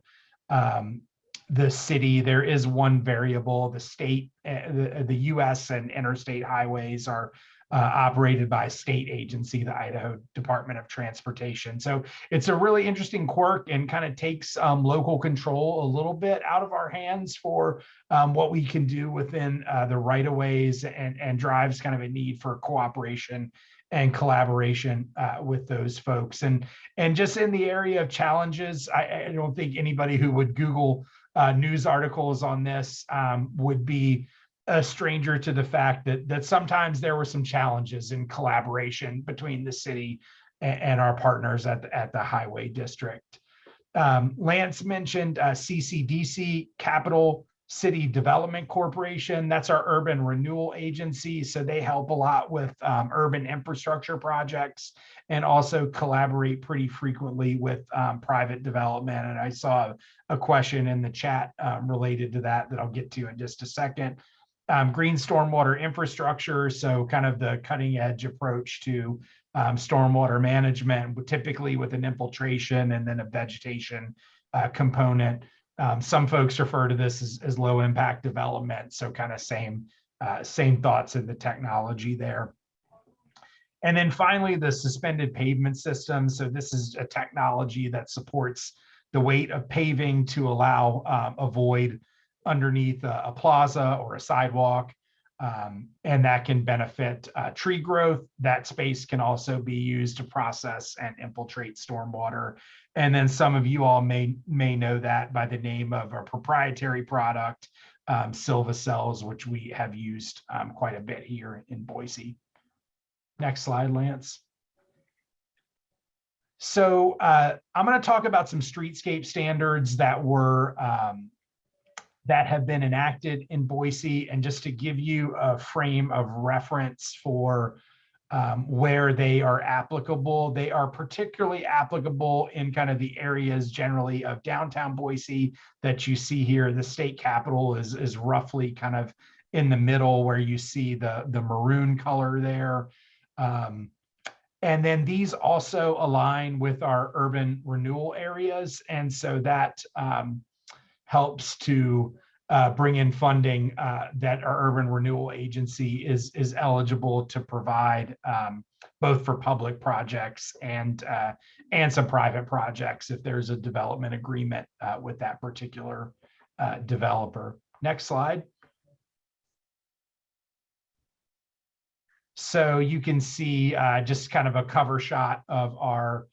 the city. There is one variable: the state, the U.S. and interstate highways are operated by a state agency, the Idaho Department of Transportation. So it's a really interesting quirk, and kind of takes local control a little bit out of our hands for what we can do within the right-of-ways, and drives kind of a need for cooperation and collaboration with those folks. And just in the area of challenges, I don't think anybody who would Google news articles on this would be a stranger to the fact that sometimes there were some challenges in collaboration between the city and our partners at the highway district. Lance mentioned CCDC, Capital City Development Corporation. That's our urban renewal agency. So they help a lot with urban infrastructure projects, and also collaborate pretty frequently with private development. And I saw a question in the chat related to that I'll get to in just a second. Green stormwater infrastructure, so kind of the cutting edge approach to stormwater management, typically with an infiltration and then a vegetation component. Some folks refer to this as low impact development, so kind of same thoughts in the technology there. And then finally, the suspended pavement system. So this is a technology that supports the weight of paving to allow a void underneath a plaza or a sidewalk, and that can benefit tree growth. That space can also be used to process and infiltrate stormwater. And then some of you all may know that by the name of our proprietary product, Silva Cells, which we have used quite a bit here in Boise. Next slide, Lance. So I'm going to talk about some streetscape standards that were that have been enacted in Boise, and just to give you a frame of reference for where they are applicable. They are particularly applicable in kind of the areas generally of downtown Boise that you see here. The state capitol is roughly kind of in the middle, where you see the maroon color there. And then these also align with our urban renewal areas. And so that helps to bring in funding that our urban renewal agency is eligible to provide, both for public projects and some private projects if there's a development agreement with that particular developer. Next slide. So you can see just kind of a cover shot of our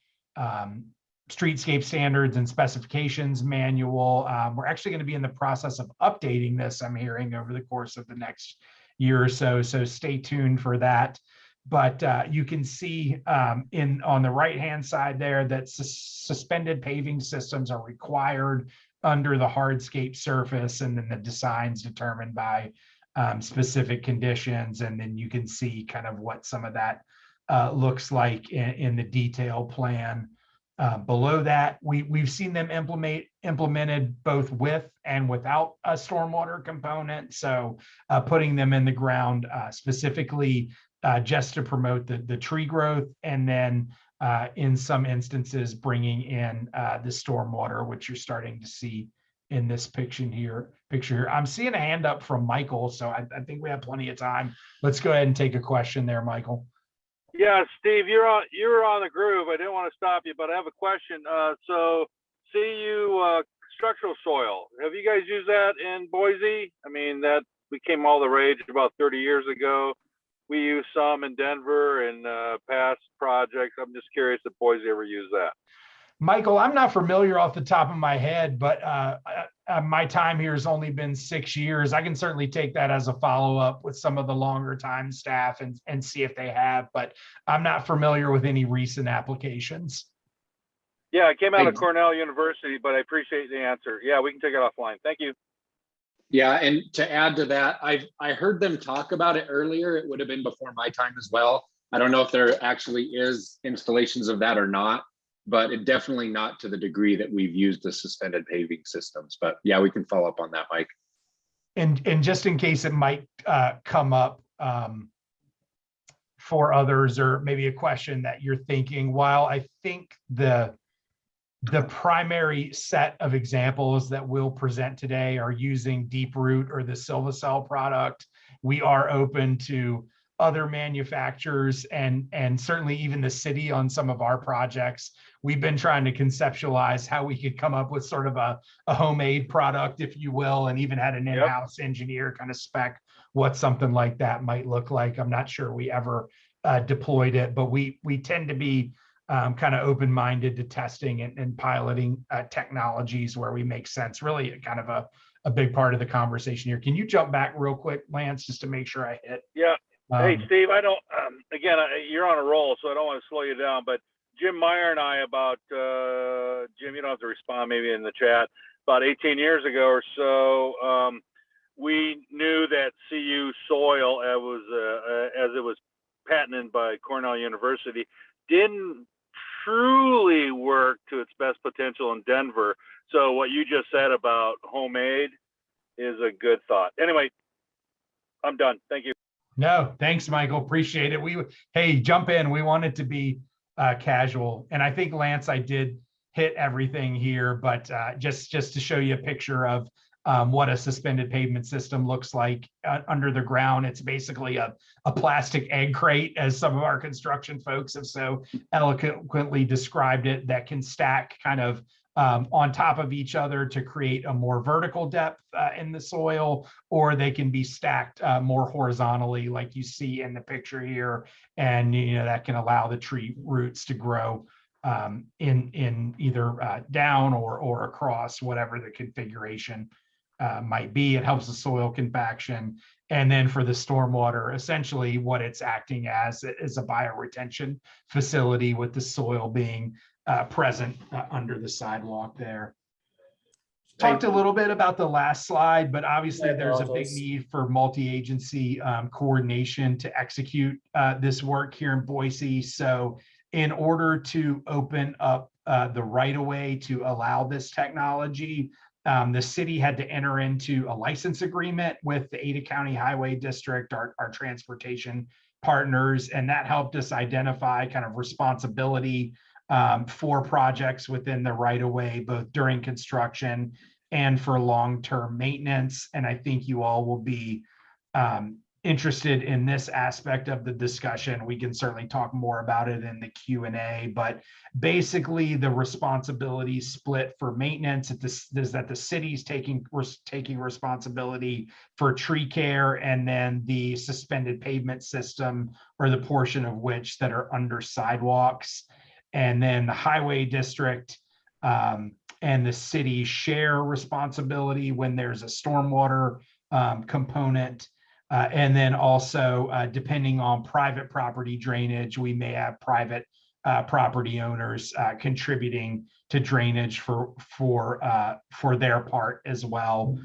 streetscape standards and specifications manual. We're actually going to be in the process of updating this, I'm hearing, over the course of the next year or so. So stay tuned for that. But you can see on the right-hand side there that suspended paving systems are required under the hardscape surface, and then the designs determined by specific conditions. And then you can see kind of what some of that looks like in the detail plan. Below that, we've seen them implemented both with and without a stormwater component. So putting them in the ground specifically just to promote the tree growth, and then in some instances bringing in the stormwater, which you're starting to see in this picture here. I'm seeing a hand up from Michael, so I think we have plenty of time. Let's go ahead and take a question there, Michael. Yeah, Steve, you're on the groove. I didn't want to stop you, but I have a question. So CU structural soil, have you guys used that in Boise? I mean, that became all the rage about 30 years ago. We used some in Denver and past projects. I'm just curious if Boise ever used that. Michael, I'm not familiar off the top of my head, but my time here has only been 6 years. I can certainly take that as a follow-up with some of the longer time staff and see if they have, but I'm not familiar with any recent applications. Yeah, it came out of Cornell University, but I appreciate the answer. Yeah, we can take it offline. Thank you. Yeah, and to add to that, I heard them talk about it earlier. It would have been before my time as well. I don't know if there actually is installations of that or not, but it definitely not to the degree that we've used the suspended paving systems. But yeah, we can follow up on that, Mike. And just in case it might come up for others, or maybe a question that you're thinking, while I think the primary set of examples that we'll present today are using Deep Root or the Silvacell product, we are open to other manufacturers and certainly even the city on some of our projects. We've been trying to conceptualize how we could come up with sort of a homemade product, if you will, and even had an in-house engineer kind of spec what something like that might look like. I'm not sure we ever deployed it, but we tend to be kind of open-minded to testing and piloting technologies where we make sense. Really kind of a big part of the conversation here. Can you jump back real quick, Lance, just to make sure I hit? Yeah. Hey, Steve, I don't, again, you're on a roll, so I don't want to slow you down, but Jim Meyer and I about, Jim, you don't have to respond, maybe in the chat, about 18 years ago or so, we knew that CU soil, as it was patented by Cornell University, didn't truly work to its best potential in Denver. So what you just said about homemade is a good thought. Anyway, I'm done. Thank you. No, thanks, Michael. Appreciate it. Hey, jump in. We want it to be casual. And I think, Lance, I did hit everything here, but just to show you a picture of what a suspended pavement system looks like under the ground. It's basically a plastic egg crate, as some of our construction folks have so eloquently described it, that can stack kind of on top of each other to create a more vertical depth in the soil, or they can be stacked more horizontally like you see in the picture here. And that can allow the tree roots to grow in either down or across, whatever the configuration might be. It helps the soil compaction. And then for the stormwater, essentially what it's acting as is a bioretention facility, with the soil being present under the sidewalk there. Talked a little bit about the last slide, but obviously there's a big need for multi-agency coordination to execute this work here in Boise. So in order to open up the right-of-way to allow this technology, the city had to enter into a license agreement with the Ada County Highway District, our transportation partners, and that helped us identify kind of responsibility for projects within the right-of-way, both during construction and for long-term maintenance. And I think you all will be interested in this aspect of the discussion. We can certainly talk more about it in the Q&A, but basically the responsibility split for maintenance is that the city's taking responsibility for tree care, and then the suspended pavement system, or the portion of which that are under sidewalks. And then the highway district and the city share responsibility when there's a stormwater component. And then also, depending on private property drainage, we may have private property owners contributing to drainage for their part as well.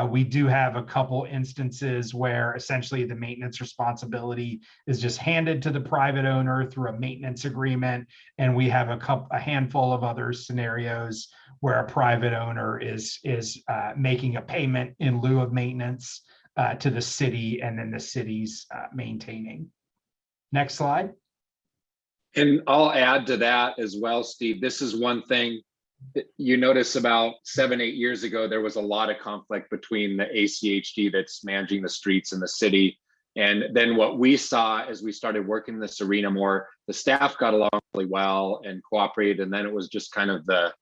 We do have a couple instances where essentially the maintenance responsibility is just handed to the private owner through a maintenance agreement. And we have a handful of other scenarios where a private owner is making a payment in lieu of maintenance to the city, and then the city's maintaining. Next slide. And I'll add to that as well, Steve. This is one thing that you notice about 7-8 years ago, there was a lot of conflict between the ACHD that's managing the streets and the city. And then what we saw as we started working in this arena more, the staff got along really well and cooperated. And then it was just kind of the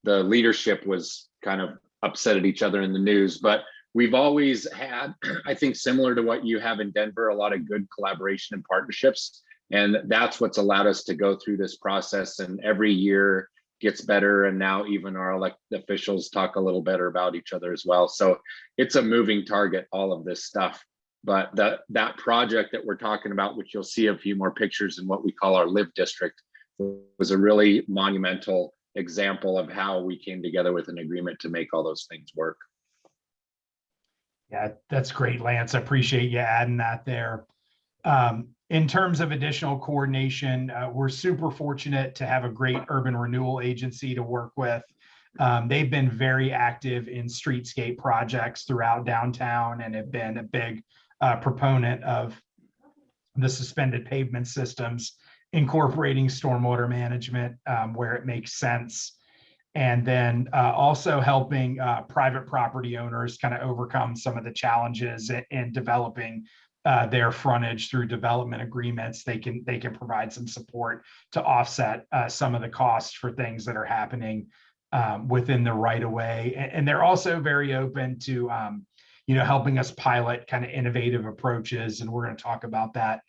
leadership was kind of upset at each other in the news. But we've always had, I think, similar to what you have in Denver, a lot of good collaboration and partnerships. And that's what's allowed us to go through this process. And every year gets better. And now even our elected officials talk a little better about each other as well. So it's a moving target, all of this stuff. But that project that we're talking about, which you'll see a few more pictures in what we call our Live District, was a really monumental example of how we came together with an agreement to make all those things work. Yeah, that's great, Lance. I appreciate you adding that there. In terms of additional coordination, we're super fortunate to have a great urban renewal agency to work with. They've been very active in streetscape projects throughout downtown and have been a big proponent of the suspended pavement systems, incorporating stormwater management where it makes sense. And then also helping private property owners kind of overcome some of the challenges in developing their frontage through development agreements. They can provide some support to offset some of the costs for things that are happening within the right of way. And they're also very open to helping us pilot kind of innovative approaches. And we're going to talk about that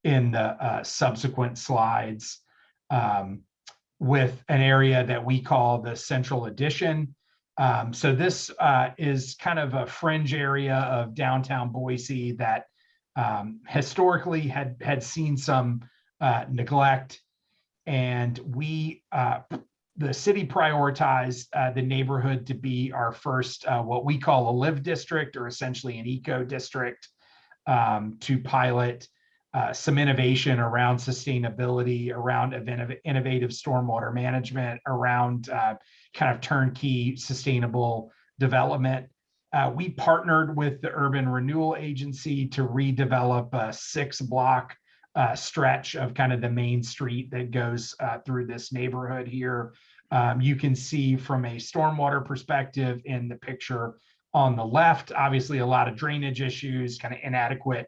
in the subsequent slides, with an area that we call the Central Addition. So this is kind of a fringe area of downtown Boise that historically had seen some neglect, and the city prioritized the neighborhood to be our first what we call a Live District, or essentially an eco district, to pilot some innovation around sustainability, around innovative stormwater management, around kind of turnkey sustainable development. We partnered with the Urban Renewal Agency to redevelop a 6-block stretch of kind of the main street that goes through this neighborhood here. You can see from a stormwater perspective in the picture on the left, obviously a lot of drainage issues, kind of inadequate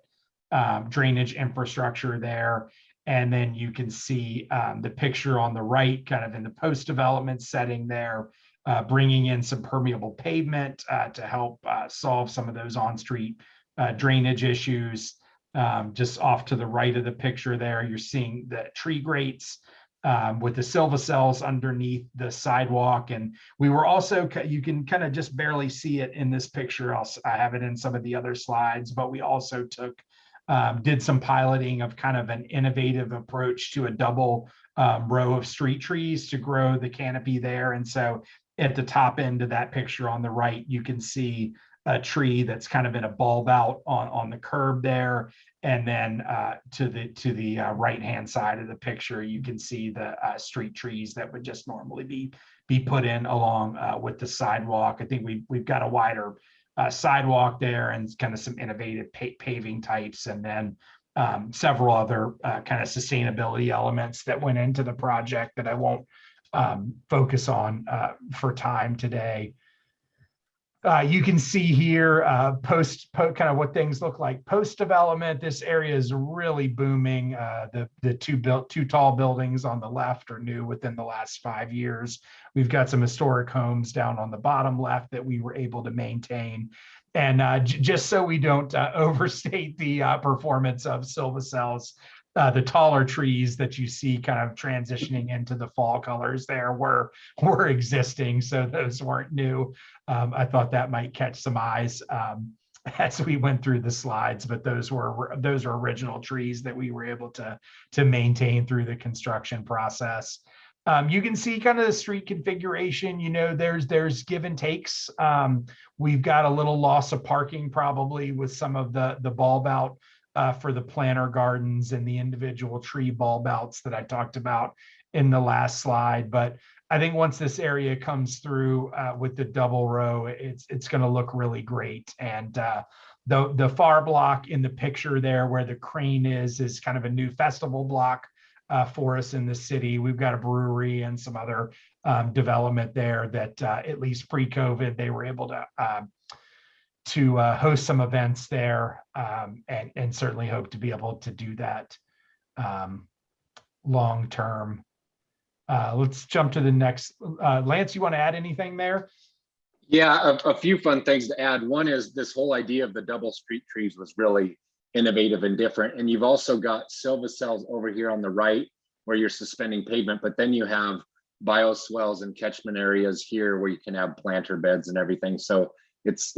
drainage infrastructure there. And then you can see the picture on the right, kind of in the post-development setting there, bringing in some permeable pavement to help solve some of those on-street drainage issues. Just off to the right of the picture there, you're seeing the tree grates with the silva-cells underneath the sidewalk. And we were also, you can kind of just barely see it in this picture. I have it in some of the other slides, but we also did some piloting of kind of an innovative approach to a double row of street trees to grow the canopy there. And so at the top end of that picture on the right, you can see a tree that's kind of in a bulb out on the curb there. And then to the right-hand side of the picture, you can see the street trees that would just normally be put in along with the sidewalk. I think we've got a wider sidewalk there and kind of some innovative paving types, and then several other kind of sustainability elements that went into the project that I won't focus on for time today. You can see here post kind of what things look like post-development. This area is really booming. The two tall buildings on the left are new within the last 5 years. We've got some historic homes down on the bottom left that we were able to maintain. And just so we don't overstate the performance of silva-cells, the taller trees that you see kind of transitioning into the fall colors there were existing, so those weren't new. I thought that might catch some eyes. as we went through the slides, but those are original trees that we were able to maintain through the construction process. You can see kind of the street configuration, you know, there's give and takes. We've got a little loss of parking probably with some of the bulb out for the planter gardens and the individual tree bulb outs that I talked about in the last slide. But I think once this area comes through with the double row, it's going to look really great. And the far block in the picture there where the crane is kind of a new festival block for us in the city. We've got a brewery and some other development there that at least pre-COVID, they were able to host some events there, and certainly hope to be able to do that long term. Let's jump to the next. Lance, you want to add anything there? Yeah, a few fun things to add. One is this whole idea of the double street trees was really innovative and different. And you've also got silvicels over here on the right where you're suspending pavement, but then you have bioswales and catchment areas here where you can have planter beds and everything. So it's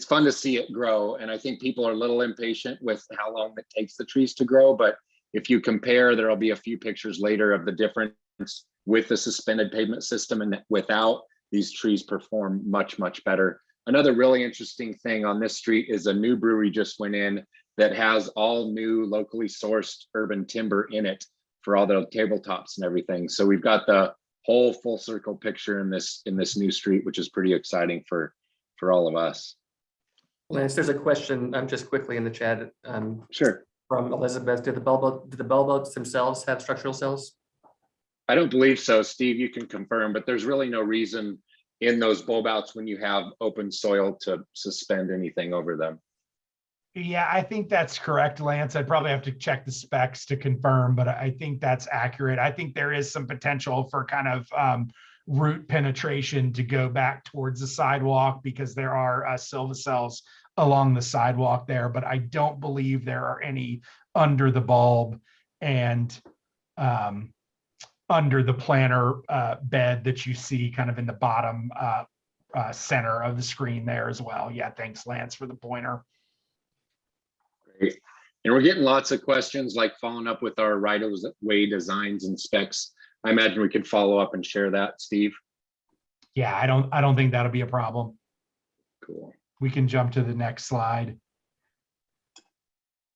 fun to see it grow. And I think people are a little impatient with how long it takes the trees to grow. But if you compare, there'll be a few pictures later of the difference with the suspended pavement system and without. These trees perform much, much better. Another really interesting thing on this street is a new brewery just went in that has all new locally sourced urban timber in it for all the tabletops and everything. So we've got the whole full circle picture in this new street, which is pretty exciting for all of us. Lance, there's a question just quickly in the chat. Sure. From Elizabeth, do the bulb outs themselves have structural cells? I don't believe so, Steve. You can confirm, but there's really no reason in those bulb outs when you have open soil to suspend anything over them. Yeah, I think that's correct, Lance. I'd probably have to check the specs to confirm, but I think that's accurate. I think there is some potential for kind of root penetration to go back towards the sidewalk because there are silvicels along the sidewalk there, but I don't believe there are any under the bulb and under the planter bed that you see kind of in the bottom center of the screen there as well. Yeah, thanks, Lance, for the pointer. Great. And we're getting lots of questions like following up with our right-of-way designs and specs. I imagine we can follow up and share that, Steve. Yeah, I don't think that'll be a problem. Cool. We can jump to the next slide.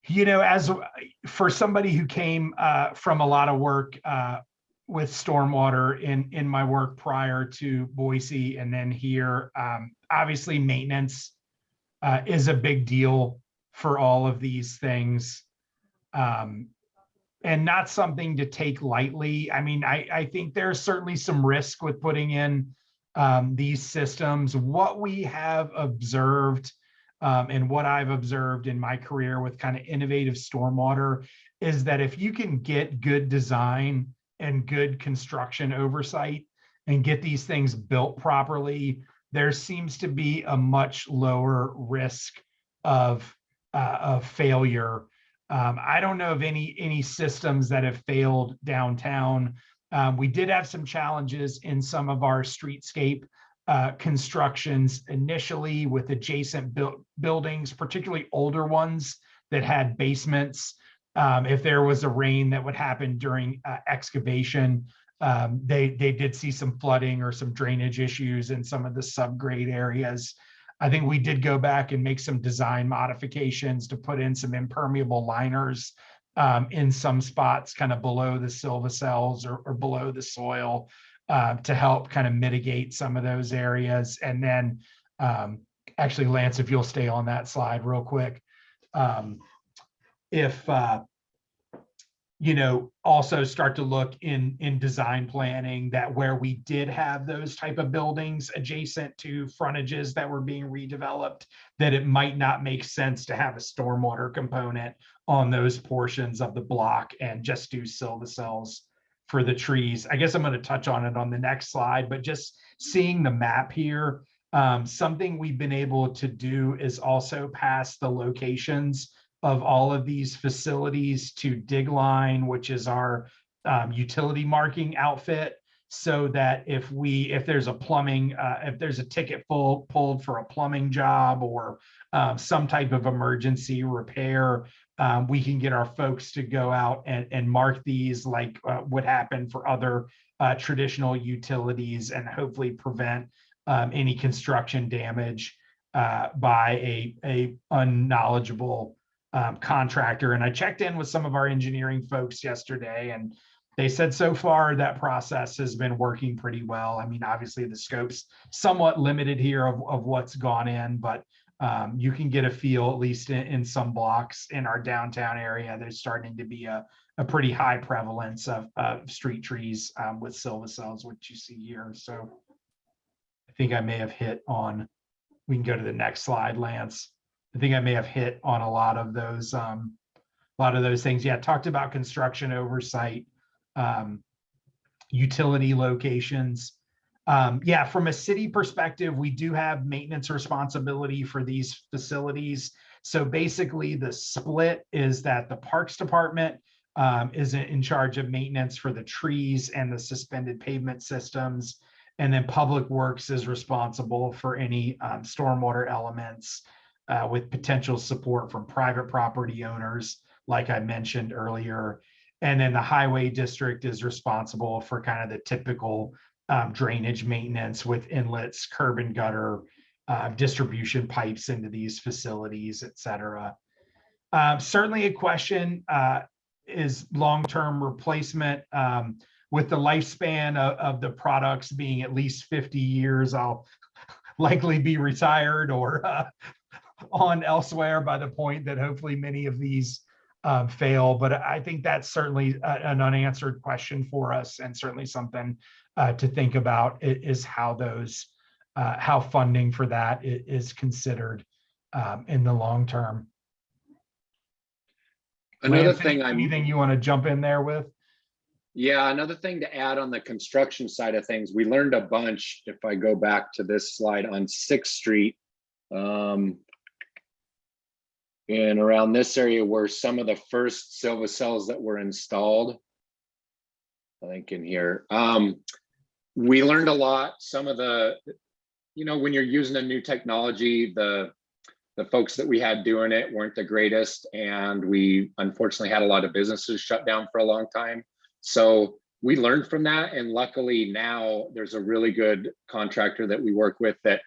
You know, as for somebody who came from a lot of work with stormwater in my work prior to Boise and then here, obviously maintenance is a big deal for all of these things, and not something to take lightly. I mean, I think there's certainly some risk with putting in these systems. What we have observed and what I've observed in my career with kind of innovative stormwater is that if you can get good design and good construction oversight and get these things built properly, there seems to be a much lower risk of failure. I don't know of any systems that have failed downtown. We did have some challenges in some of our streetscape constructions initially with adjacent buildings, particularly older ones that had basements. If there was a rain that would happen during excavation, they did see some flooding or some drainage issues in some of the subgrade areas. I think we did go back and make some design modifications to put in some impermeable liners in some spots kind of below the silvicels or below the soil to help kind of mitigate some of those areas. And then actually, Lance, if you'll stay on that slide real quick, you know, also start to look in design planning that where we did have those type of buildings adjacent to frontages that were being redeveloped, that it might not make sense to have a stormwater component on those portions of the block and just do silvicels for the trees. I guess I'm going to touch on it on the next slide, but just seeing the map here, something we've been able to do is also pass the locations of all of these facilities to Digline, which is our utility marking outfit. so that if there's a plumbing, if there's a ticket pulled for a plumbing job or some type of emergency repair, we can get our folks to go out and mark these like what happened for other traditional utilities, and hopefully prevent any construction damage by a unknowledgeable contractor. And I checked in with some of our engineering folks yesterday, and they said so far that process has been working pretty well. I mean, obviously the scope's somewhat limited here of what's gone in, but you can get a feel, at least in some blocks in our downtown area, there's starting to be a pretty high prevalence of street trees with silvacells, which you see here. So I think I may have hit on, we can go to the next slide, Lance. I think I may have hit on a lot of those things. Yeah, talked about construction oversight, utility locations. Yeah, from a city perspective, we do have maintenance responsibility for these facilities. So basically the split is that the Parks Department is in charge of maintenance for the trees and the suspended pavement systems. And then Public Works is responsible for any stormwater elements with potential support from private property owners, like I mentioned earlier. And then the Highway District is responsible for kind of the typical drainage maintenance with inlets, curb and gutter, distribution pipes into these facilities, et cetera. Certainly a question is long-term replacement. With the lifespan of the products being at least 50 years, I'll likely be retired or on elsewhere by the point that hopefully many of these fail. But I think that's certainly an unanswered question for us, and certainly something to think about is how those, how funding for that is considered in the long term. Another Lance, thing anything you want to jump in there with? Yeah, another thing to add on the construction side of things, we learned a bunch, if I go back to this slide, on 6th Street, and around this area were some of the first silvacells that were installed. I think in here. We learned a lot. Some of the, when you're using a new technology, the folks that we had doing it weren't the greatest, and we unfortunately had a lot of businesses shut down for a long time. So we learned from that, and luckily now there's a really good contractor that we work with that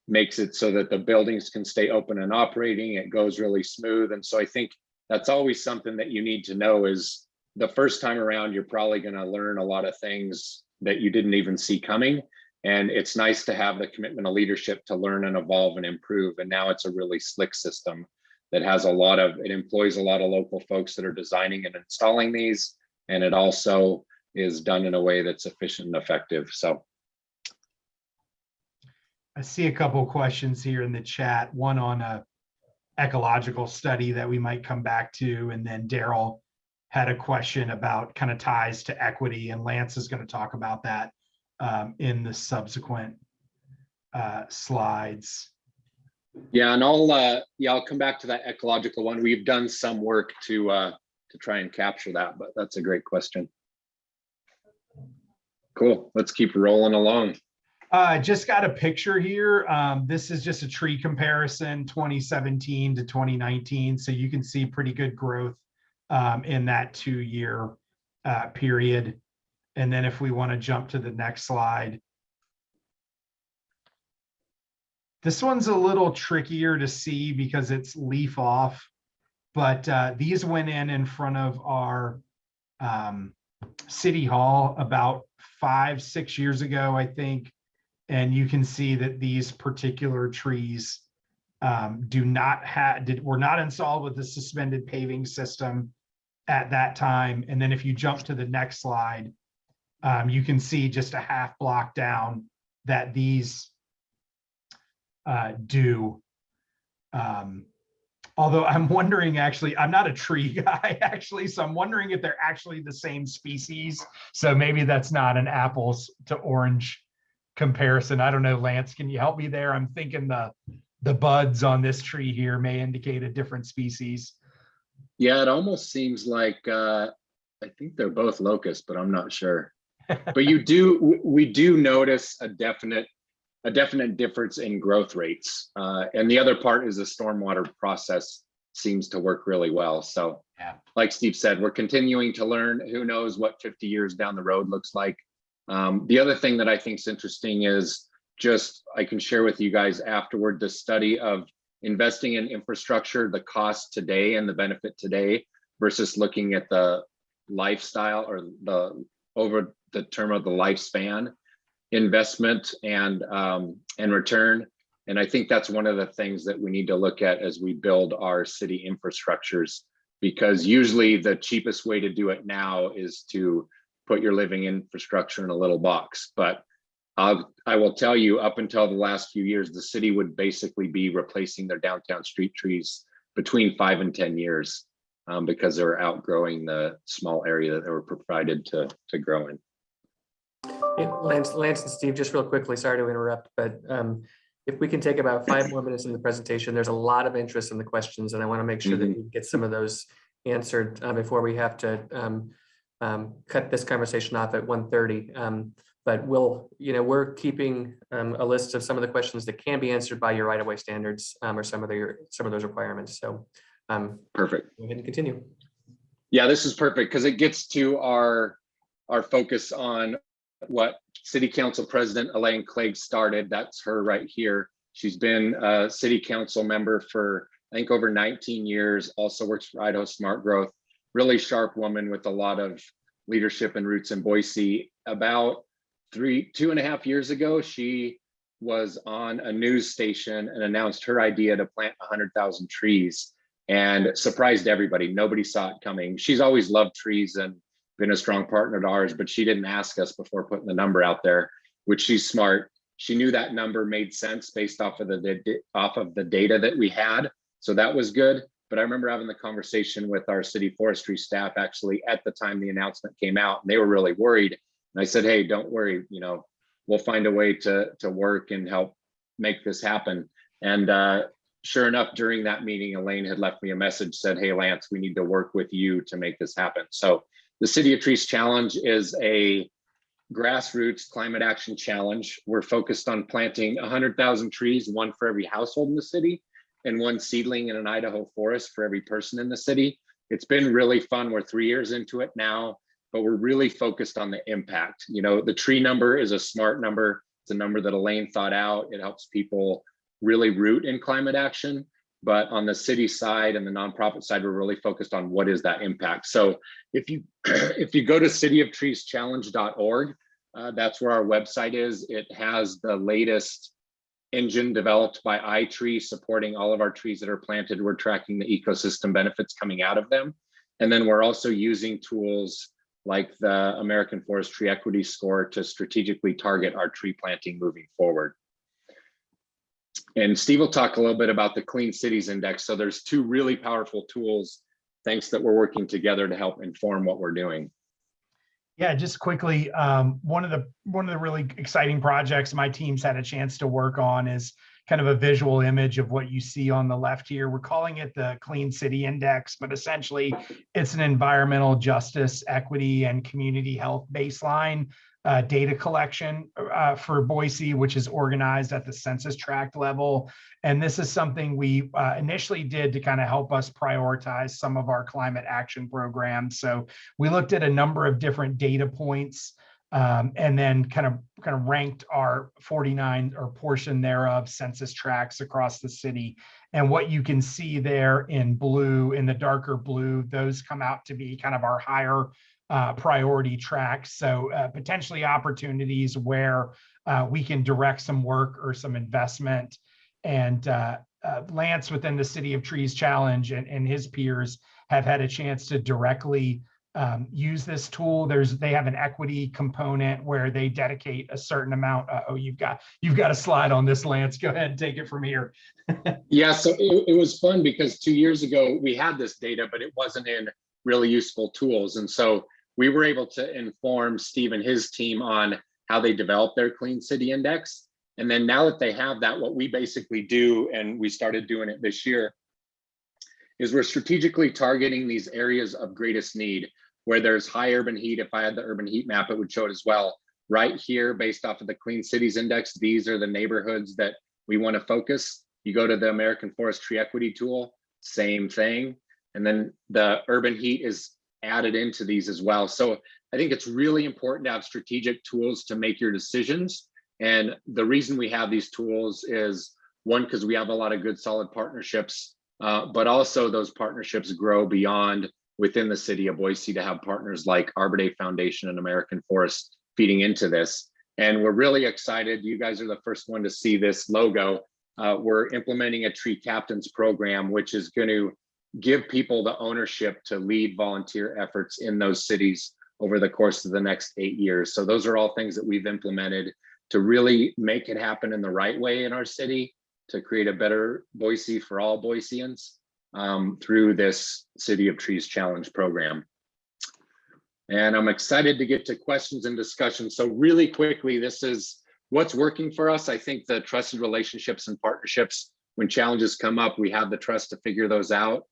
makes it so that the buildings can stay open and operating. It goes really smooth. And so I think that's always something that you need to know is the first time around, you're probably going to learn a lot of things that you didn't even see coming. And it's nice to have the commitment of leadership to learn and evolve and improve. And now it's a really slick system that has it employs a lot of local folks that are designing and installing these. And it also is done in a way that's efficient and effective. So I see a couple of questions here in the chat, one on a ecological study that we might come back to. And then Daryl had a question about kind of ties to equity, and Lance is going to talk about that in the subsequent slides. Yeah, and I'll come back to that ecological one. We've done some work to try and capture that, but that's a great question. Cool, let's keep rolling along. I just got a picture here. This is just a tree comparison, 2017 to 2019. So you can see pretty good growth in that 2-year period. And then if we want to jump to the next slide. This one's a little trickier to see because it's leaf off, but these went in front of our City Hall about 5-6 years ago, I think. And you can see that these particular trees were not installed with the suspended paving system at that time. And then if you jump to the next slide, you can see just a half block down that these do. Although I'm wondering, actually, I'm not a tree guy, actually, so I'm wondering if they're actually the same species. So maybe that's not an apples to orange comparison. I don't know, Lance, can you help me there? I'm thinking the buds on this tree here may indicate a different species. Yeah, it almost seems like, I think they're both locusts, but I'm not sure. But we do notice a definite difference in growth rates. And the other part is the stormwater process seems to work really well. So like Steve said, we're continuing to learn. Who knows what 50 years down the road looks like. The other thing that I think is interesting is just, I can share with you guys afterward, the study of investing in infrastructure, the cost today and the benefit today versus looking at the lifestyle or over the term of the lifespan investment and return. And I think that's one of the things that we need to look at as we build our city infrastructures, because usually the cheapest way to do it now is to put your living infrastructure in a little box. But I will tell you, up until the last few years, the city would basically be replacing their downtown street trees between 5 and 10 years because they were outgrowing the small area that they were provided to grow in. Lance and Steve, just real quickly, sorry to interrupt, but if we can take about 5 more minutes in the presentation, there's a lot of interest in the questions, and I want to make sure that we get some of those answered before we have to cut this conversation off at 1:30. But we're keeping a list of some of the questions that can be answered by your right-of-way standards or some of those requirements. So perfect. Go ahead and continue. Yeah, this is perfect because it gets to our focus on what City Council President Elaine Clegg started. That's her right here. She's been a City Council member for, I think, over 19 years, also works for Idaho Smart Growth, really sharp woman with a lot of leadership and roots in Boise. About 2.5 years ago, she was on a news station and announced her idea to plant 100,000 trees and surprised everybody. Nobody saw it coming. She's always loved trees and been a strong partner to ours, but she didn't ask us before putting the number out there, which she's smart. She knew that number made sense based off of the data that we had. So that was good. But I remember having the conversation with our city forestry staff actually at the time the announcement came out, and they were really worried. And I said, hey, don't worry, we'll find a way to work and help make this happen. And sure enough, during that meeting, Elaine had left me a message, said, hey, Lance, we need to work with you to make this happen. So the City of Trees Challenge is a grassroots climate action challenge. We're focused on planting 100,000 trees, 1 for every household in the city, and 1 seedling in an Idaho forest for every person in the city. It's been really fun. We're 3 years into it now, but we're really focused on the impact. The tree number is a smart number. It's a number that Elaine thought out. It helps people really root in climate action. But on the city side and the nonprofit side, we're really focused on what is that impact. So if you go to cityofTreesChallenge.org, that's where our website is. It has the latest engine developed by iTree supporting all of our trees that are planted. We're tracking the ecosystem benefits coming out of them. And then we're also using tools like the American Forestry Equity Score to strategically target our tree planting moving forward. And Steve will talk a little bit about the Clean Cities Index. So there's 2 really powerful tools, thanks, that we're working together to help inform what we're doing. Yeah, just quickly, one of the really exciting projects my team's had a chance to work on is kind of a visual image of what you see on the left here. We're calling it the Clean City Index, but essentially it's an environmental justice, equity, and community health baseline data collection for Boise, which is organized at the census tract level. And this is something we initially did to kind of help us prioritize some of our climate action programs. So we looked at a number of different data points and then kind of ranked our 49 or portion thereof census tracts across the city. And what you can see there in blue, in the darker blue, those come out to be kind of our higher priority tracks. So potentially opportunities where we can direct some work or some investment. And Lance within the City of Trees Challenge and his peers have had a chance to directly use this tool. They have an equity component where they dedicate a certain amount. You've got a slide on this, Lance. Go ahead and take it from here. Yeah, so it was fun because 2 years ago we had this data, but it wasn't in really useful tools. And so we were able to inform Steve and his team on how they developed their Clean City Index. And then now that they have that, what we basically do, and we started doing it this year, is we're strategically targeting these areas of greatest need. where there's high urban heat. If I had the urban heat map, it would show it as well. Right here, based off of the Clean Cities Index, these are the neighborhoods that we want to focus. You go to the American Forestry Equity tool, same thing. And then the urban heat is added into these as well. So I think it's really important to have strategic tools to make your decisions. And the reason we have these tools is, one, because we have a lot of good solid partnerships, but also those partnerships grow beyond within the city of Boise to have partners like Arbor Day Foundation and American Forest feeding into this. And we're really excited. You guys are the first one to see this logo. We're implementing a tree captains program, which is going to give people the ownership to lead volunteer efforts in those cities over the course of the next 8 years. So those are all things that we've implemented to really make it happen in the right way in our city, to create a better Boise for all Boiseans through this City of Trees Challenge program. And I'm excited to get to questions and discussion. So really quickly, this is what's working for us. I think the trusted relationships and partnerships, when challenges come up, we have the trust to figure those out.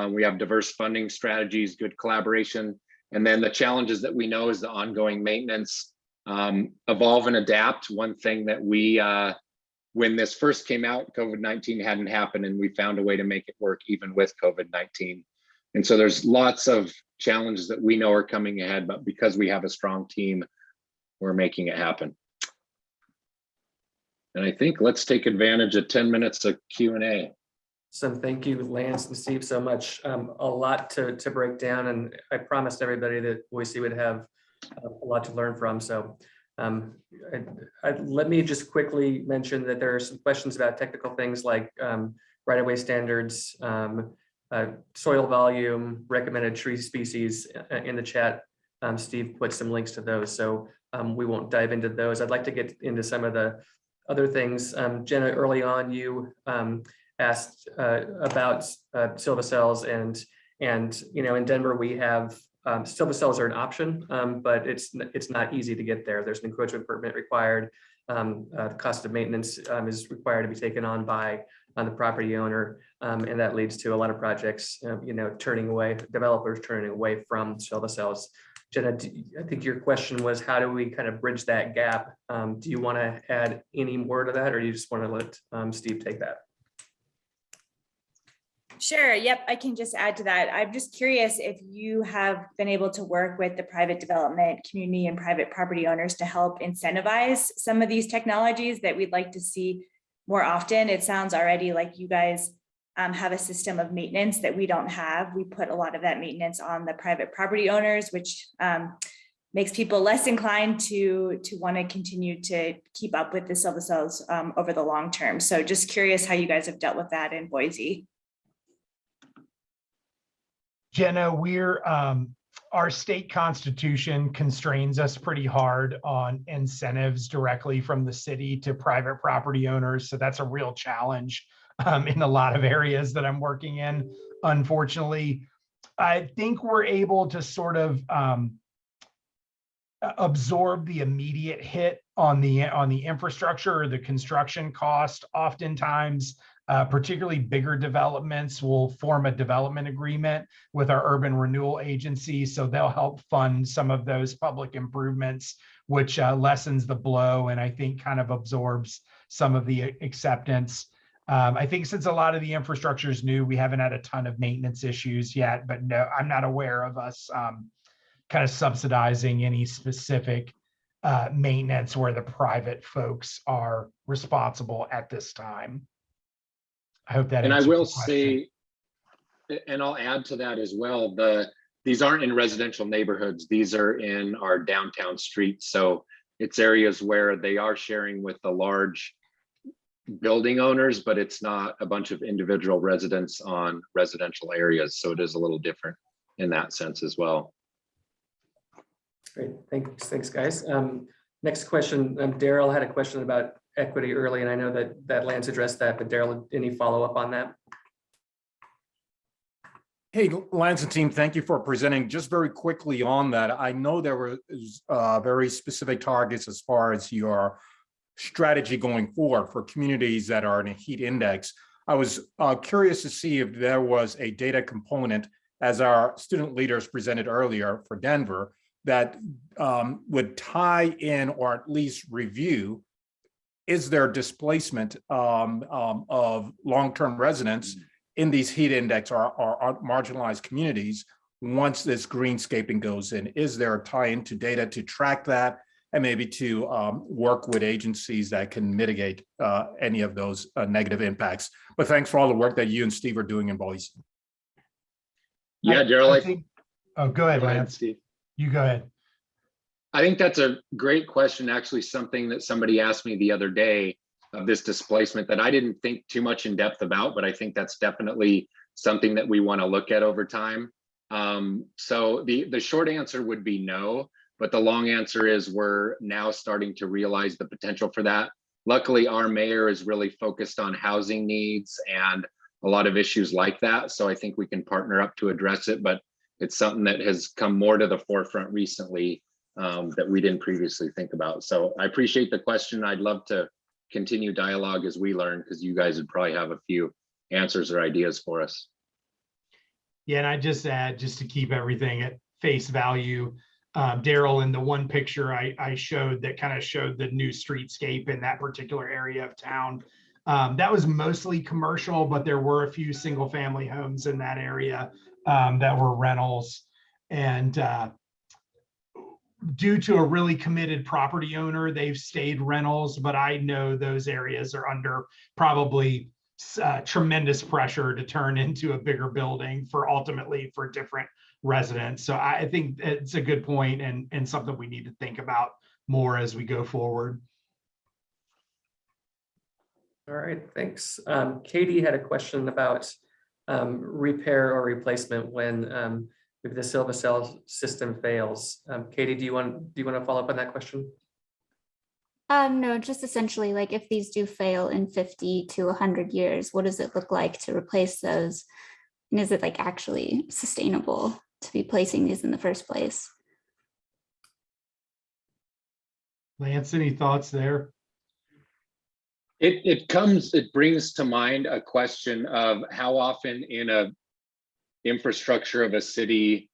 We have diverse funding strategies, good collaboration. And then the challenges that we know is the ongoing maintenance, evolve and adapt. One thing that we, when this first came out, COVID-19 hadn't happened, and we found a way to make it work even with COVID-19. And so there's lots of challenges that we know are coming ahead, but because we have a strong team, we're making it happen. And I think let's take advantage of 10 minutes of Q&A. So thank you, Lance and Steve, so much. A lot to break down, and I promised everybody that Boise would have a lot to learn from. So let me just quickly mention that there are some questions about technical things like right-of-way standards, soil volume, recommended tree species in the chat. Steve put some links to those, so we won't dive into those. I'd like to get into some of the other things. Jenna, early on, you asked about silvacells, and you know, in Denver we have silvacells are an option, but it's not easy to get there. There's an encroachment permit required. The cost of maintenance is required to be taken on by the property owner, and that leads to a lot of projects, you know, developers turning away from silvacells. Jenna, I think your question was, how do we kind of bridge that gap? Do you want to add any more to that, or do you just want to let Steve take that? Sure. Yep. I can just add to that. I'm just curious if you have been able to work with the private development community and private property owners to help incentivize some of these technologies that we'd like to see more often. It sounds already like you guys have a system of maintenance that we don't have. We put a lot of that maintenance on the private property owners, which makes people less inclined to want to continue to keep up with the silvacells over the long term. So just curious how you guys have dealt with that in Boise. Jenna, our state constitution constrains us pretty hard on incentives directly from the city to private property owners. So that's a real challenge in a lot of areas that I'm working in. Unfortunately, I think we're able to sort of absorb the immediate hit on the infrastructure or the construction cost. Oftentimes, particularly bigger developments will form a development agreement with our urban renewal agency. So they'll help fund some of those public improvements, which lessens the blow and I think kind of absorbs some of the acceptance. I think since a lot of the infrastructure is new, we haven't had a ton of maintenance issues yet, but no, I'm not aware of us kind of subsidizing any specific maintenance where the private folks are responsible at this time. I hope that. And I will say, and I'll add to that as well, these aren't in residential neighborhoods. These are in our downtown streets. So it's areas where they are sharing with the large building owners, but it's not a bunch of individual residents on residential areas. So it is a little different in that sense as well. Great, thanks guys. Next question, Daryl had a question about equity early, and I know that Lance addressed that, but Daryl, any follow-up on that? Hey, Lance and team, thank you for presenting. Just very quickly on that, I know there were very specific targets as far as your strategy going forward for communities that are in a heat index. I was curious to see if there was a data component as our student leaders presented earlier for Denver, that would tie in or at least review, is there displacement of long-term residents in these heat index or marginalized communities once this greenscaping goes in? Is there a tie-in to data to track that and maybe to work with agencies that can mitigate any of those negative impacts? But thanks for all the work that you and Steve are doing in Boise. Yeah, Daryl. Oh, go ahead, Lance. Steve. You go ahead. I think that's a great question. Actually, something that somebody asked me the other day of this displacement that I didn't think too much in depth about, but I think that's definitely something that we want to look at over time. So the short answer would be no, but the long answer is we're now starting to realize the potential for that. Luckily, our mayor is really focused on housing needs and a lot of issues like that. So I think we can partner up to address it, but it's something that has come more to the forefront recently that we didn't previously think about. So I appreciate the question. I'd love to continue dialogue as we learn, because you guys would probably have a few answers or ideas for us. Yeah, and I just add, just to keep everything at face value, Daryl, in the one picture I showed that kind of showed the new streetscape in that particular area of town, that was mostly commercial, but there were a few single family homes in that area that were rentals. And due to a really committed property owner, they've stayed rentals, but I know those areas are under probably tremendous pressure to turn into a bigger building for ultimately for different residents. So I think it's a good point and something we need to think about more as we go forward. All right, thanks. Katie had a question about repair or replacement when if the Silva cell system fails. Katie, do you want to follow up on that question? No, just essentially like if these do fail in 50 to 100 years, what does it look like to replace those? And is it like actually sustainable to be placing these in the first place? Lance, any thoughts there? It brings to mind a question of how often in a infrastructure of a city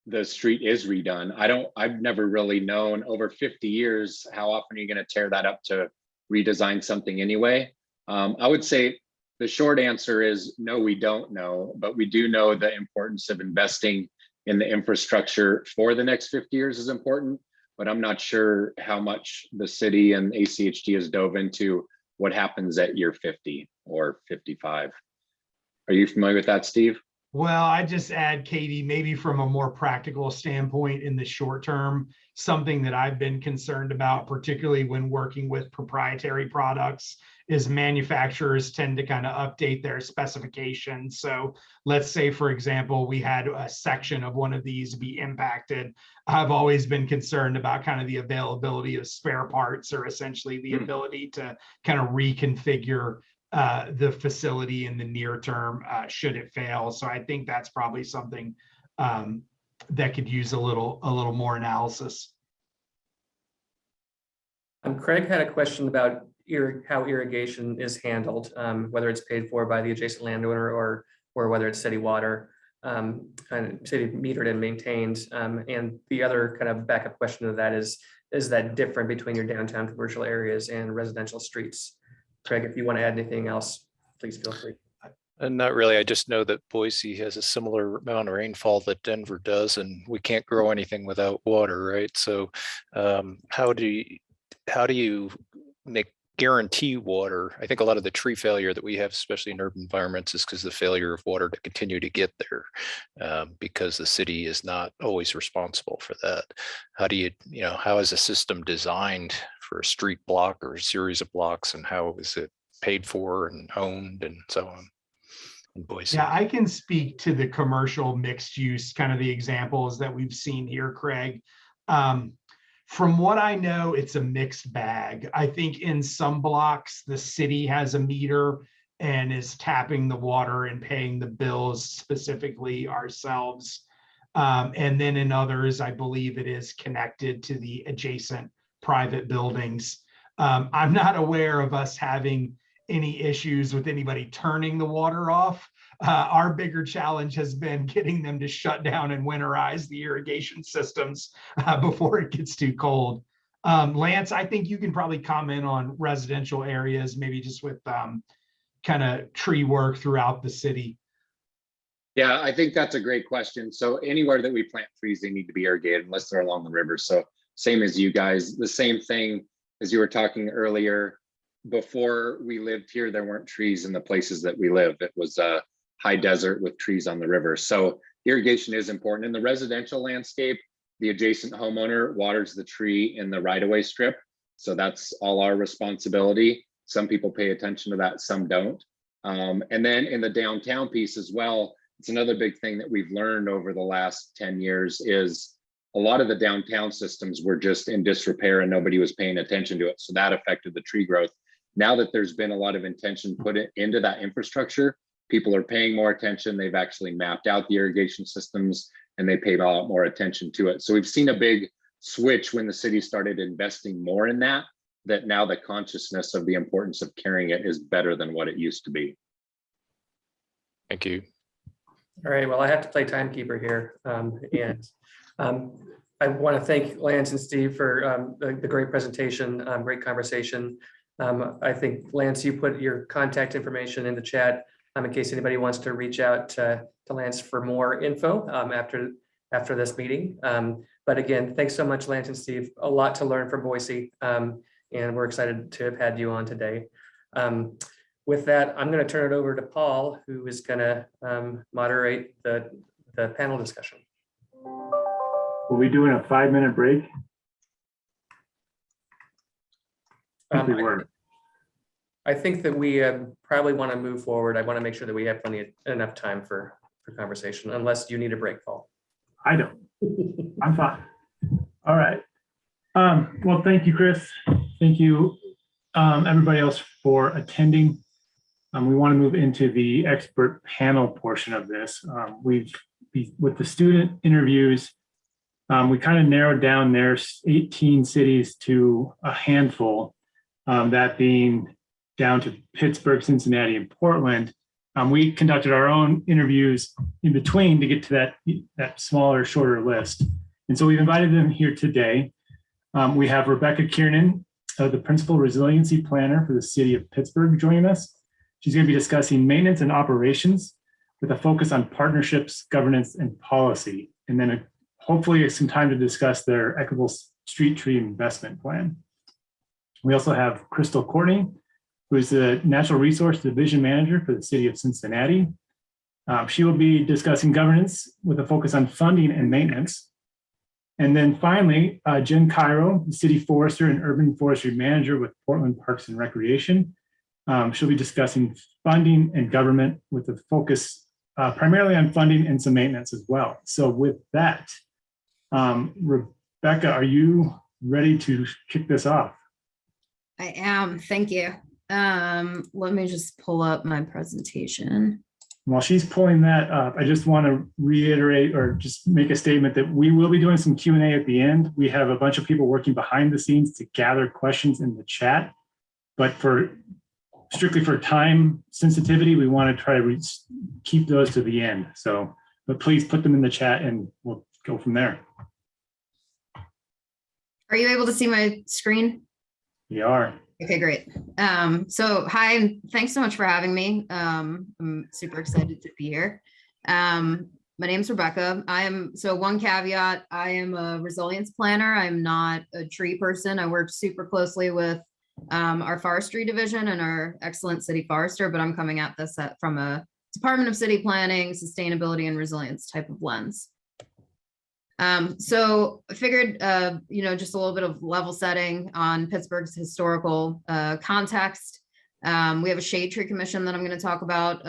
the street is redone. I've never really known over 50 years how often are you going to tear that up to redesign something anyway. I would say the short answer is no, we don't know, but we do know the importance of investing in the infrastructure for the next 50 years is important, but I'm not sure how much the city and ACHD has dove into what happens at year 50 or 55. Are you familiar with that, Steve? Well, I just add, Katie, maybe from a more practical standpoint in the short term, something that I've been concerned about, particularly when working with proprietary products, is manufacturers tend to kind of update their specifications. So let's say, for example, we had a section of one of these be impacted. I've always been concerned about kind of the availability of spare parts, or essentially the ability to kind of reconfigure the facility in the near term should it fail. So I think that's probably something that could use a little more analysis. Craig had a question about how irrigation is handled, whether it's paid for by the adjacent landowner or whether it's city water, and city metered and maintained. And the other kind of backup question to that is that different between your downtown commercial areas and residential streets? Craig, if you want to add anything else, please feel free. Not really. I just know that Boise has a similar amount of rainfall that Denver does, and we can't grow anything without water, right? So how do you guarantee water? I think a lot of the tree failure that we have, especially in urban environments, is because the failure of water to continue to get there, because the city is not always responsible for that. How do how is a system designed for a street block or a series of blocks, and how is it paid for and owned and so on in Boise? Yeah, I can speak to the commercial mixed use, kind of the examples that we've seen here, Craig. From what I know, it's a mixed bag. I think in some blocks, the city has a meter and is tapping the water and paying the bills specifically ourselves. And then in others, I believe it is connected to the adjacent private buildings. I'm not aware of us having any issues with anybody turning the water off. Our bigger challenge has been getting them to shut down and winterize the irrigation systems before it gets too cold. Lance, I think you can probably comment on residential areas, maybe just with kind of tree work throughout the city. Yeah, I think that's a great question. So anywhere that we plant trees, they need to be irrigated unless they're along the river. So same as you guys, the same thing as you were talking earlier. Before we lived here, there weren't trees in the places that we live. It was a high desert with trees on the river. So irrigation is important. In the residential landscape, the adjacent homeowner waters the tree in the right-of-way strip. So that's all our responsibility. Some people pay attention to that, some don't. And then in the downtown piece as well, it's another big thing that we've learned over the last 10 years is a lot of the downtown systems were just in disrepair and nobody was paying attention to it. So that affected the tree growth. Now that there's been a lot of intention put into that infrastructure, people are paying more attention. They've actually mapped out the irrigation systems and they paid a lot more attention to it. So we've seen a big switch when the city started investing more in that now the consciousness of the importance of carrying it is better than what it used to be. Thank you. All right, well, I have to play timekeeper here. I want to thank Lance and Steve for the great presentation, great conversation. I think, Lance, you put your contact information in the chat in case anybody wants to reach out to Lance for more info after this meeting. But again, thanks so much, Lance and Steve. A lot to learn from Boise, and we're excited to have had you on today. With that, I'm going to turn it over to Paul, who is going to moderate the panel discussion. Will we doing a 5-minute break? I think that we probably want to move forward. I want to make sure that we have enough time for conversation, unless you need a break, Paul. I don't. I'm fine. All right. Well, thank you, Chris. Thank you, everybody else, for attending. We want to move into the expert panel portion of this. With the student interviews, we kind of narrowed down there's 18 cities to a handful, that being down to Pittsburgh, Cincinnati, and Portland. We conducted our own interviews in between to get to that smaller, shorter list. And so we've invited them here today. We have Rebecca Kiernan, the Principal Resiliency Planner for the City of Pittsburgh, joining us. She's going to be discussing maintenance and operations with a focus on partnerships, governance, and policy. And then hopefully some time to discuss their equitable street tree investment plan. We also have Crystal Courtney, who is the Natural Resource Division Manager for the City of Cincinnati. She will be discussing governance with a focus on funding and maintenance. And then finally, Jenn Cairo, the City Forester and Urban Forestry Manager with Portland Parks and Recreation. She'll be discussing funding and government with a focus primarily on funding and some maintenance as well. So with that, Rebecca, are you ready to kick this off? I am, thank you. Let me just pull up my presentation. While she's pulling that up, I just want to reiterate or just make a statement that we will be doing some Q&A at the end. We have a bunch of people working behind the scenes to gather questions in the chat, but strictly for time sensitivity, we want to try to keep those to the end. So, but please put them in the chat and we'll go from there. Are you able to see my screen? We are. Okay, great. So hi, and thanks so much for having me. I'm super excited to be here. My name's Rebecca. One caveat, I am a resilience planner. I'm not a tree person. I work super closely with our forestry division and our excellent city forester, but I'm coming at this from a Department of City Planning, Sustainability, and Resilience type of lens. So I figured, just a little bit of level setting on Pittsburgh's historical context. We have a shade tree commission that I'm going to talk about,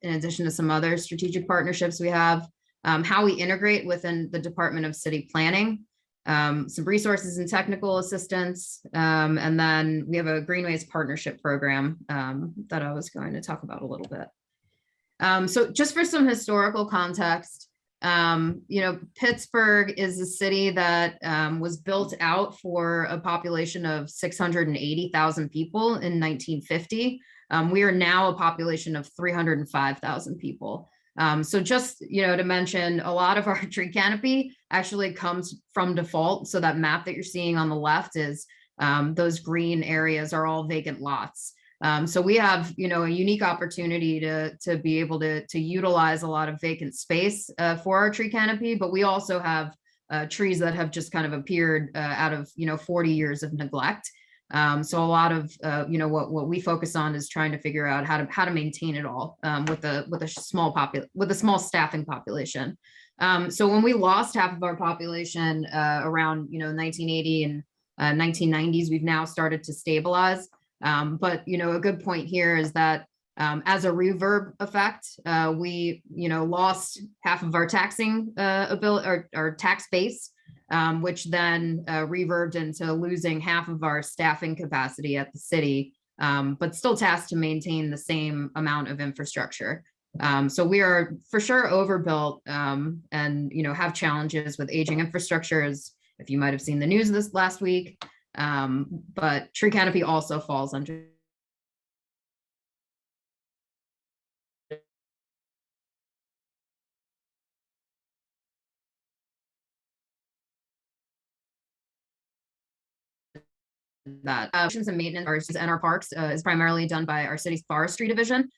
in addition to some other strategic partnerships we have, how we integrate within the Department of City Planning, some resources and technical assistance, and then we have a Greenways partnership program that I was going to talk about a little bit. So just for some historical context, Pittsburgh is a city that was built out for a population of 680,000 people in 1950. We are now a population of 305,000 people. So just, to mention, a lot of our tree canopy actually comes from default. So that map that you're seeing on the left is those green areas are all vacant lots. So we have, a unique opportunity to be able to utilize a lot of vacant space for our tree canopy, but we also have trees that have just kind of appeared out of, 40 years of neglect. So a lot of, what we focus on is trying to figure out how to maintain it all with a small staffing population. So when we lost half of our population around, 1980 and 1990s, we've now started to stabilize. But, a good point here is that as a reverb effect, we, lost half of our taxing ability, our tax base, which then reverbed into losing half of our staffing capacity at the city, but still tasked to maintain the same amount of infrastructure. So we are for sure overbuilt and, have challenges with aging infrastructure, as if you might have seen the news this last week. But tree canopy also falls under that. Operations and maintenance and our parks is primarily done by our city's forestry division,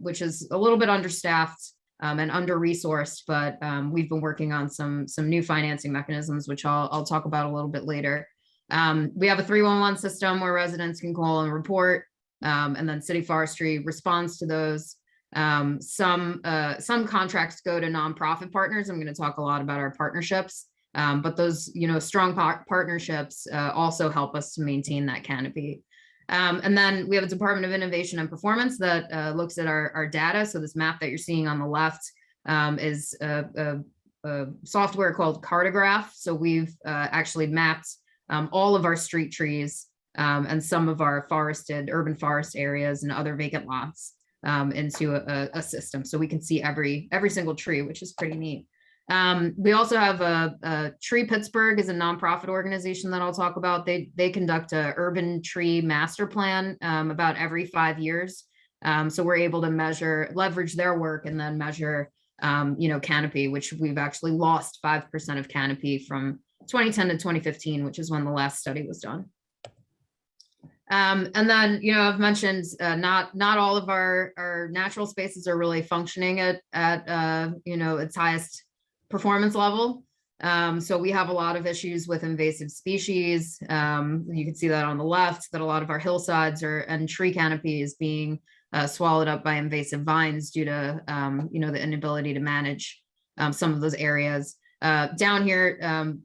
which is a little bit understaffed and under-resourced, but we've been working on some new financing mechanisms, which I'll talk about a little bit later. We have a 311 system where residents can call and report, and then city forestry responds to those. Some contracts go to nonprofit partners. I'm going to talk a lot about our partnerships, but those, strong partnerships also help us to maintain that canopy. And then we have a Department of Innovation and Performance that looks at our data. So this map that you're seeing on the left is a software called Cartograph. So we've actually mapped all of our street trees and some of our urban forest areas and other vacant lots into a system. So we can see every single tree, which is pretty neat. We also have a Tree Pittsburgh is a nonprofit organization that I'll talk about. They conduct a urban tree master plan about every 5 years. So we're able to leverage their work and then measure, canopy, which we've actually lost 5% of canopy from 2010 to 2015, which is when the last study was done. And then, I've mentioned not all of our natural spaces are really functioning at its highest performance level. So we have a lot of issues with invasive species. You can see that on the left, that a lot of our hillsides and tree canopy is being swallowed up by invasive vines due to, the inability to manage some of those areas. Down here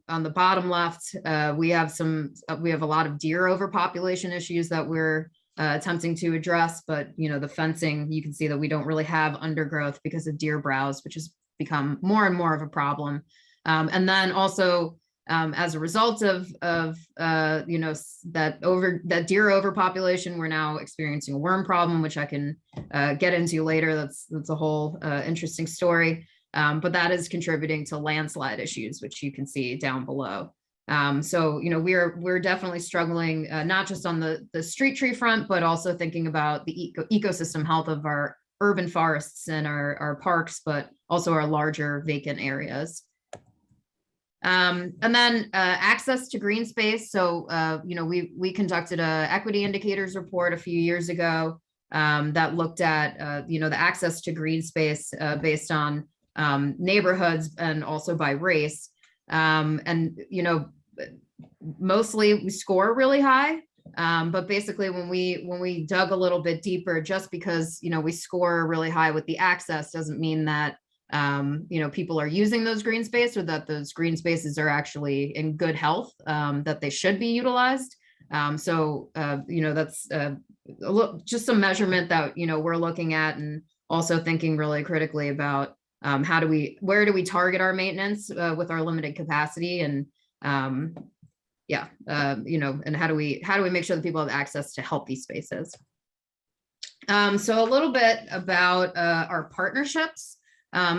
on the bottom left, we have a lot of deer overpopulation issues that we're attempting to address, but the fencing, you can see that we don't really have undergrowth because of deer browse, which has become more and more of a problem. And then also as a result of that deer overpopulation, we're now experiencing a worm problem, which I can get into later. That's a whole interesting story. But that is contributing to landslide issues, which you can see down below. So, we're definitely struggling, not just on the street tree front, but also thinking about the ecosystem health of our urban forests and our parks, but also our larger vacant areas. And then access to green space. So, we conducted a equity indicators report a few years ago that looked at, the access to green space based on neighborhoods and also by race. And, mostly we score really high. But basically when we dug a little bit deeper, just because, we score really high with the access doesn't mean that, people are using those green space or that those green spaces are actually in good health, that they should be utilized. So, that's just some measurement that, we're looking at, and also thinking really critically about where do we target our maintenance with our limited capacity, and and how do we make sure that people have access to healthy spaces. So a little bit about our partnerships.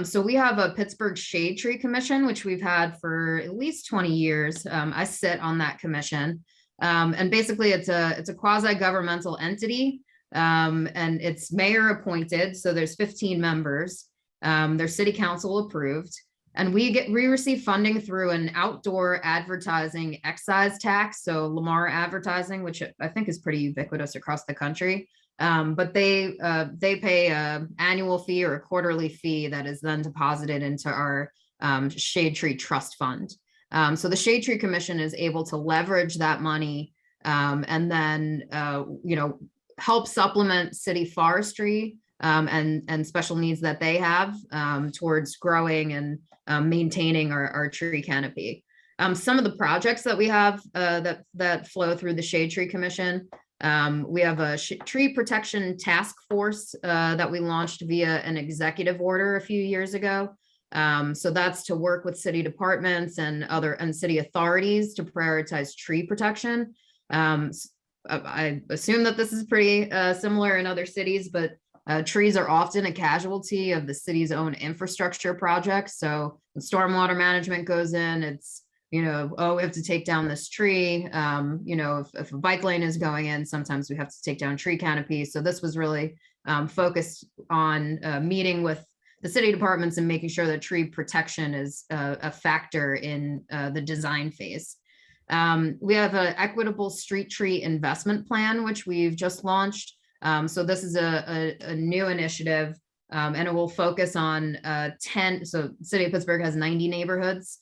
So we have a Pittsburgh Shade Tree Commission, which we've had for at least 20 years. I sit on that commission. And basically it's a quasi-governmental entity, and it's mayor appointed. So there's 15 members. They're city council approved. And we receive funding through an outdoor advertising excise tax. So Lamar advertising, which I think is pretty ubiquitous across the country. But they pay an annual fee or a quarterly fee that is then deposited into our Shade Tree Trust Fund. So the Shade Tree Commission is able to leverage that money and then help supplement city forestry and special needs that they have towards growing and maintaining our tree canopy. Some of the projects that we have that flow through the Shade Tree Commission. We have a tree protection task force that we launched via an executive order a few years ago. So that's to work with city departments and city authorities to prioritize tree protection. I assume that this is pretty similar in other cities, but trees are often a casualty of the city's own infrastructure projects. So when stormwater management goes in, it's, oh, we have to take down this tree. If a bike lane is going in, sometimes we have to take down tree canopy. So this was really focused on meeting with the city departments and making sure that tree protection is a factor in the design phase. We have an equitable street tree investment plan, which we've just launched. So this is a new initiative, and it will focus on 10. So the city of Pittsburgh has 90 neighborhoods.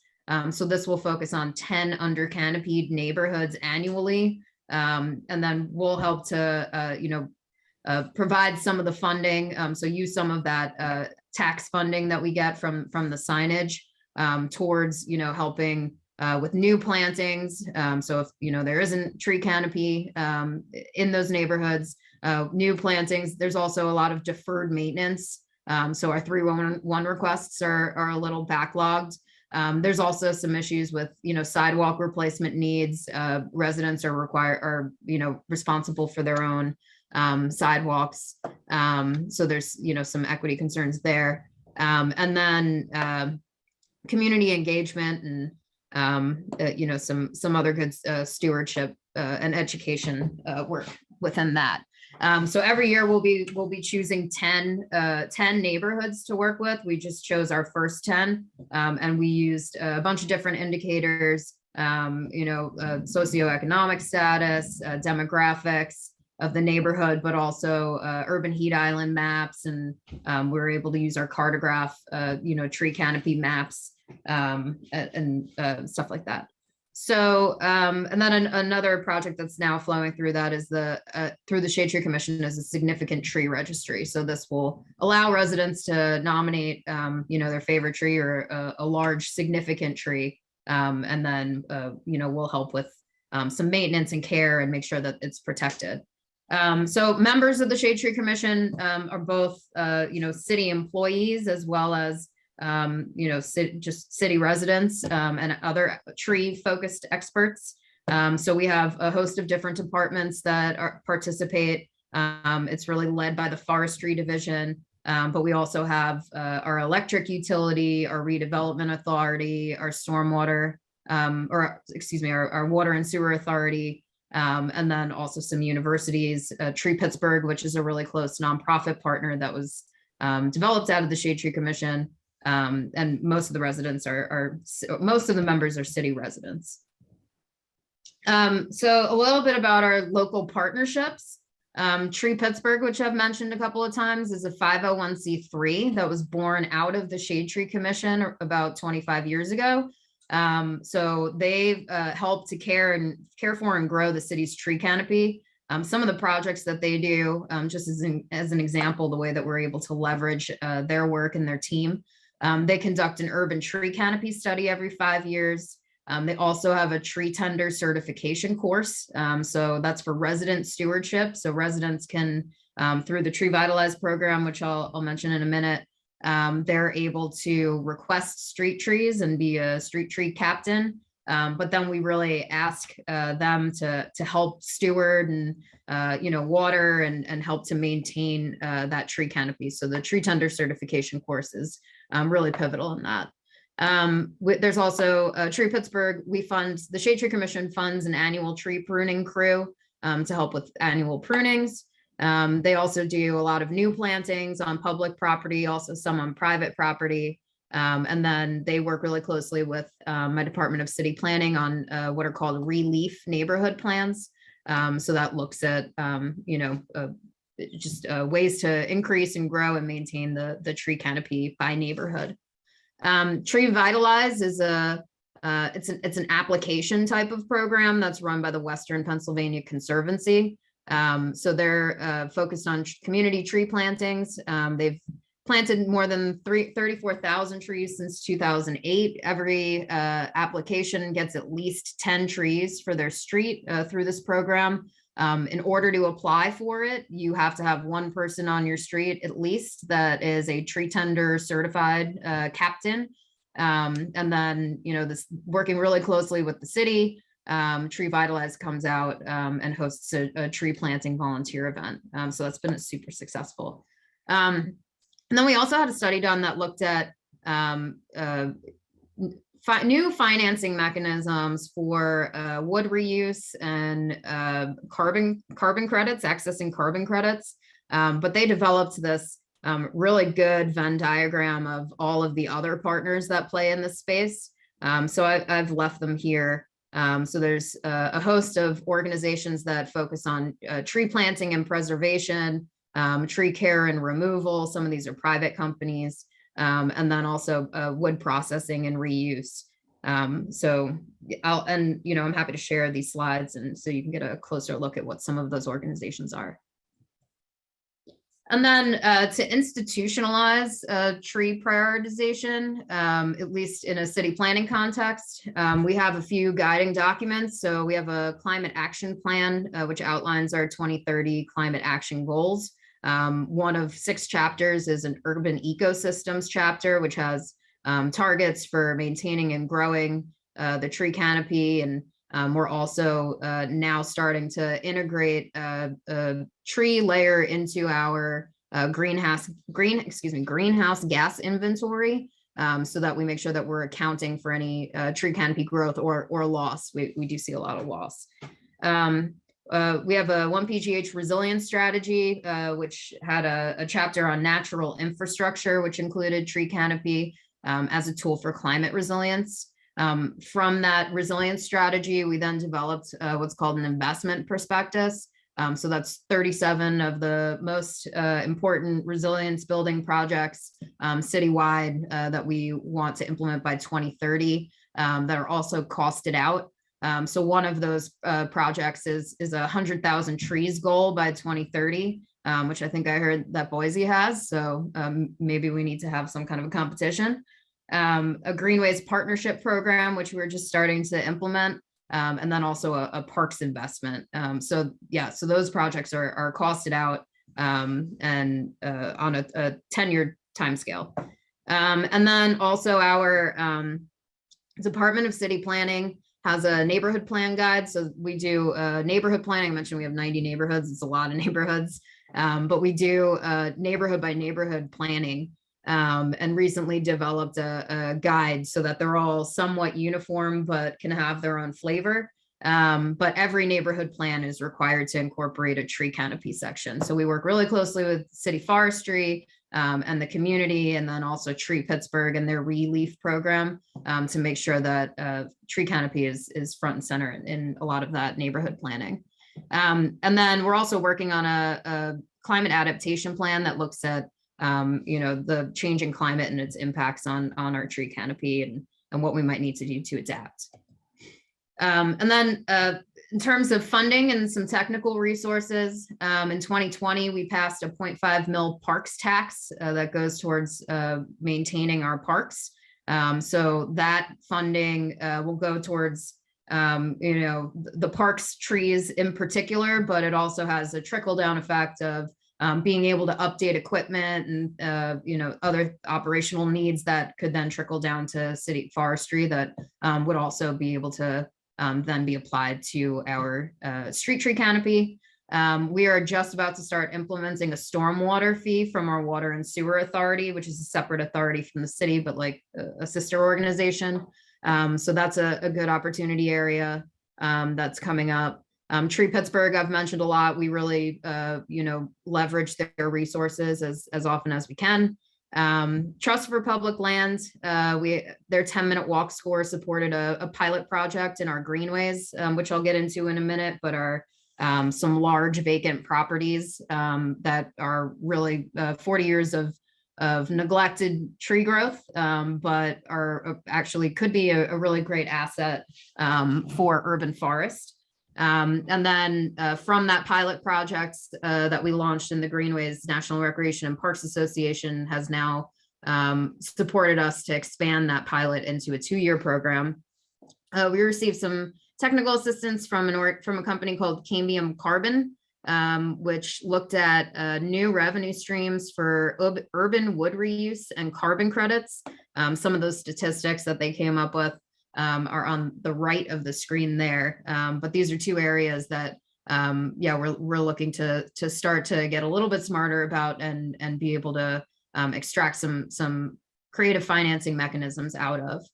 So this will focus on 10 under canopied neighborhoods annually. And then we'll help to, provide some of the funding. So use some of that tax funding that we get from the signage towards, helping with new plantings. So if, there isn't tree canopy in those neighborhoods, new plantings, there's also a lot of deferred maintenance. So our 311 requests are a little backlogged. There's also some issues with, sidewalk replacement needs. Residents are responsible for their own sidewalks. So there's, some equity concerns there. And then community engagement and, some other good stewardship and education work within that. So every year we'll be choosing 10 neighborhoods to work with. We just chose our first 10, and we used a bunch of different indicators, socioeconomic status, demographics of the neighborhood, but also urban heat island maps. And we were able to use our cartograph, tree canopy maps and stuff like that. So, and then another project that's now flowing through that is through the Shade Tree Commission is a significant tree registry. So this will allow residents to nominate, their favorite tree or a large significant tree. And then, we'll help with some maintenance and care and make sure that it's protected. So members of the Shade Tree Commission are both, city employees as well as just city residents and other tree focused experts. So we have a host of different departments that participate. It's really led by the Forestry division, but we also have our electric utility, our redevelopment authority, our stormwater, our water and sewer authority, and then also some universities, Tree Pittsburgh, which is a really close nonprofit partner that was developed out of the Shade Tree Commission. And most of the residents most of the members are city residents. So a little bit about our local partnerships. Tree Pittsburgh, which I've mentioned a couple of times, is a 501c3 that was born out of the Shade Tree Commission about 25 years ago. So they've helped to care for and grow the city's tree canopy. Some of the projects that they do, just as an example, the way that we're able to leverage their work and their team. They conduct an urban tree canopy study every 5 years. They also have a tree tender certification course. So that's for resident stewardship. So residents can, through the Tree Vitalize program, which I'll mention in a minute, they're able to request street trees and be a street tree captain. But then we really ask them to help steward and water and help to maintain that tree canopy. So the tree tender certification course is really pivotal in that. There's also Tree Pittsburgh. The Shade Tree Commission funds an annual tree pruning crew to help with annual prunings. They also do a lot of new plantings on public property, also some on private property. And then they work really closely with my Department of City Planning on what are called relief neighborhood plans. So that looks at, ways to increase and grow and maintain the tree canopy by neighborhood. Tree Vitalize is it's an application type of program that's run by the Western Pennsylvania Conservancy. So they're focused on community tree plantings. They've planted more than 34,000 trees since 2008. Every application gets at least 10 trees for their street through this program. In order to apply for it, you have to have one person on your street at least that is a tree tender certified captain. And then, this working really closely with the city, Tree Vitalize comes out and hosts a tree planting volunteer event. So that's been super successful. And then we also had a study done that looked at new financing mechanisms for wood reuse and carbon credits, accessing carbon credits. But they developed this really good Venn diagram of all of the other partners that play in this space. So I've left them here. So there's a host of organizations that focus on tree planting and preservation, tree care and removal. Some of these are private companies. And then also wood processing and reuse. So I'm happy to share these slides and so you can get a closer look at what some of those organizations are. And then to institutionalize tree prioritization, at least in a city planning context, we have a few guiding documents. So we have a climate action plan, which outlines our 2030 climate action goals. One of 6 chapters is an urban ecosystems chapter, which has targets for maintaining and growing the tree canopy. And we're also now starting to integrate a tree layer into our greenhouse gas inventory, so that we make sure that we're accounting for any tree canopy growth or loss. We do see a lot of loss. We have a 1PGH resilience strategy, which had a chapter on natural infrastructure, which included tree canopy as a tool for climate resilience. From that resilience strategy, we then developed what's called an investment prospectus. So that's 37 of the most important resilience building projects citywide that we want to implement by 2030 that are also costed out. So one of those projects is a 100,000 trees goal by 2030, which I think I heard that Boise has. So maybe we need to have some kind of a competition. A Greenways partnership program, which we're just starting to implement, and then also a parks investment. So those projects are costed out and on a 10-year timescale. And then also our Department of City Planning has a neighborhood plan guide. So we do neighborhood planning. I mentioned we have 90 neighborhoods. It's a lot of neighborhoods, but we do neighborhood by neighborhood planning. And recently developed a guide so that they're all somewhat uniform, but can have their own flavor. But every neighborhood plan is required to incorporate a tree canopy section. So we work really closely with City Forestry and the community, and then also Tree Pittsburgh and their relief program to make sure that tree canopy is front and center in a lot of that neighborhood planning. And then we're also working on a climate adaptation plan that looks at the changing climate and its impacts on our tree canopy and what we might need to do to adapt. And then in terms of funding and some technical resources, in 2020, we passed a 0.5 mil parks tax that goes towards maintaining our parks. So that funding will go towards the parks trees in particular, but it also has a trickle down effect of being able to update equipment and, other operational needs that could then trickle down to city forestry that would also be able to then be applied to our street tree canopy. We are just about to start implementing a stormwater fee from our water and sewer authority, which is a separate authority from the city, but like a sister organization. So that's a good opportunity area that's coming up. Tree Pittsburgh, I've mentioned a lot. We really, leverage their resources as often as we can. Trust for Public Lands, their 10-minute walk score supported a pilot project in our greenways, which I'll get into in a minute, but are some large vacant properties that are really 40 years of neglected tree growth, but are actually could be a really great asset for urban forest. And then from that pilot project that we launched in the Greenways, National Recreation and Parks Association has now supported us to expand that pilot into a 2-year program. We received some technical assistance from a company called Cambium Carbon, which looked at new revenue streams for urban wood reuse and carbon credits. Some of those statistics that they came up with are on the right of the screen there. But these are 2 areas that, we're looking to start to get a little bit smarter about and be able to extract some creative financing mechanisms out of.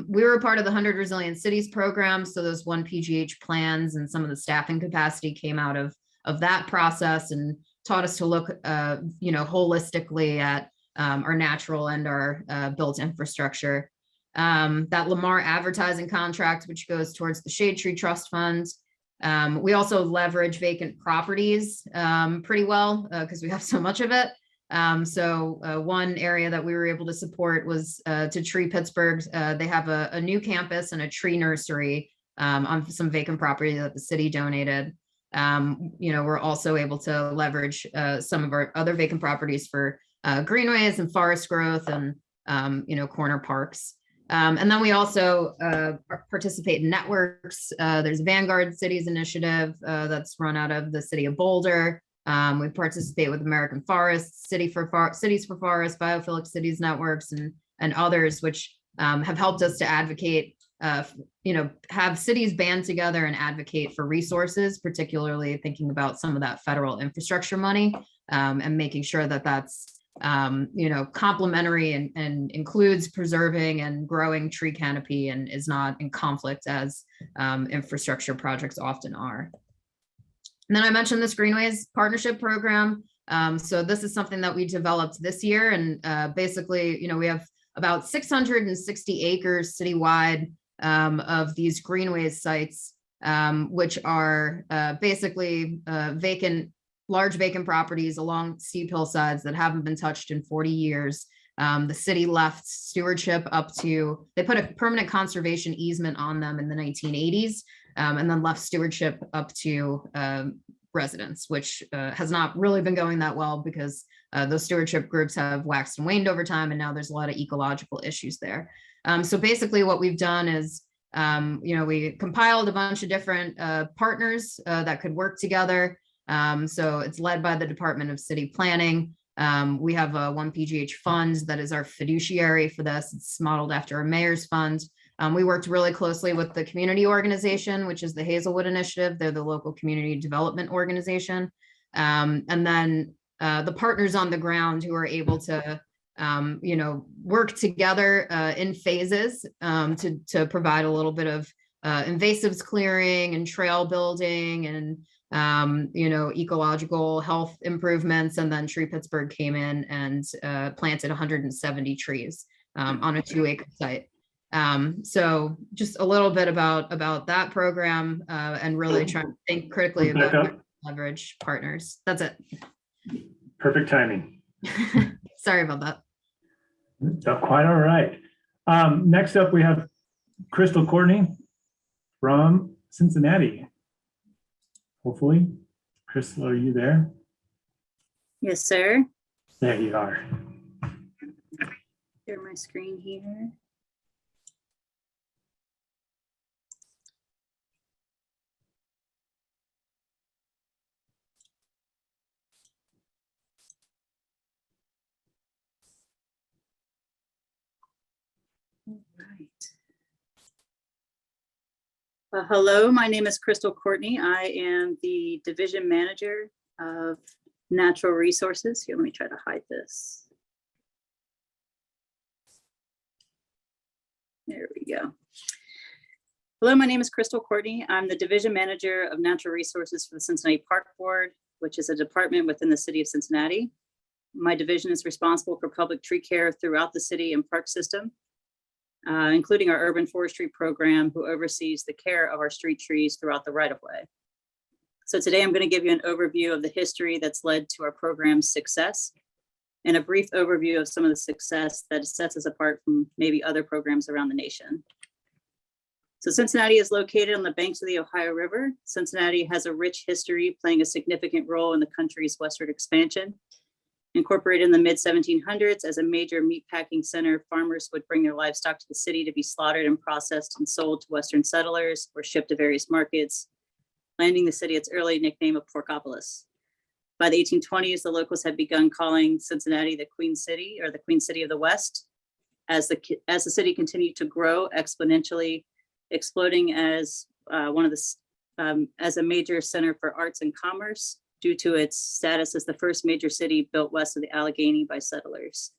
We were a part of the 100 Resilient Cities program. So those 1 PGH plans and some of the staffing capacity came out of that process and taught us to look, holistically at our natural and our built infrastructure. That Lamar advertising contract, which goes towards the Shade Tree Trust Fund. We also leverage vacant properties pretty well because we have so much of it. So one area that we were able to support was to Tree Pittsburgh. They have a new campus and a tree nursery on some vacant property that the city donated. We're also able to leverage some of our other vacant properties for greenways and forest growth and, corner parks. And then we also participate in networks. There's Vanguard Cities Initiative that's run out of the city of Boulder. We participate with American Forests, Cities for Forests, Biophilic Cities Networks, and others, which have helped us to advocate, have cities band together and advocate for resources, particularly thinking about some of that federal infrastructure money and making sure that that's complementary and includes preserving and growing tree canopy and is not in conflict as infrastructure projects often are. And then I mentioned this Greenways Partnership Program. So this is something that we developed this year. And basically, we have about 660 acres citywide of these Greenways sites, which are basically large vacant properties along steep hillsides that haven't been touched in 40 years. The city left stewardship they put a permanent conservation easement on them in the 1980s. And then left stewardship up to residents, which has not really been going that well because those stewardship groups have waxed and waned over time, and now there's a lot of ecological issues there. So basically what we've done is, we compiled a bunch of different partners that could work together. So it's led by the Department of City Planning. We have a 1 PGH fund that is our fiduciary for this. It's modeled after a mayor's fund. We worked really closely with the community organization, which is the Hazelwood Initiative. They're the local community development organization. And then the partners on the ground who are able to, work together in phases to provide a little bit of invasives clearing and trail building and, ecological health improvements. And then Tree Pittsburgh came in and planted 170 trees on a 2-acre site. So just a little bit about that program and really trying to think critically about leverage partners. That's it. Perfect timing. Sorry about that. Quite all right. Next up, we have Crystal Courtney from Cincinnati. Hopefully. Crystal, are you there? Yes, sir. There you are. Share my screen here. Hello, my name is Crystal Courtney. I am the Division Manager of Natural Resources. Here, let me try to hide this. There we go. Hello, my name is Crystal Courtney. I'm the Division Manager of Natural Resources for the Cincinnati Park Board, which is a department within the city of Cincinnati. My division is responsible for public tree care throughout the city and park system, including our urban forestry program, who oversees the care of our street trees throughout the right-of-way. So today I'm going to give you an overview of the history that's led to our program's success and a brief overview of some of the success that sets us apart from maybe other programs around the nation. So Cincinnati is located on the banks of the Ohio River. Cincinnati has a rich history, playing a significant role in the country's westward expansion. Incorporated in the mid-1700s as a major meatpacking center, farmers would bring their livestock to the city to be slaughtered and processed and sold to Western settlers or shipped to various markets, landing the city its early nickname of Porkopolis. By the 1820s, the locals had begun calling Cincinnati the Queen City, or the Queen City of the West, as the city continued to grow exponentially, exploding as as a major center for arts and commerce, due to its status as the first major city built west of the Allegheny by settlers.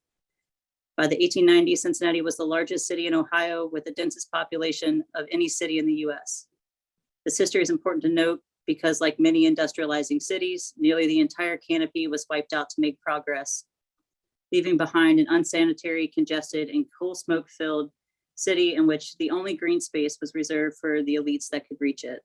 By the 1890s, Cincinnati was the largest city in Ohio with the densest population of any city in the US. This history is important to note because, like many industrializing cities, nearly the entire canopy was wiped out to make progress, leaving behind an unsanitary, congested, and coal smoke-filled city in which the only green space was reserved for the elites that could reach it.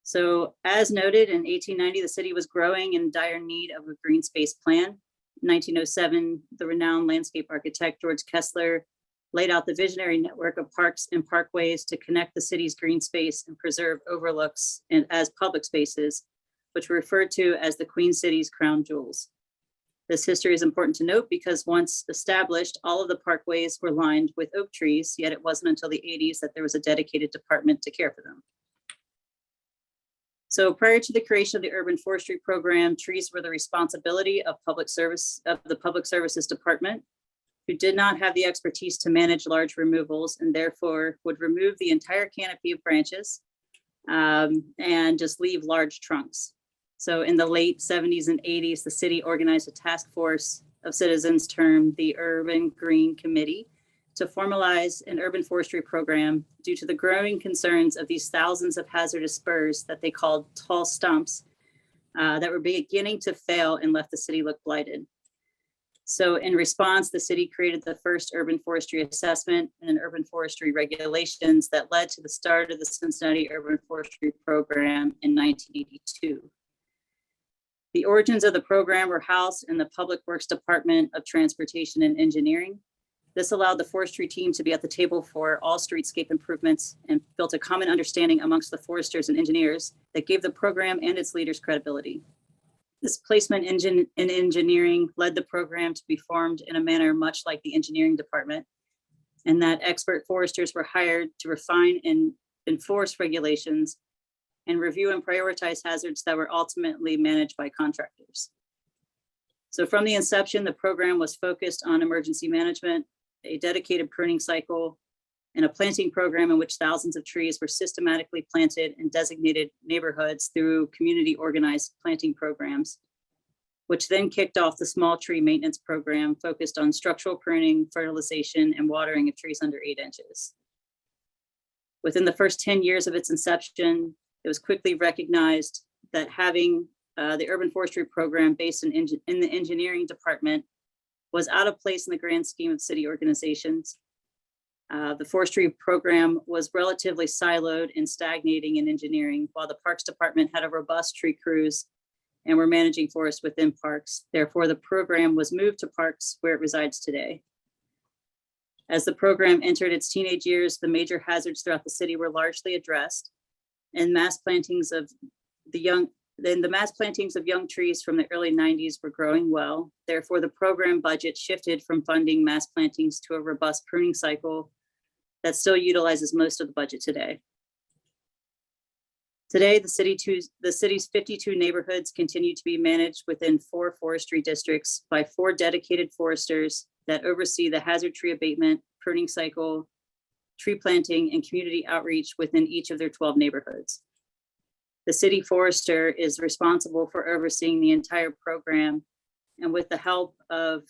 So as noted, in 1890, the city was growing in dire need of a green space plan. In 1907, the renowned landscape architect George Kessler laid out the visionary network of parks and parkways to connect the city's green space and preserve overlooks and as public spaces, which were referred to as the Queen City's crown jewels. This history is important to note because once established, all of the parkways were lined with oak trees, yet it wasn't until the 80s that there was a dedicated department to care for them. So prior to the creation of the urban forestry program, trees were the responsibility of the public services department, who did not have the expertise to manage large removals and therefore would remove the entire canopy of branches and just leave large trunks. So in the late 70s and 80s, the city organized a task force of citizens termed the Urban Green Committee to formalize an urban forestry program due to the growing concerns of these thousands of hazardous spurs that they called tall stumps that were beginning to fail and left the city look blighted. So in response, the city created the first urban forestry assessment and urban forestry regulations that led to the start of the Cincinnati Urban Forestry Program in 1982. The origins of the program were housed in the Public Works Department of Transportation and Engineering. This allowed the forestry team to be at the table for all streetscape improvements and built a common understanding amongst the foresters and engineers that gave the program and its leaders credibility. This placement in engineering led the program to be formed in a manner much like the engineering department, and that expert foresters were hired to refine and enforce regulations and review and prioritize hazards that were ultimately managed by contractors. So from the inception, the program was focused on emergency management, a dedicated pruning cycle, and a planting program in which thousands of trees were systematically planted in designated neighborhoods through community organized planting programs, which then kicked off the small tree maintenance program focused on structural pruning, fertilization, and watering of trees under 8 inches. Within the first 10 years of its inception, it was quickly recognized that having the urban forestry program based in the engineering department was out of place in the grand scheme of city organizations. The forestry program was relatively siloed and stagnating in engineering, while the parks department had a robust tree crews and were managing forests within parks. Therefore, the program was moved to parks where it resides today. As the program entered its teenage years, the major hazards throughout the city were largely addressed, and the mass plantings of young trees from the early 90s were growing well. Therefore, the program budget shifted from funding mass plantings to a robust pruning cycle that still utilizes most of the budget today. Today, the city's 52 neighborhoods continue to be managed within 4 forestry districts by 4 dedicated foresters that oversee the hazard tree abatement, pruning cycle, tree planting, and community outreach within each of their 12 neighborhoods. The city forester is responsible for overseeing the entire program, and with the help of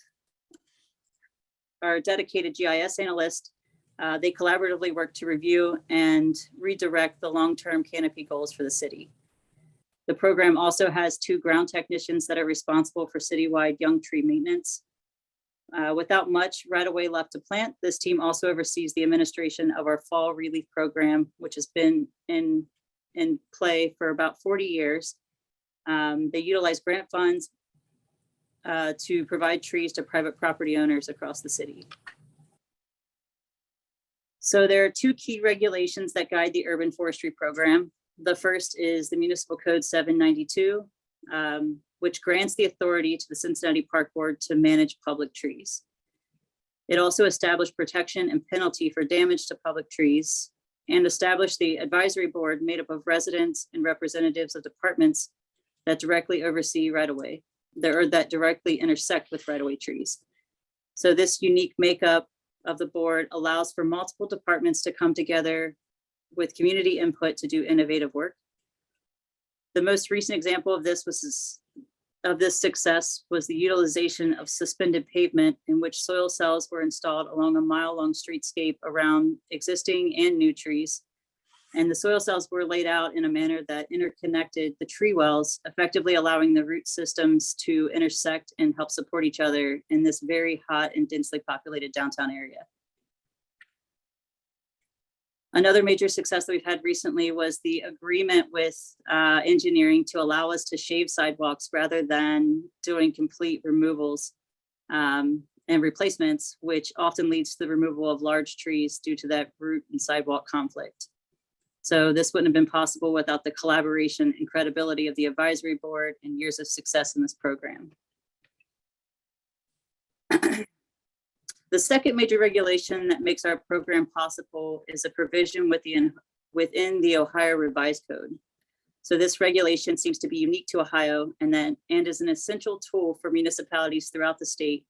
our dedicated GIS analyst, they collaboratively work to review and redirect the long-term canopy goals for the city. The program also has 2 ground technicians that are responsible for citywide young tree maintenance. Without much right-of-way left to plant, this team also oversees the administration of our fall relief program, which has been in play for about 40 years. They utilize grant funds to provide trees to private property owners across the city. So there are 2 key regulations that guide the urban forestry program. The first is the Municipal Code 792, which grants the authority to the Cincinnati Park Board to manage public trees. It also established protection and penalty for damage to public trees, and established the advisory board made up of residents and representatives of departments that directly oversee right-of-way, or that directly intersect with right-of-way trees. So this unique makeup of the board allows for multiple departments to come together with community input to do innovative work. The most recent example of this success was the utilization of suspended pavement, in which soil cells were installed along a mile-long streetscape around existing and new trees. And the soil cells were laid out in a manner that interconnected the tree wells, effectively allowing the root systems to intersect and help support each other in this very hot and densely populated downtown area. Another major success that we've had recently was the agreement with engineering to allow us to shave sidewalks rather than doing complete removals and replacements, which often leads to the removal of large trees due to that root and sidewalk conflict. So this wouldn't have been possible without the collaboration and credibility of the advisory board and years of success in this program. The second major regulation that makes our program possible is a provision within the Ohio Revised Code. So this regulation seems to be unique to Ohio and is an essential tool for municipalities throughout the state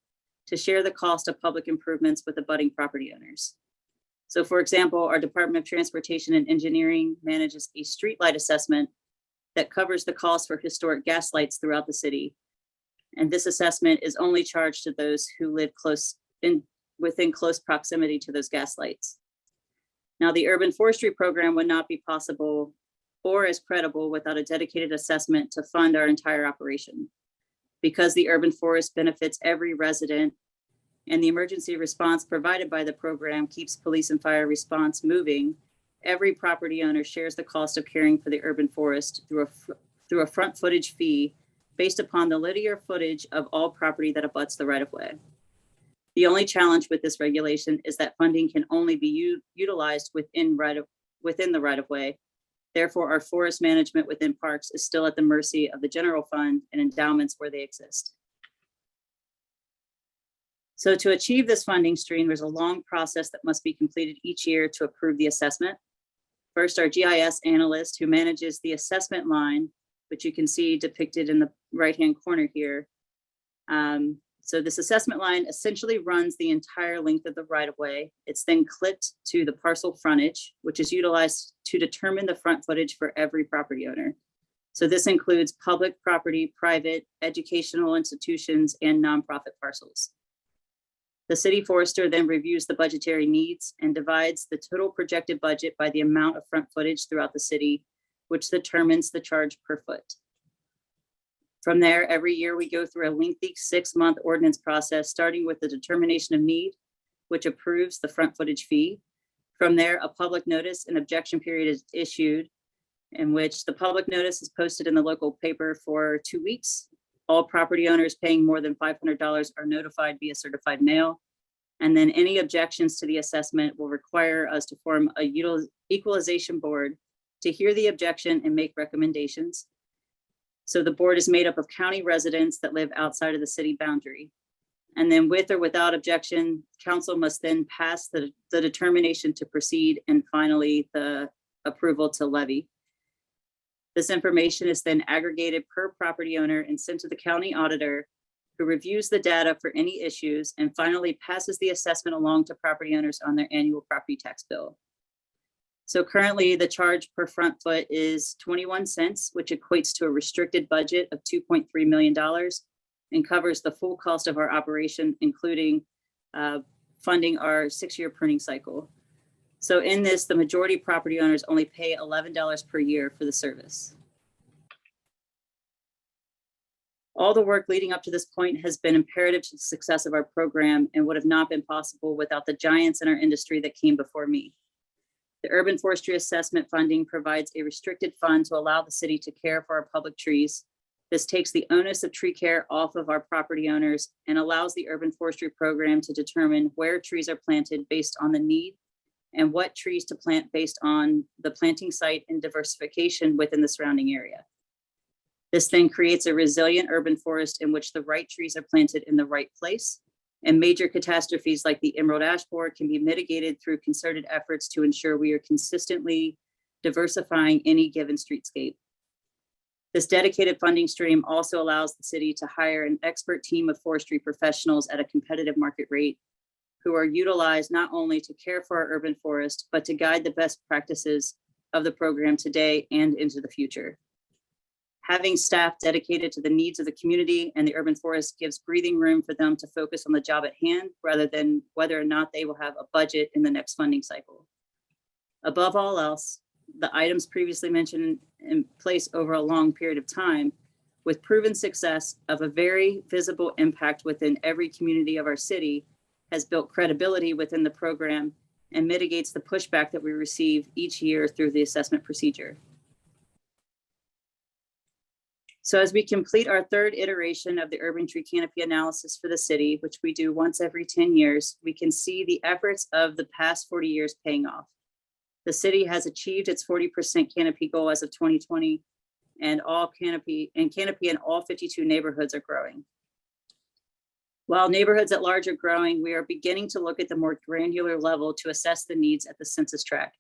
to share the cost of public improvements with abutting property owners. So for example, our Department of Transportation and Engineering manages a streetlight assessment that covers the cost for historic gas lights throughout the city. And this assessment is only charged to those who live within close proximity to those gas lights. Now, the urban forestry program would not be possible or as credible without a dedicated assessment to fund our entire operation. Because the urban forest benefits every resident, and the emergency response provided by the program keeps police and fire response moving, every property owner shares the cost of caring for the urban forest through a front footage fee based upon the linear footage of all property that abuts the right-of-way. The only challenge with this regulation is that funding can only be utilized within the right-of-way. Therefore, our forest management within parks is still at the mercy of the general fund and endowments where they exist. So to achieve this funding stream, there's a long process that must be completed each year to approve the assessment. First, our GIS analyst, who manages the assessment line, which you can see depicted in the right-hand corner here. So this assessment line essentially runs the entire length of the right-of-way. It's then clipped to the parcel frontage, which is utilized to determine the front footage for every property owner. So this includes public property, private, educational institutions, and nonprofit parcels. The city forester then reviews the budgetary needs and divides the total projected budget by the amount of front footage throughout the city, which determines the charge per foot. From there, every year we go through a lengthy 6-month ordinance process, starting with the determination of need, which approves the front footage fee. From there, a public notice and objection period is issued, in which the public notice is posted in the local paper for 2 weeks. All property owners paying more than $500 are notified via certified mail. And then any objections to the assessment will require us to form a equalization board to hear the objection and make recommendations. So the board is made up of county residents that live outside of the city boundary. And then with or without objection, council must then pass the determination to proceed and finally the approval to levy. This information is then aggregated per property owner and sent to the county auditor, who reviews the data for any issues and finally passes the assessment along to property owners on their annual property tax bill. So currently the charge per front foot is 21 cents, which equates to a restricted budget of $2.3 million and covers the full cost of our operation, including funding our 6-year pruning cycle. So in this, the majority of property owners only pay $11 per year for the service. All the work leading up to this point has been imperative to the success of our program and would have not been possible without the giants in our industry that came before me. The Urban Forestry Assessment funding provides a restricted fund to allow the city to care for our public trees. This takes the onus of tree care off of our property owners and allows the Urban Forestry Program to determine where trees are planted based on the need and what trees to plant based on the planting site and diversification within the surrounding area. This then creates a resilient urban forest in which the right trees are planted in the right place, and major catastrophes like the emerald ash borer can be mitigated through concerted efforts to ensure we are consistently diversifying any given streetscape. This dedicated funding stream also allows the city to hire an expert team of forestry professionals at a competitive market rate, who are utilized not only to care for our urban forest, but to guide the best practices of the program today and into the future. Having staff dedicated to the needs of the community and the urban forest gives breathing room for them to focus on the job at hand rather than whether or not they will have a budget in the next funding cycle. Above all else, the items previously mentioned in place over a long period of time, with proven success of a very visible impact within every community of our city, has built credibility within the program and mitigates the pushback that we receive each year through the assessment procedure. So as we complete our 3rd iteration of the urban tree canopy analysis for the city, which we do once every 10 years, we can see the efforts of the past 40 years paying off. The city has achieved its 40% canopy goal as of 2020, and canopy in all 52 neighborhoods are growing. While neighborhoods at large are growing, we are beginning to look at the more granular level to assess the needs at the census tract,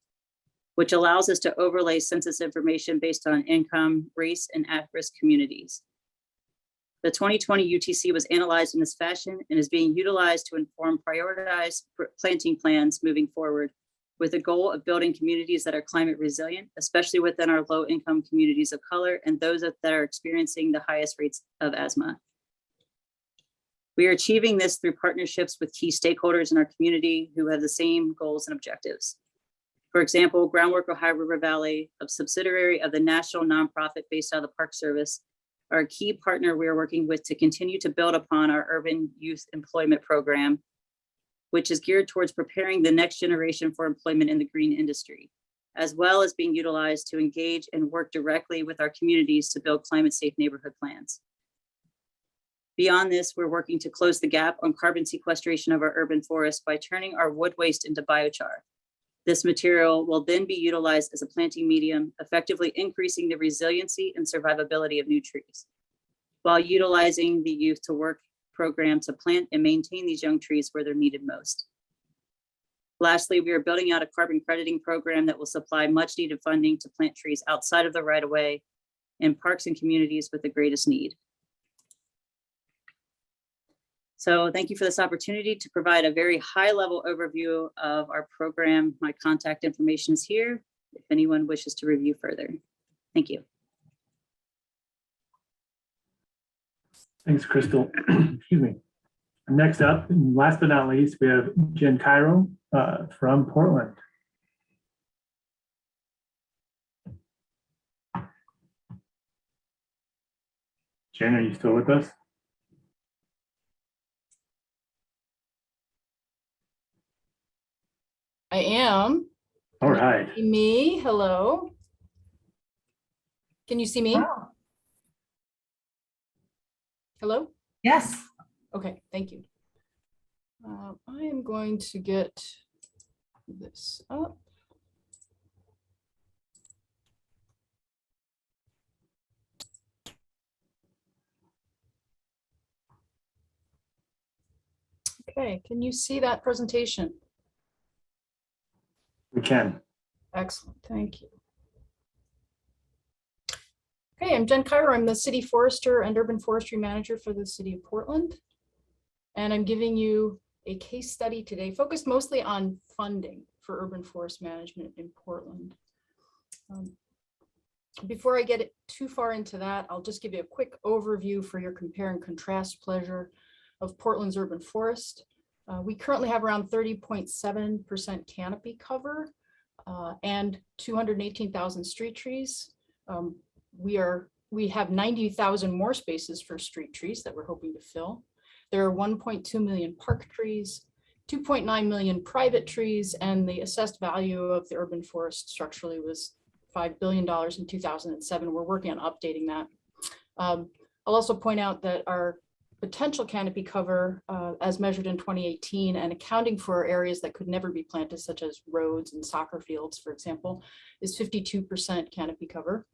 which allows us to overlay census information based on income, race, and at-risk communities. The 2020 UTC was analyzed in this fashion and is being utilized to inform prioritized planting plans moving forward, with the goal of building communities that are climate resilient, especially within our low-income communities of color and those that are experiencing the highest rates of asthma. We are achieving this through partnerships with key stakeholders in our community who have the same goals and objectives. For example, Groundwork Ohio River Valley, a subsidiary of the national nonprofit based out of the Park Service, are a key partner we are working with to continue to build upon our urban youth employment program, which is geared towards preparing the next generation for employment in the green industry, as well as being utilized to engage and work directly with our communities to build climate-safe neighborhood plans. Beyond this, we're working to close the gap on carbon sequestration of our urban forests by turning our wood waste into biochar. This material will then be utilized as a planting medium, effectively increasing the resiliency and survivability of new trees, while utilizing the Youth to Work program to plant and maintain these young trees where they're needed most. Lastly, we are building out a carbon crediting program that will supply much needed funding to plant trees outside of the right-of-way in parks and communities with the greatest need. So thank you for this opportunity to provide a very high-level overview of our program. My contact information is here if anyone wishes to review further. Thank you. Thanks, Crystal. Excuse me. Next up, and last but not least, we have Jenn Cairo from Portland. Jenn, are you still with us? I am. All right. Me, hello. Can you see me? Wow. Hello? Yes. Okay, thank you. I am going to get this up. Okay, can you see that presentation? We can. Excellent, thank you. Okay, I'm Jenn Cairo. I'm the city forester and urban forestry manager for the city of Portland. And I'm giving you a case study today focused mostly on funding for urban forest management in Portland. Before I get too far into that, I'll just give you a quick overview for your compare and contrast pleasure of Portland's urban forest. We currently have around 30.7% canopy cover and 218,000 street trees. We have 90,000 more spaces for street trees that we're hoping to fill. There are 1.2 million park trees, 2.9 million private trees, and the assessed value of the urban forest structurally was $5 billion in 2007. We're working on updating that. I'll also point out that our potential canopy cover as measured in 2018 and accounting for areas that could never be planted, such as roads and soccer fields, for example, is 52% canopy cover.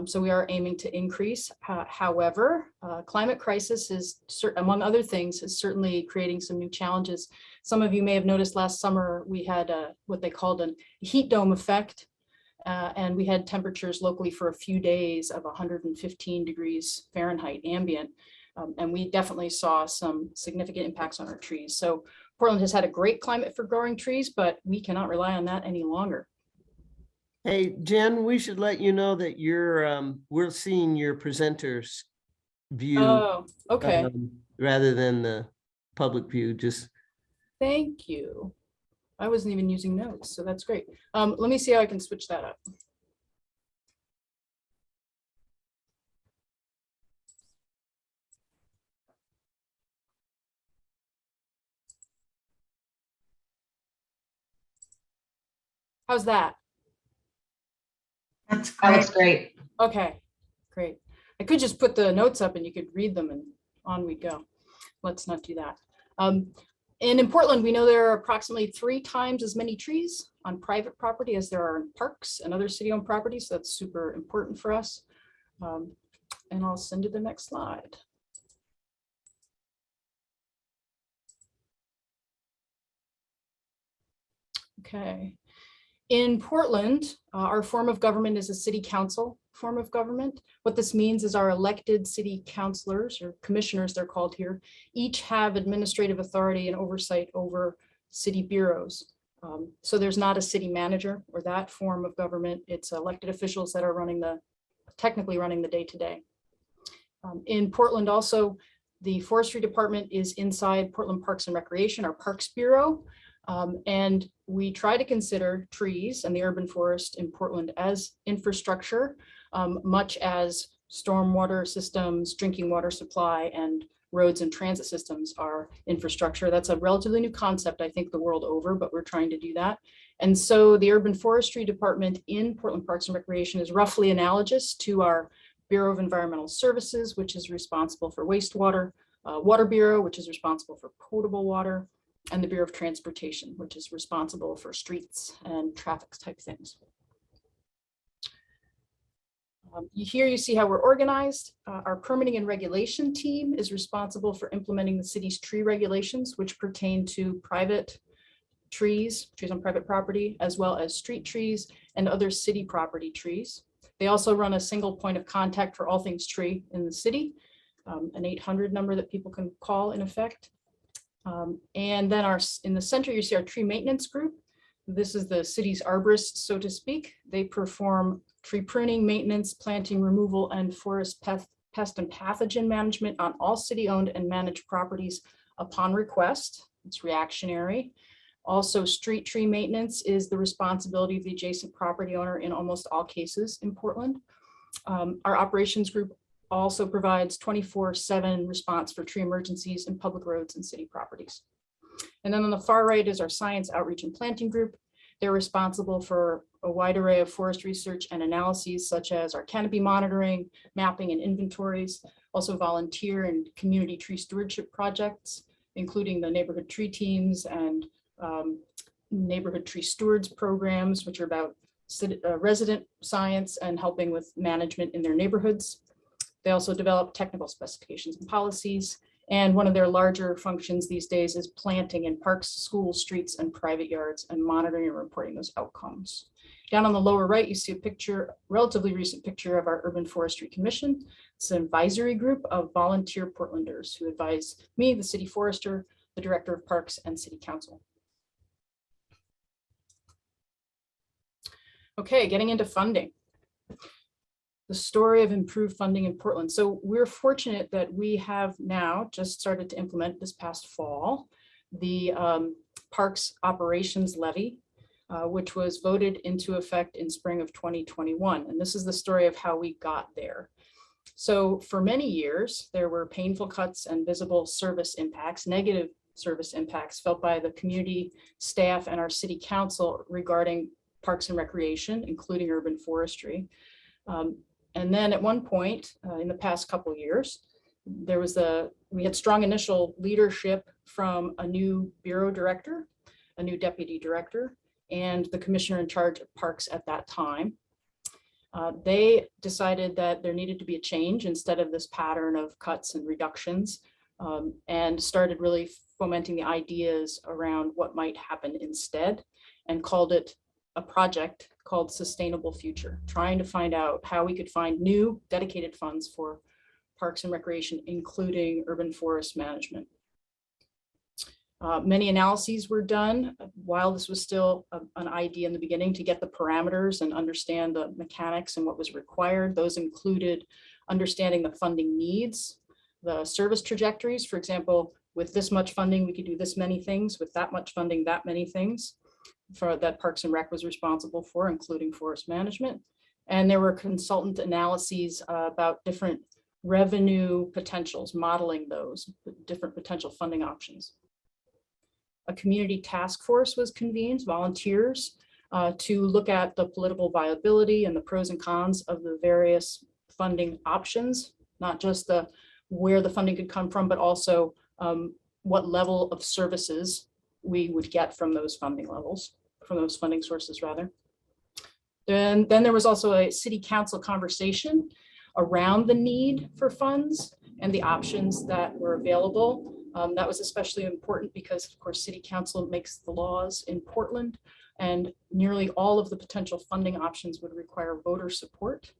So we are aiming to increase. However, climate crisis is, among other things, is certainly creating some new challenges. Some of you may have noticed last summer we had what they called a heat dome effect, and we had temperatures locally for a few days of 115 degrees Fahrenheit ambient. And we definitely saw some significant impacts on our trees. So Portland has had a great climate for growing trees, but we cannot rely on that any longer. Hey, Jen, we should let you know that you're we're seeing your presenters view. Oh, okay. Rather than the public view. Just thank you. I wasn't even using notes, so that's great. Let me see how I can switch that up. How's that? That looks great. Okay, great. I could just put the notes up and you could read them and on we go. Let's not do that. And in Portland, we know there are approximately 3 times as many trees on private property as there are in parks and other city-owned properties. So that's super important for us. And I'll send you the next slide. Okay. In Portland, our form of government is a city council form of government. What this means is our elected city councilors, or commissioners they're called here, each have administrative authority and oversight over city bureaus. So there's not a city manager or that form of government. It's elected officials that are technically running the day-to-day. In Portland also, the forestry department is inside Portland Parks and Recreation, our Parks Bureau. And we try to consider trees and the urban forest in Portland as infrastructure, much as stormwater systems, drinking water supply, and roads and transit systems are infrastructure. That's a relatively new concept, I think, the world over, but we're trying to do that. And so the urban forestry department in Portland Parks and Recreation is roughly analogous to our Bureau of Environmental Services, which is responsible for wastewater, Water Bureau, which is responsible for potable water, and the Bureau of Transportation, which is responsible for streets and traffic type things. Here you see how we're organized. Our permitting and regulation team is responsible for implementing the city's tree regulations, which pertain to private trees on private property, as well as street trees and other city property trees. They also run a single point of contact for all things tree in the city, an 800 number that people can call in effect. And then in the center, you see our tree maintenance group. This is the city's arborists, so to speak. They perform tree pruning, maintenance, planting, removal, and forest pest and pathogen management on all city-owned and managed properties upon request. It's reactionary. Also, street tree maintenance is the responsibility of the adjacent property owner in almost all cases in Portland. Our operations group also provides 24/7 response for tree emergencies in public roads and city properties. And then on the far right is our science outreach and planting group. They're responsible for a wide array of forest research and analyses, such as our canopy monitoring, mapping, and inventories, also volunteer and community tree stewardship projects, including the neighborhood tree teams and neighborhood tree stewards programs, which are about resident science and helping with management in their neighborhoods. They also develop technical specifications and policies, And one of their larger functions these days is planting in parks, schools, streets, and private yards, and monitoring and reporting those outcomes. Down on the lower right, you see a picture, relatively recent picture of our Urban Forestry Commission. It's an advisory group of volunteer Portlanders who advise me, the city forester, the director of parks, and city council. Okay, getting into funding. The story of improved funding in Portland. So we're fortunate that we have now just started to implement this past fall, the Parks Operations Levy, which was voted into effect in spring of 2021. And this is the story of how we got there. So for many years, there were painful cuts and visible service impacts, negative service impacts felt by the community, staff, and our city council regarding parks and recreation, including urban forestry. And then at one point in the past couple of years, we had strong initial leadership from a new bureau director, a new deputy director, and the commissioner in charge of parks at that time. They decided that there needed to be a change instead of this pattern of cuts and reductions, and started really fomenting the ideas around what might happen instead, and called it a project called Sustainable Future, trying to find out how we could find new dedicated funds for parks and recreation, including urban forest management. Many analyses were done while this was still an idea in the beginning to get the parameters and understand the mechanics and what was required. Those included understanding the funding needs, the service trajectories. For example, with this much funding, we could do this many things. With that much funding, that many things that Parks and Rec was responsible for, including forest management. And there were consultant analyses about different revenue potentials, modeling those different potential funding options. A community task force was convened, volunteers, to look at the political viability and the pros and cons of the various funding options, not just where the funding could come from, but also what level of services we would get from those funding sources rather. Then there was also a city council conversation around the need for funds and the options that were available. That was especially important because, of course, city council makes the laws in Portland, and nearly all of the potential funding options would require voter support.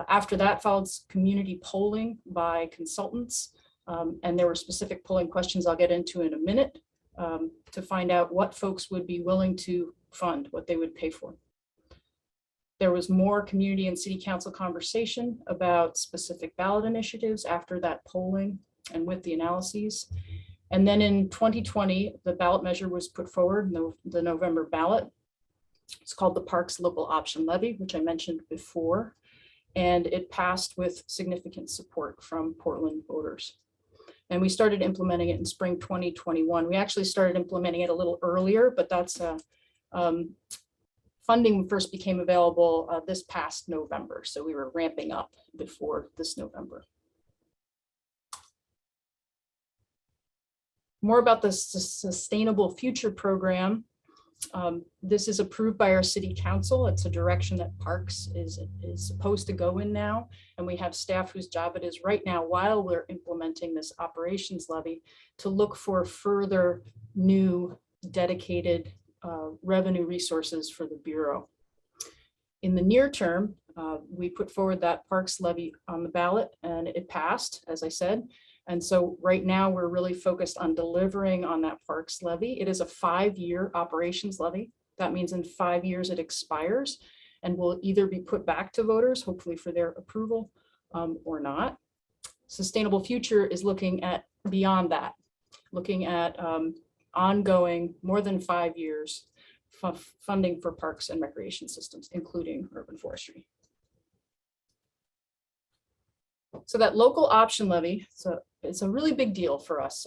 After that followed community polling by consultants, and there were specific polling questions I'll get into in a minute to find out what folks would be willing to fund, what they would pay for. There was more community and city council conversation about specific ballot initiatives after that polling and with the analyses. And then in 2020, the ballot measure was put forward, the November ballot. It's called the Parks Local Option Levy, which I mentioned before, and it passed with significant support from Portland voters. And we started implementing it in spring 2021. We actually started implementing it a little earlier, but that's funding first became available this past November. So we were ramping up before this November. More about the Sustainable Future program. This is approved by our city council. It's a direction that Parks is supposed to go in now. And we have staff whose job it is right now, while we're implementing this operations levy, to look for further new dedicated revenue resources for the Bureau. In the near term, we put forward that Parks levy on the ballot, and it passed, as I said. And so right now we're really focused on delivering on that Parks levy. It is a 5-year operations levy. That means in 5 years it expires and will either be put back to voters, hopefully for their approval, or not. Sustainable Future is looking at beyond that, looking at ongoing, more than 5 years funding for parks and recreation systems, including urban forestry. So that local option levy, it's a really big deal for us.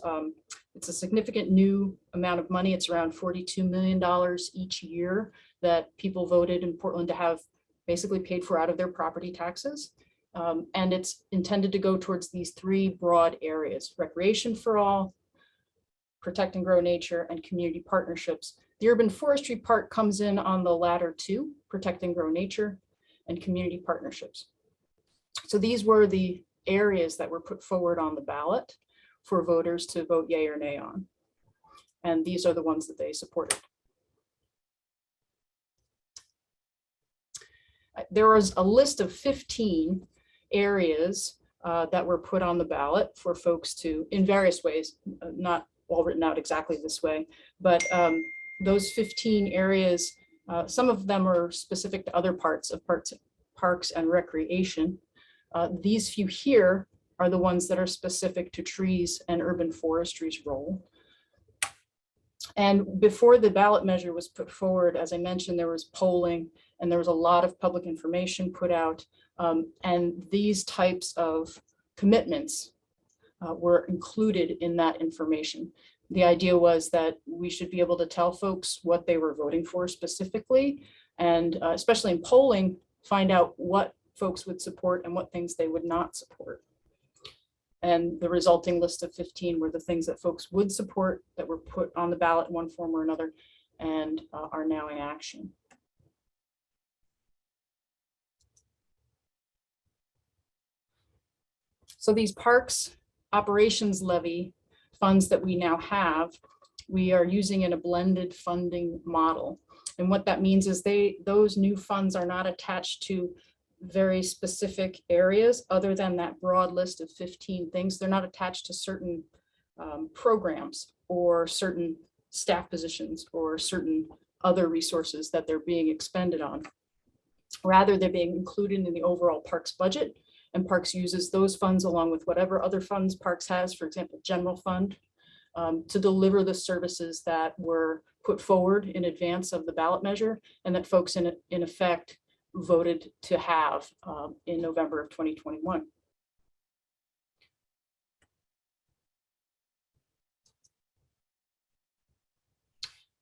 It's a significant new amount of money. It's around $42 million each year that people voted in Portland to have basically paid for out of their property taxes. And it's intended to go towards these 3 broad areas: recreation for all, protect and grow nature, and community partnerships. The urban forestry part comes in on the latter 2, protect and grow nature and community partnerships. So these were the areas that were put forward on the ballot. for voters to vote yay or nay on. And these are the ones that they supported. There was a list of 15 areas that were put on the ballot for folks to, in various ways, not all written out exactly this way, but those 15 areas, some of them are specific to other parts of parks and recreation. These few here are the ones that are specific to trees and urban forestry's role. And before the ballot measure was put forward, as I mentioned, there was polling and there was a lot of public information put out. And these types of commitments were included in that information. The idea was that we should be able to tell folks what they were voting for specifically, and especially in polling, find out what folks would support and what things they would not support. And the resulting list of 15 were the things that folks would support that were put on the ballot in one form or another and are now in action. So these parks operations levy funds that we now have, we are using in a blended funding model. And what that means is those new funds are not attached to very specific areas other than that broad list of 15 things. They're not attached to certain programs or certain staff positions or certain other resources that they're being expended on. Rather, they're being included in the overall parks budget, and Parks uses those funds along with whatever other funds Parks has, for example, general fund, to deliver the services that were put forward in advance of the ballot measure and that folks in effect voted to have in November of 2021.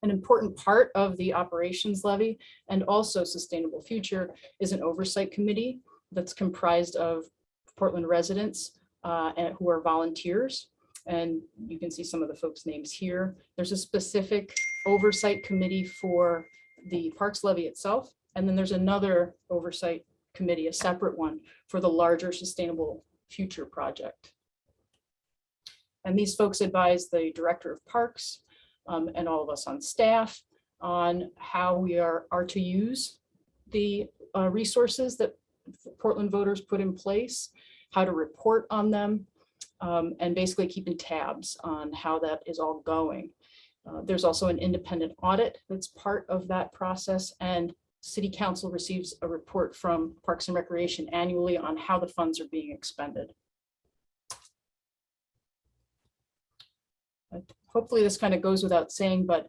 An important part of the operations levy and also Sustainable Future is an oversight committee that's comprised of Portland residents and who are volunteers. And you can see some of the folks' names here. There's a specific oversight committee for the parks levy itself. And then there's another oversight committee, a separate one for the larger Sustainable Future project. And these folks advise the director of parks and all of us on staff on how we are to use the resources that Portland voters put in place, how to report on them, and basically keeping tabs on how that is all going. There's also an independent audit that's part of that process, and City Council receives a report from Parks and Recreation annually on how the funds are being expended. Hopefully this kind of goes without saying, but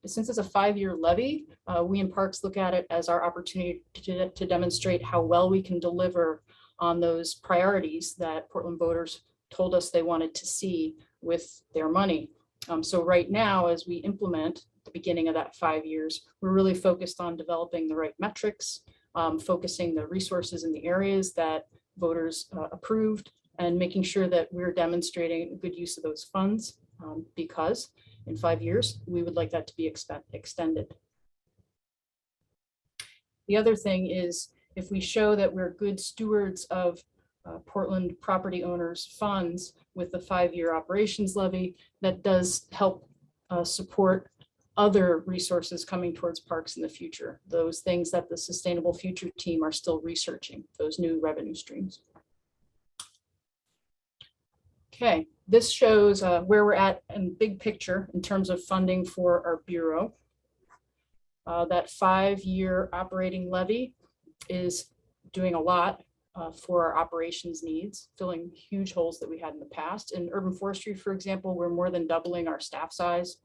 since it's a 5-year levy, we in Parks look at it as our opportunity to demonstrate how well we can deliver on those priorities that Portland voters told us they wanted to see with their money. So right now, as we implement the beginning of that 5 years, we're really focused on developing the right metrics, focusing the resources in the areas that voters approved, and making sure that we're demonstrating good use of those funds, because in 5 years, we would like that to be extended. The other thing is, if we show that we're good stewards of Portland property owners' funds with the 5-year operations levy, that does help support other resources coming towards parks in the future, those things that the Sustainable Future team are still researching, those new revenue streams. Okay, this shows where we're at in big picture in terms of funding for our Bureau. That 5-year operating levy is doing a lot for our operations needs, filling huge holes that we had in the past. In urban forestry, for example, we're more than doubling our staff size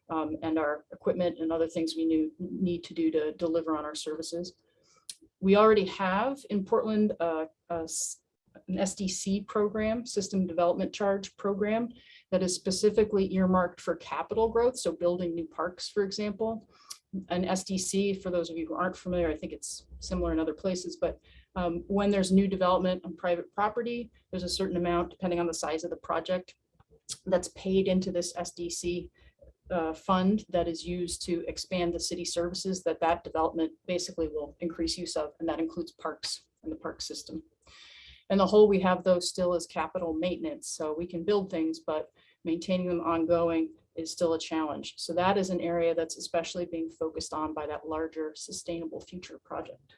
and our equipment and other things we need to do to deliver on our services. We already have in Portland an SDC program, System Development Charge program, that is specifically earmarked for capital growth, so building new parks, for example. An SDC, for those of you who aren't familiar, I think it's similar in other places, but when there's new development on private property, there's a certain amount, depending on the size of the project, that's paid into this SDC fund that is used to expand the city services that development basically will increase use of, and that includes parks and the park system. And the whole, we have those still as capital maintenance. So we can build things, but maintaining them ongoing is still a challenge. So that is an area that's especially being focused on by that larger sustainable future project.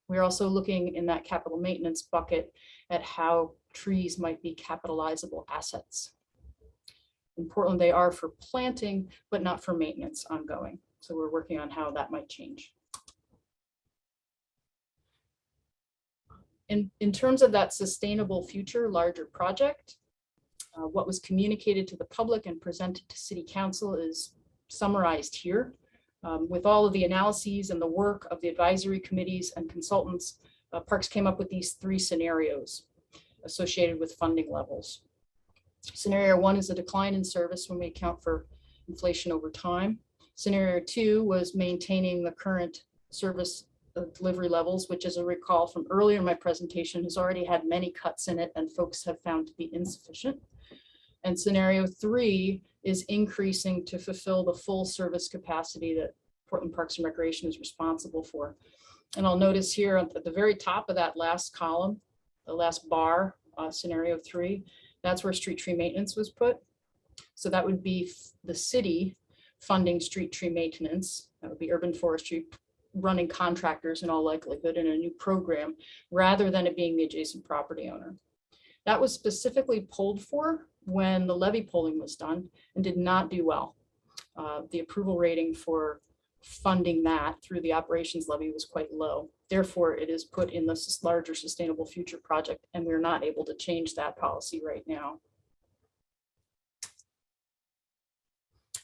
We're also looking in that capital maintenance bucket at how trees might be capitalizable assets. In Portland, they are for planting, but not for maintenance ongoing. So we're working on how that might change. In terms of that sustainable future larger project, what was communicated to the public and presented to City Council is summarized here. With all of the analyses and the work of the advisory committees and consultants, Parks came up with these 3 scenarios associated with funding levels. Scenario 1 is a decline in service when we account for inflation over time. Scenario 2 was maintaining the current service delivery levels, which, as a recall from earlier in my presentation, has already had many cuts in it and folks have found to be insufficient. And scenario 3 is increasing to fulfill the full service capacity that Portland Parks and Recreation is responsible for. And I'll notice here at the very top of that last column, the last bar, scenario 3, that's where street tree maintenance was put. So that would be the city funding street tree maintenance. That would be urban forestry running contractors in all likelihood in a new program, rather than it being the adjacent property owner. That was specifically pulled for when the levy polling was done and did not do well. The approval rating for funding that through the operations levy was quite low. Therefore, it is put in this larger sustainable future project, and we're not able to change that policy right now.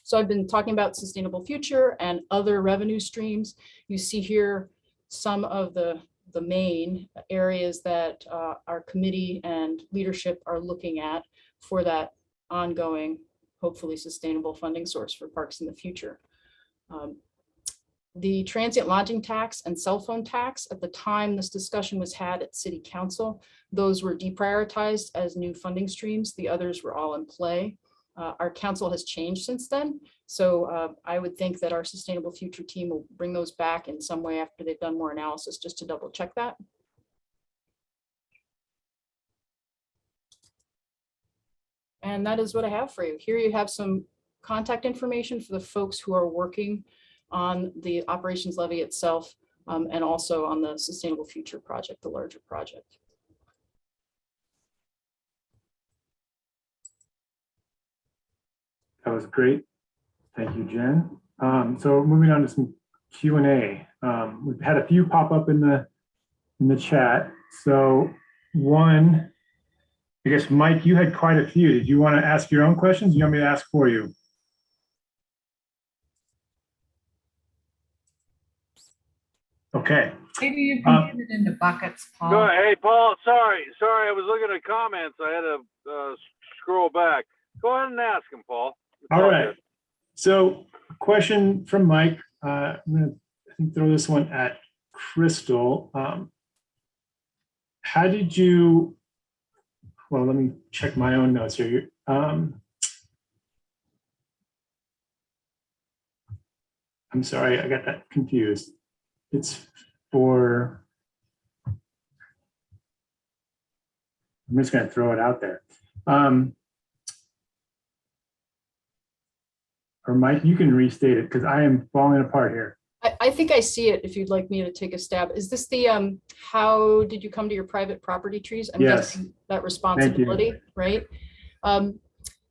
So I've been talking about sustainable future and other revenue streams. You see here some of the main areas that our committee and leadership are looking at for that ongoing, hopefully sustainable funding source for parks in the future. The transient lodging tax and cell phone tax, at the time this discussion was had at City Council, those were deprioritized as new funding streams. The others were all in play. Our council has changed since then. So I would think that our sustainable future team will bring those back in some way after they've done more analysis, just to double check that. And that is what I have for you. Here you have some contact information for the folks who are working on the operations levy itself, and also on the sustainable future project, the larger project. That was great. Thank you, Jen. So moving on to some Q&A. We've had a few pop up in the chat. So one, I guess, Mike, you had quite a few. Did you want to ask your own questions? You want me to ask for you? Okay. Maybe you can get it into buckets, Paul. Go ahead. Hey, Paul, sorry, I was looking at comments. I had to scroll back. Go ahead and ask him, Paul. All right. So question from Mike. I'm going to throw this one at Crystal. How did you, well, let me check my own notes here. I'm sorry, I got that confused. It's for, I'm just going to throw it out there. Or Mike, you can restate it because I am falling apart here. I think I see it if you'd like me to take a stab. Is this the, how did you come to your private property trees? I'm guessing that responsibility, right?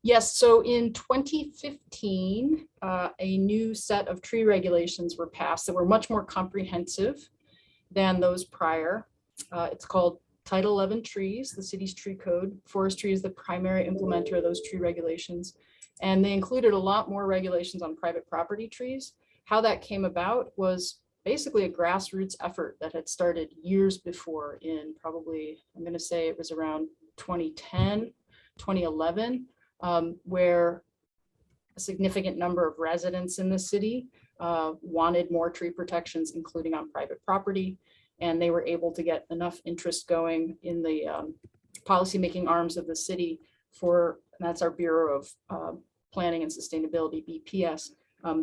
Yes, so in 2015, a new set of tree regulations were passed that were much more comprehensive than those prior. It's called Title 11 Trees, the city's tree code. Forestry is the primary implementer of those tree regulations. And they included a lot more regulations on private property trees. How that came about was basically a grassroots effort that had started years before in probably, I'm going to say it was around 2010, 2011, where a significant number of residents in the city wanted more tree protections, including on private property. And they were able to get enough interest going in the policymaking arms of the city for, and that's our Bureau of Planning and Sustainability, BPS,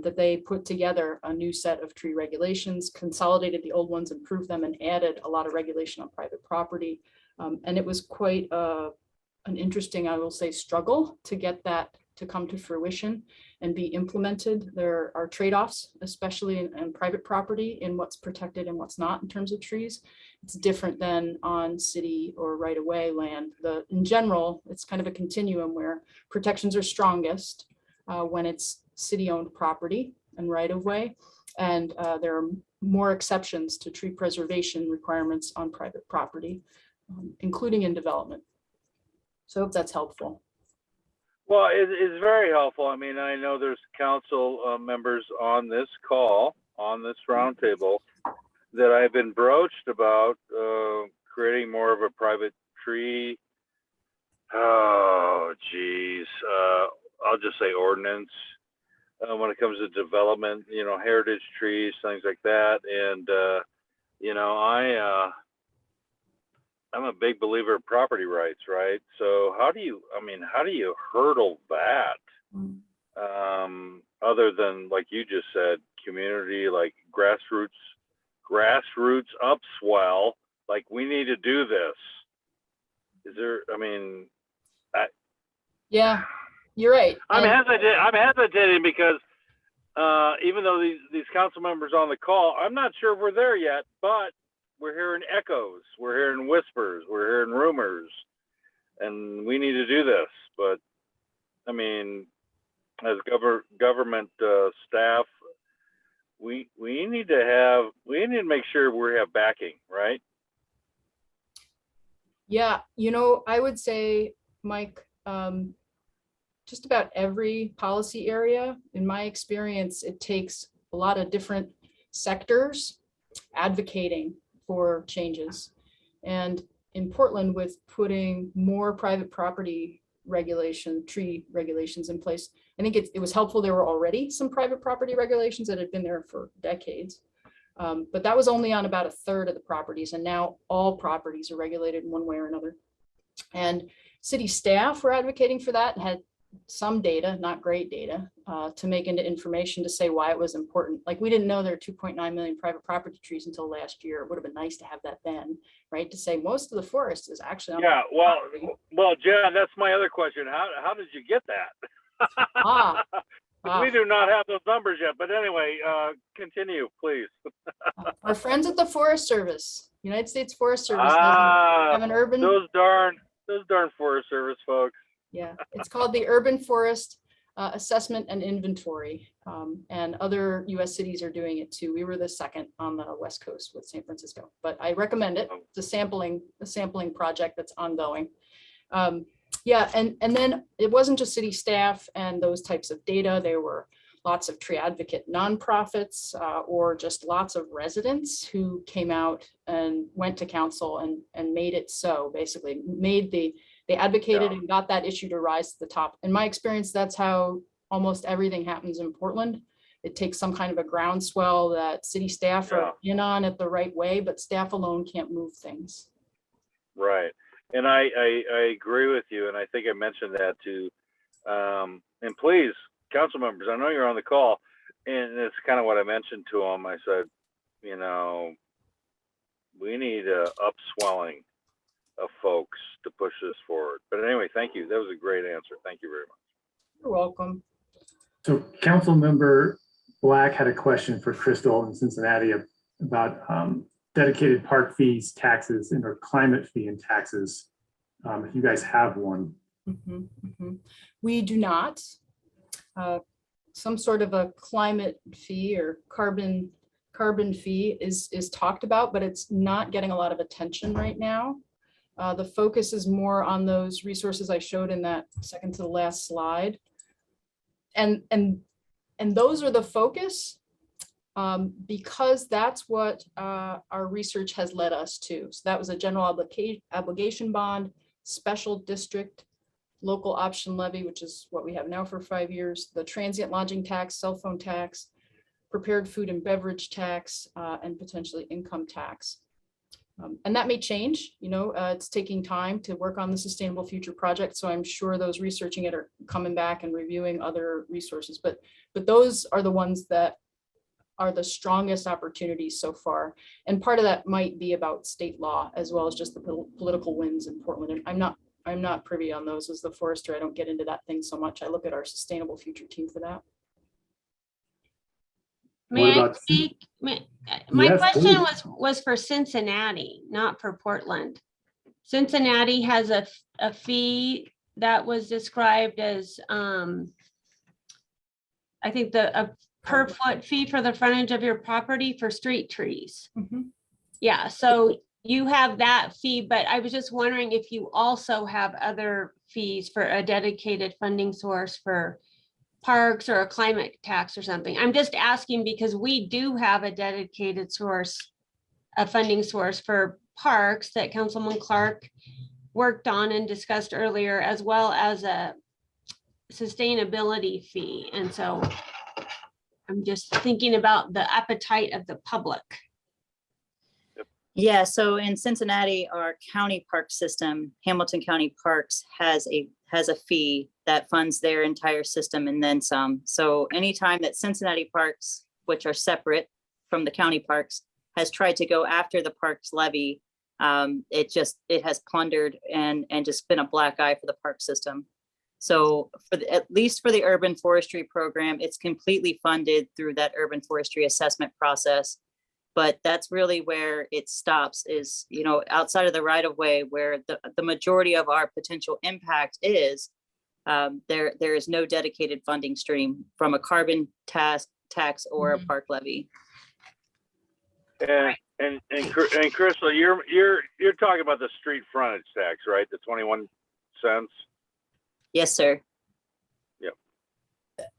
that they put together a new set of tree regulations, consolidated the old ones, improved them, and added a lot of regulation on private property. And it was quite an interesting, I will say, struggle to get that to come to fruition and be implemented. There are trade-offs, especially in private property, in what's protected and what's not in terms of trees. It's different than on city or right-of-way land. In general, it's kind of a continuum where protections are strongest when it's city-owned property and right-of-way, and there are more exceptions to tree preservation requirements on private property, including in development. So I hope that's helpful. Well, it's very helpful. I mean, I know there's council members on this call, on this roundtable, that I've been broached about creating more of a private tree. Oh, geez. I'll just say ordinance when it comes to development, you know, heritage trees, things like that. And, you know, I'm a big believer of property rights, right? So how do you hurdle that? Other than, like you just said, community, like grassroots upswell, like we need to do this. Is there, yeah, you're right. I'm hesitating because even though these council members on the call, I'm not sure we're there yet, but we're hearing echoes, we're hearing whispers, we're hearing rumors, and we need to do this. But I mean, as government staff, we need to make sure we have backing, right? Yeah, you know, I would say, Mike, just about every policy area, in my experience, it takes a lot of different sectors advocating for changes. And in Portland, with putting more private property tree regulations in place, I think it was helpful. There were already some private property regulations that had been there for decades. But that was only on about 1/3 of the properties. And now all properties are regulated in one way or another. And city staff were advocating for that and had some data, not great data, to make into information to say why it was important. Like, we didn't know there were 2.9 million private property trees until last year. It would have been nice to have that then, right? To say most of the forest is actually on well, Jenn, that's my other question. How did you get that? We do not have those numbers yet, but anyway, continue, please. Our friends at the Forest Service, United States Forest Service, have an urban. Those darn Forest Service folks. Yeah, it's called the Urban Forest Assessment and Inventory, and other U.S. cities are doing it too. We were the second on the West Coast with San Francisco, but I recommend it. It's a sampling project that's ongoing. Yeah, and then it wasn't just city staff and those types of data. There were lots of tree advocate nonprofits or just lots of residents who came out and went to council and made it so, basically they advocated and got that issue to rise to the top. In my experience, that's how almost everything happens in Portland. It takes some kind of a groundswell that city staff are in on it the right way, but staff alone can't move things. Right. And I agree with you. And I think I mentioned that too. And please, council members, I know you're on the call, and it's kind of what I mentioned to them. I said, you know, we need a upswelling of folks to push this forward. But anyway, thank you. That was a great answer. Thank you very much. You're welcome. So Council Member Black had a question for Crystal in Cincinnati about dedicated park fees, taxes, and or climate fee and taxes. If you guys have one. We do not. Some sort of a climate fee or carbon fee is talked about, but it's not getting a lot of attention right now. The focus is more on those resources I showed in that second to the last slide. And those are the focus because that's what our research has led us to. So that was a general obligation bond, special district, local option levy, which is what we have now for 5 years, the transient lodging tax, cell phone tax, prepared food and beverage tax, and potentially income tax. And that may change, it's taking time to work on the Sustainable Future Project. So I'm sure those researching it are coming back and reviewing other resources, but those are the ones that are the strongest opportunities so far. And part of that might be about state law as well as just the political winds in Portland. And I'm not privy on those as the forester. I don't get into that thing so much. I look at our Sustainable Future team for that. May I speak? My Yes, question please. was for Cincinnati, not for Portland. Cincinnati has a fee that was described as, I think a per foot fee for the frontage of your property for street trees. Yeah, so you have that fee, but I was just wondering if you also have other fees for a dedicated funding source for parks or a climate tax or something. I'm just asking because we do have a dedicated source, a funding source for parks that Councilman Clark worked on and discussed earlier, as well as a sustainability fee. And so I'm just thinking about the appetite of the public. Yeah, so in Cincinnati, our county park system, Hamilton County Parks has a fee that funds their entire system and then some. So anytime that Cincinnati Parks, which are separate from the county parks, has tried to go after the parks levy, it has plundered and just been a black eye for the park system. So at least for the urban forestry program, it's completely funded through that urban forestry assessment process. But that's really where it stops is, outside of the right of way where the majority of our potential impact is, there is no dedicated funding stream from a carbon tax or a park levy. And Crystal, you're talking about the street frontage tax, right? The 21 cents. Yes, sir. Yep.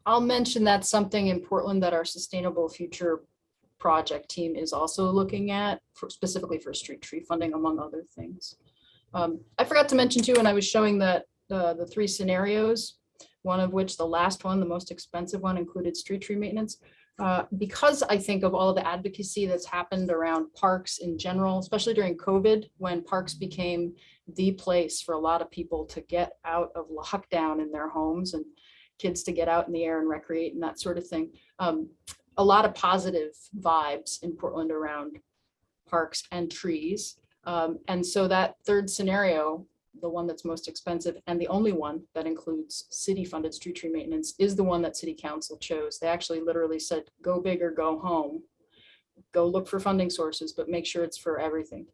I'll mention that's something in Portland that our Sustainable Future Project team is also looking at specifically for street tree funding, among other things. I forgot to mention too, and I was showing that the 3 scenarios, one of which the last one, the most expensive one, included street tree maintenance. Because I think of all of the advocacy that's happened around parks in general, especially during COVID, when parks became the place for a lot of people to get out of lockdown in their homes and kids to get out in the air and recreate and that sort of thing. A lot of positive vibes in Portland around parks and trees. And so that 3rd scenario, the one that's most expensive and the only one that includes city funded street tree maintenance, is the one that City Council chose. They actually literally said, go big or go home, go look for funding sources, but make sure it's for everything,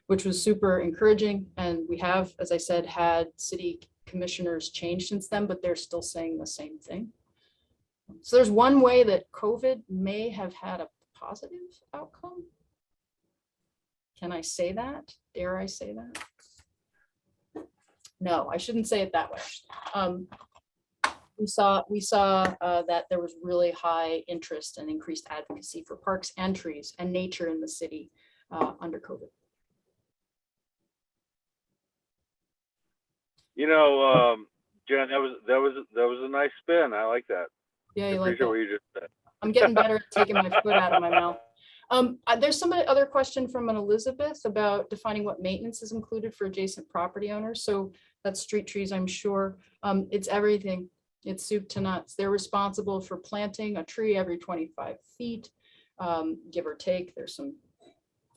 which was super encouraging. And we have, as I said, had city commissioners change since then, but they're still saying the same thing. So there's one way that COVID may have had a positive outcome. Can I say that? Dare I say that? No, I shouldn't say it that way. We saw that there was really high interest and increased advocacy for parks and trees and nature in the city under COVID. Jen, that was a nice spin. I like that. Yeah, you I like appreciate that. what you just said. I'm getting better at taking my foot out of my mouth. There's some other question from an Elizabeth about defining what maintenance is included for adjacent property owners. So that's street trees, I'm sure. It's everything. It's soup to nuts. They're responsible for planting a tree every 25 feet, give or take. There's some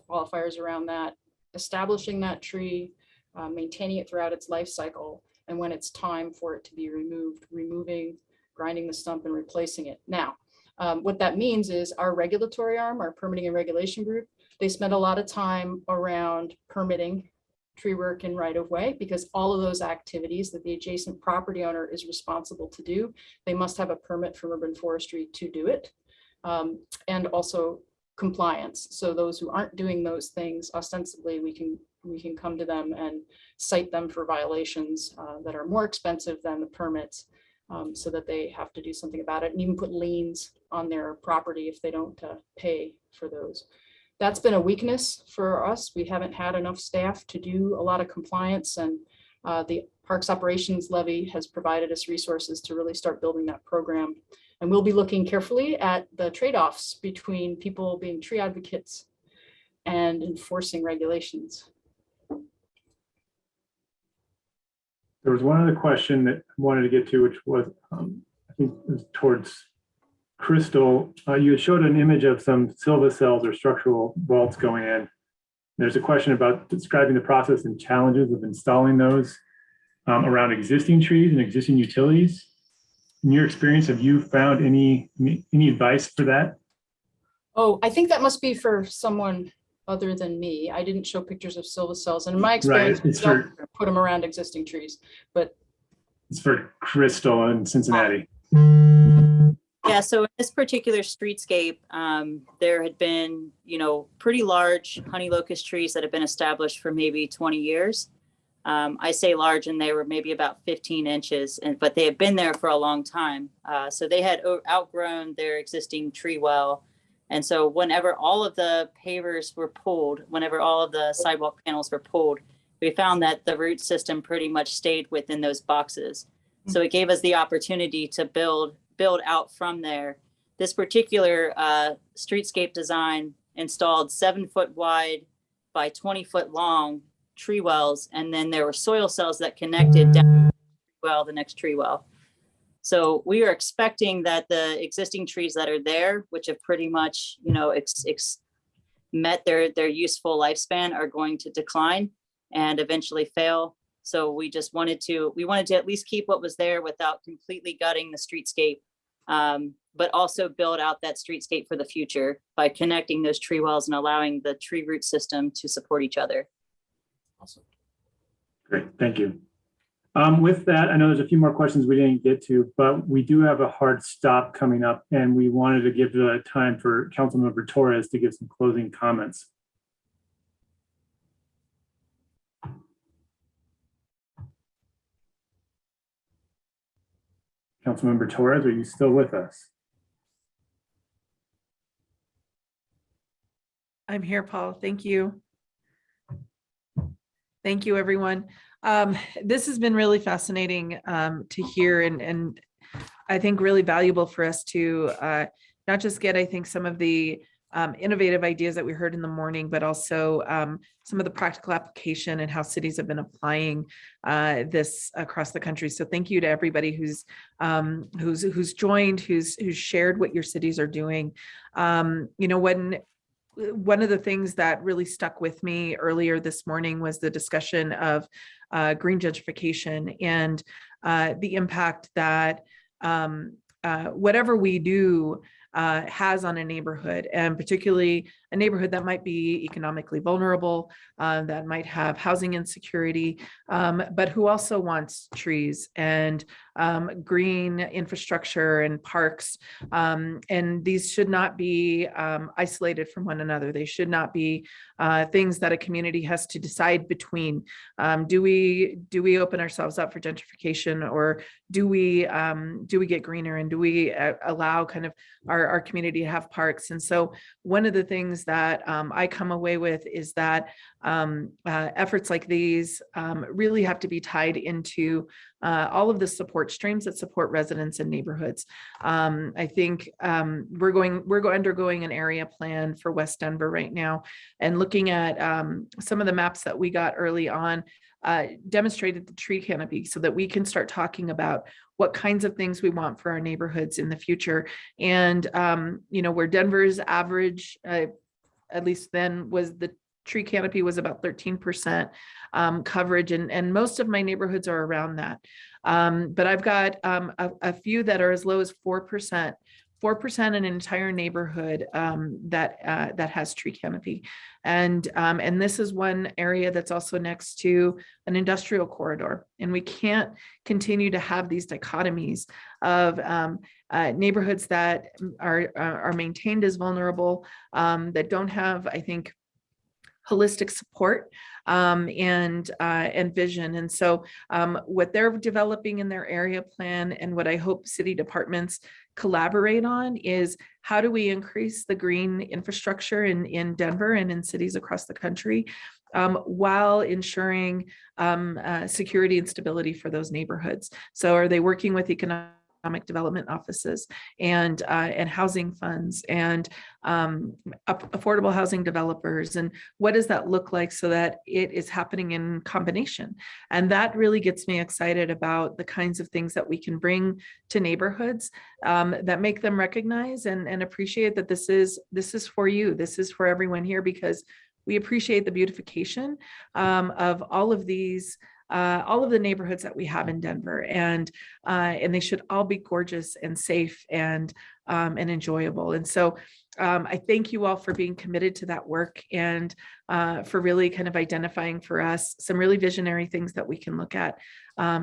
qualifiers around that. Establishing that tree, maintaining it throughout its life cycle, and when it's time for it to be removed, removing, grinding the stump and replacing it. Now, what that means is our regulatory arm, our permitting and regulation group, they spend a lot of time around permitting tree work in right of way, because all of those activities that the adjacent property owner is responsible to do, they must have a permit from urban forestry to do it. And also compliance. So those who aren't doing those things, ostensibly, we can come to them and cite them for violations that are more expensive than the permits. So that they have to do something about it, and even put liens on their property if they don't pay for those. That's been a weakness for us. We haven't had enough staff to do a lot of compliance, and the Parks Operations Levy has provided us resources to really start building that program. And we'll be looking carefully at the trade-offs between people being tree advocates and enforcing regulations. There was one other question that I wanted to get to, which was, I think it was towards Crystal. You had showed an image of some silva cells or structural vaults going in. There's a question about describing the process and challenges of installing those around existing trees and existing utilities. In your experience, have you found any advice for that? Oh, I think that must be for someone other than me. I didn't show pictures of silva cells, and in my experience, Right, it's we don't put them around existing trees, but it's for Crystal in Cincinnati. Yeah, so in this particular streetscape, there had been, pretty large honey locust trees that have been established for maybe 20 years. I say large, and they were maybe about 15 inches, but they have been there for a long time. So they had outgrown their existing tree well. And so whenever all of the pavers were pulled, whenever all of the sidewalk panels were pulled, we found that the root system pretty much stayed within those boxes. So it gave us the opportunity to build out from there. This particular streetscape design installed 7-foot wide by 20-foot long tree wells, and then there were soil cells that connected down the next tree well. So we are expecting that the existing trees that are there, which have pretty much, met their useful lifespan, are going to decline and eventually fail. So we wanted to at least keep what was there without completely gutting the streetscape, but also build out that streetscape for the future by connecting those tree wells and allowing the tree root system to support each other. Awesome. Great, thank you. With that, I know there's a few more questions we didn't get to, but we do have a hard stop coming up, and we wanted to give the time for Councilmember Torres to give some closing comments. Councilmember Torres, are you still with us? I'm here, Paul. Thank you. Thank you, everyone. This has been really fascinating to hear, and I think really valuable for us to not just get, I think, some of the innovative ideas that we heard in the morning, but also some of the practical application and how cities have been applying this across the country. So thank you to everybody who's joined, who's shared what your cities are doing. One of the things that really stuck with me earlier this morning was the discussion of green gentrification and the impact that whatever we do has on a neighborhood, and particularly a neighborhood that might be economically vulnerable, that might have housing insecurity, but who also wants trees and green infrastructure and parks. And these should not be isolated from one another. They should not be things that a community has to decide between. Do we open ourselves up for gentrification, or do we get greener, and do we allow kind of our community to have parks? And so one of the things that I come away with is that efforts like these really have to be tied into all of the support streams that support residents and neighborhoods. I think we're undergoing an area plan for West Denver right now, and looking at some of the maps that we got early on demonstrated the tree canopy, so that we can start talking about what kinds of things we want for our neighborhoods in the future. And where Denver's average, at least then, was the tree canopy was about 13% coverage, and most of my neighborhoods are around that. But I've got a few that are as low as 4% in an entire neighborhood that has tree canopy. And this is one area that's also next to an industrial corridor. And we can't continue to have these dichotomies of neighborhoods that are maintained as vulnerable, that don't have, I think, holistic support and vision. And so what they're developing in their area plan, and what I hope city departments collaborate on, is how do we increase the green infrastructure in Denver and in cities across the country, while ensuring security and stability for those neighborhoods. So are they working with economic development offices and housing funds and affordable housing developers, and what does that look like so that it is happening in combination. And that really gets me excited about the kinds of things that we can bring to neighborhoods that make them recognize and appreciate that this is for you, this is for everyone here, because we appreciate the beautification of all of these all of the neighborhoods that we have in Denver, and they should all be gorgeous and safe and enjoyable. And so I thank you all for being committed to that work and for really kind of identifying for us some really visionary things that we can look at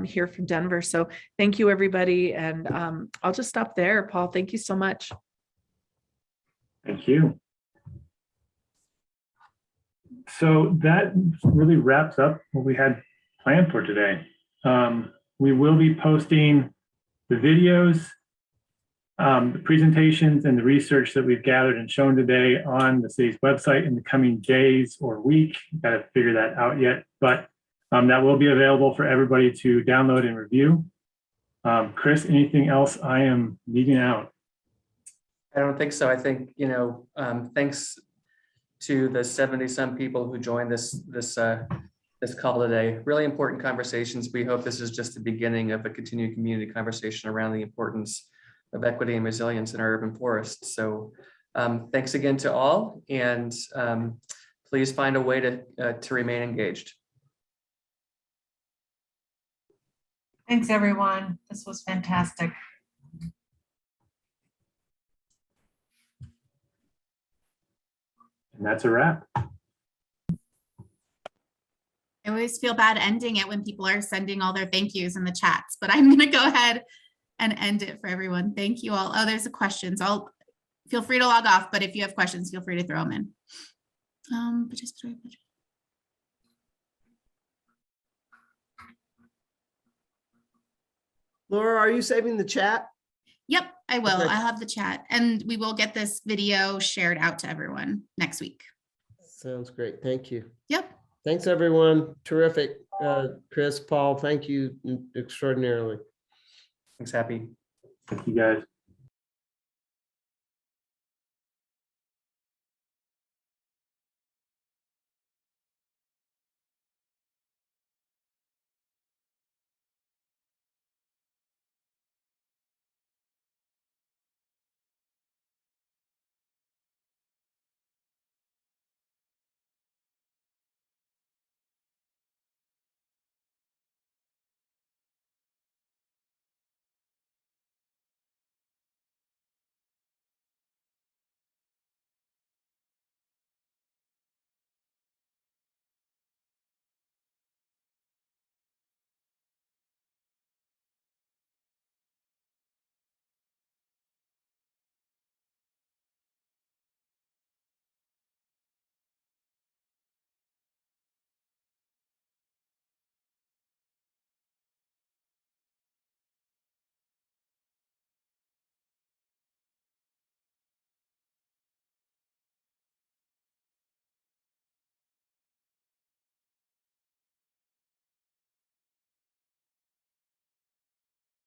here from Denver. So thank you, everybody. And I'll just stop there. Paul, thank you so much. Thank you. So that really wraps up what we had planned for today. We will be posting the videos, the presentations, and the research that we've gathered and shown today on the city's website in the coming days or week. Got to figure that out yet, but that will be available for everybody to download and review. Chris, anything else I am leaving out? I don't think so. I think, thanks to the 70-some people who joined this call today. Really important conversations. We hope this is just the beginning of a continued community conversation around the importance of equity and resilience in our urban forests. So thanks again to all, and please find a way to remain engaged. Thanks, everyone. This was fantastic. And that's a wrap. I always feel bad ending it when people are sending all their thank yous in the chats, but I'm going to go ahead and end it for everyone. Thank you all. Oh, there's a questions. Feel free to log off, but if you have questions, feel free to throw them in. Laura, are you saving the chat? Yep, I will. Okay. I'll have the chat, and we will get this video shared out to everyone next week. Sounds great. Thank you. Yep. Thanks, everyone. Terrific. Chris, Paul, thank you extraordinarily. Thanks, Happy. Thank you, guys.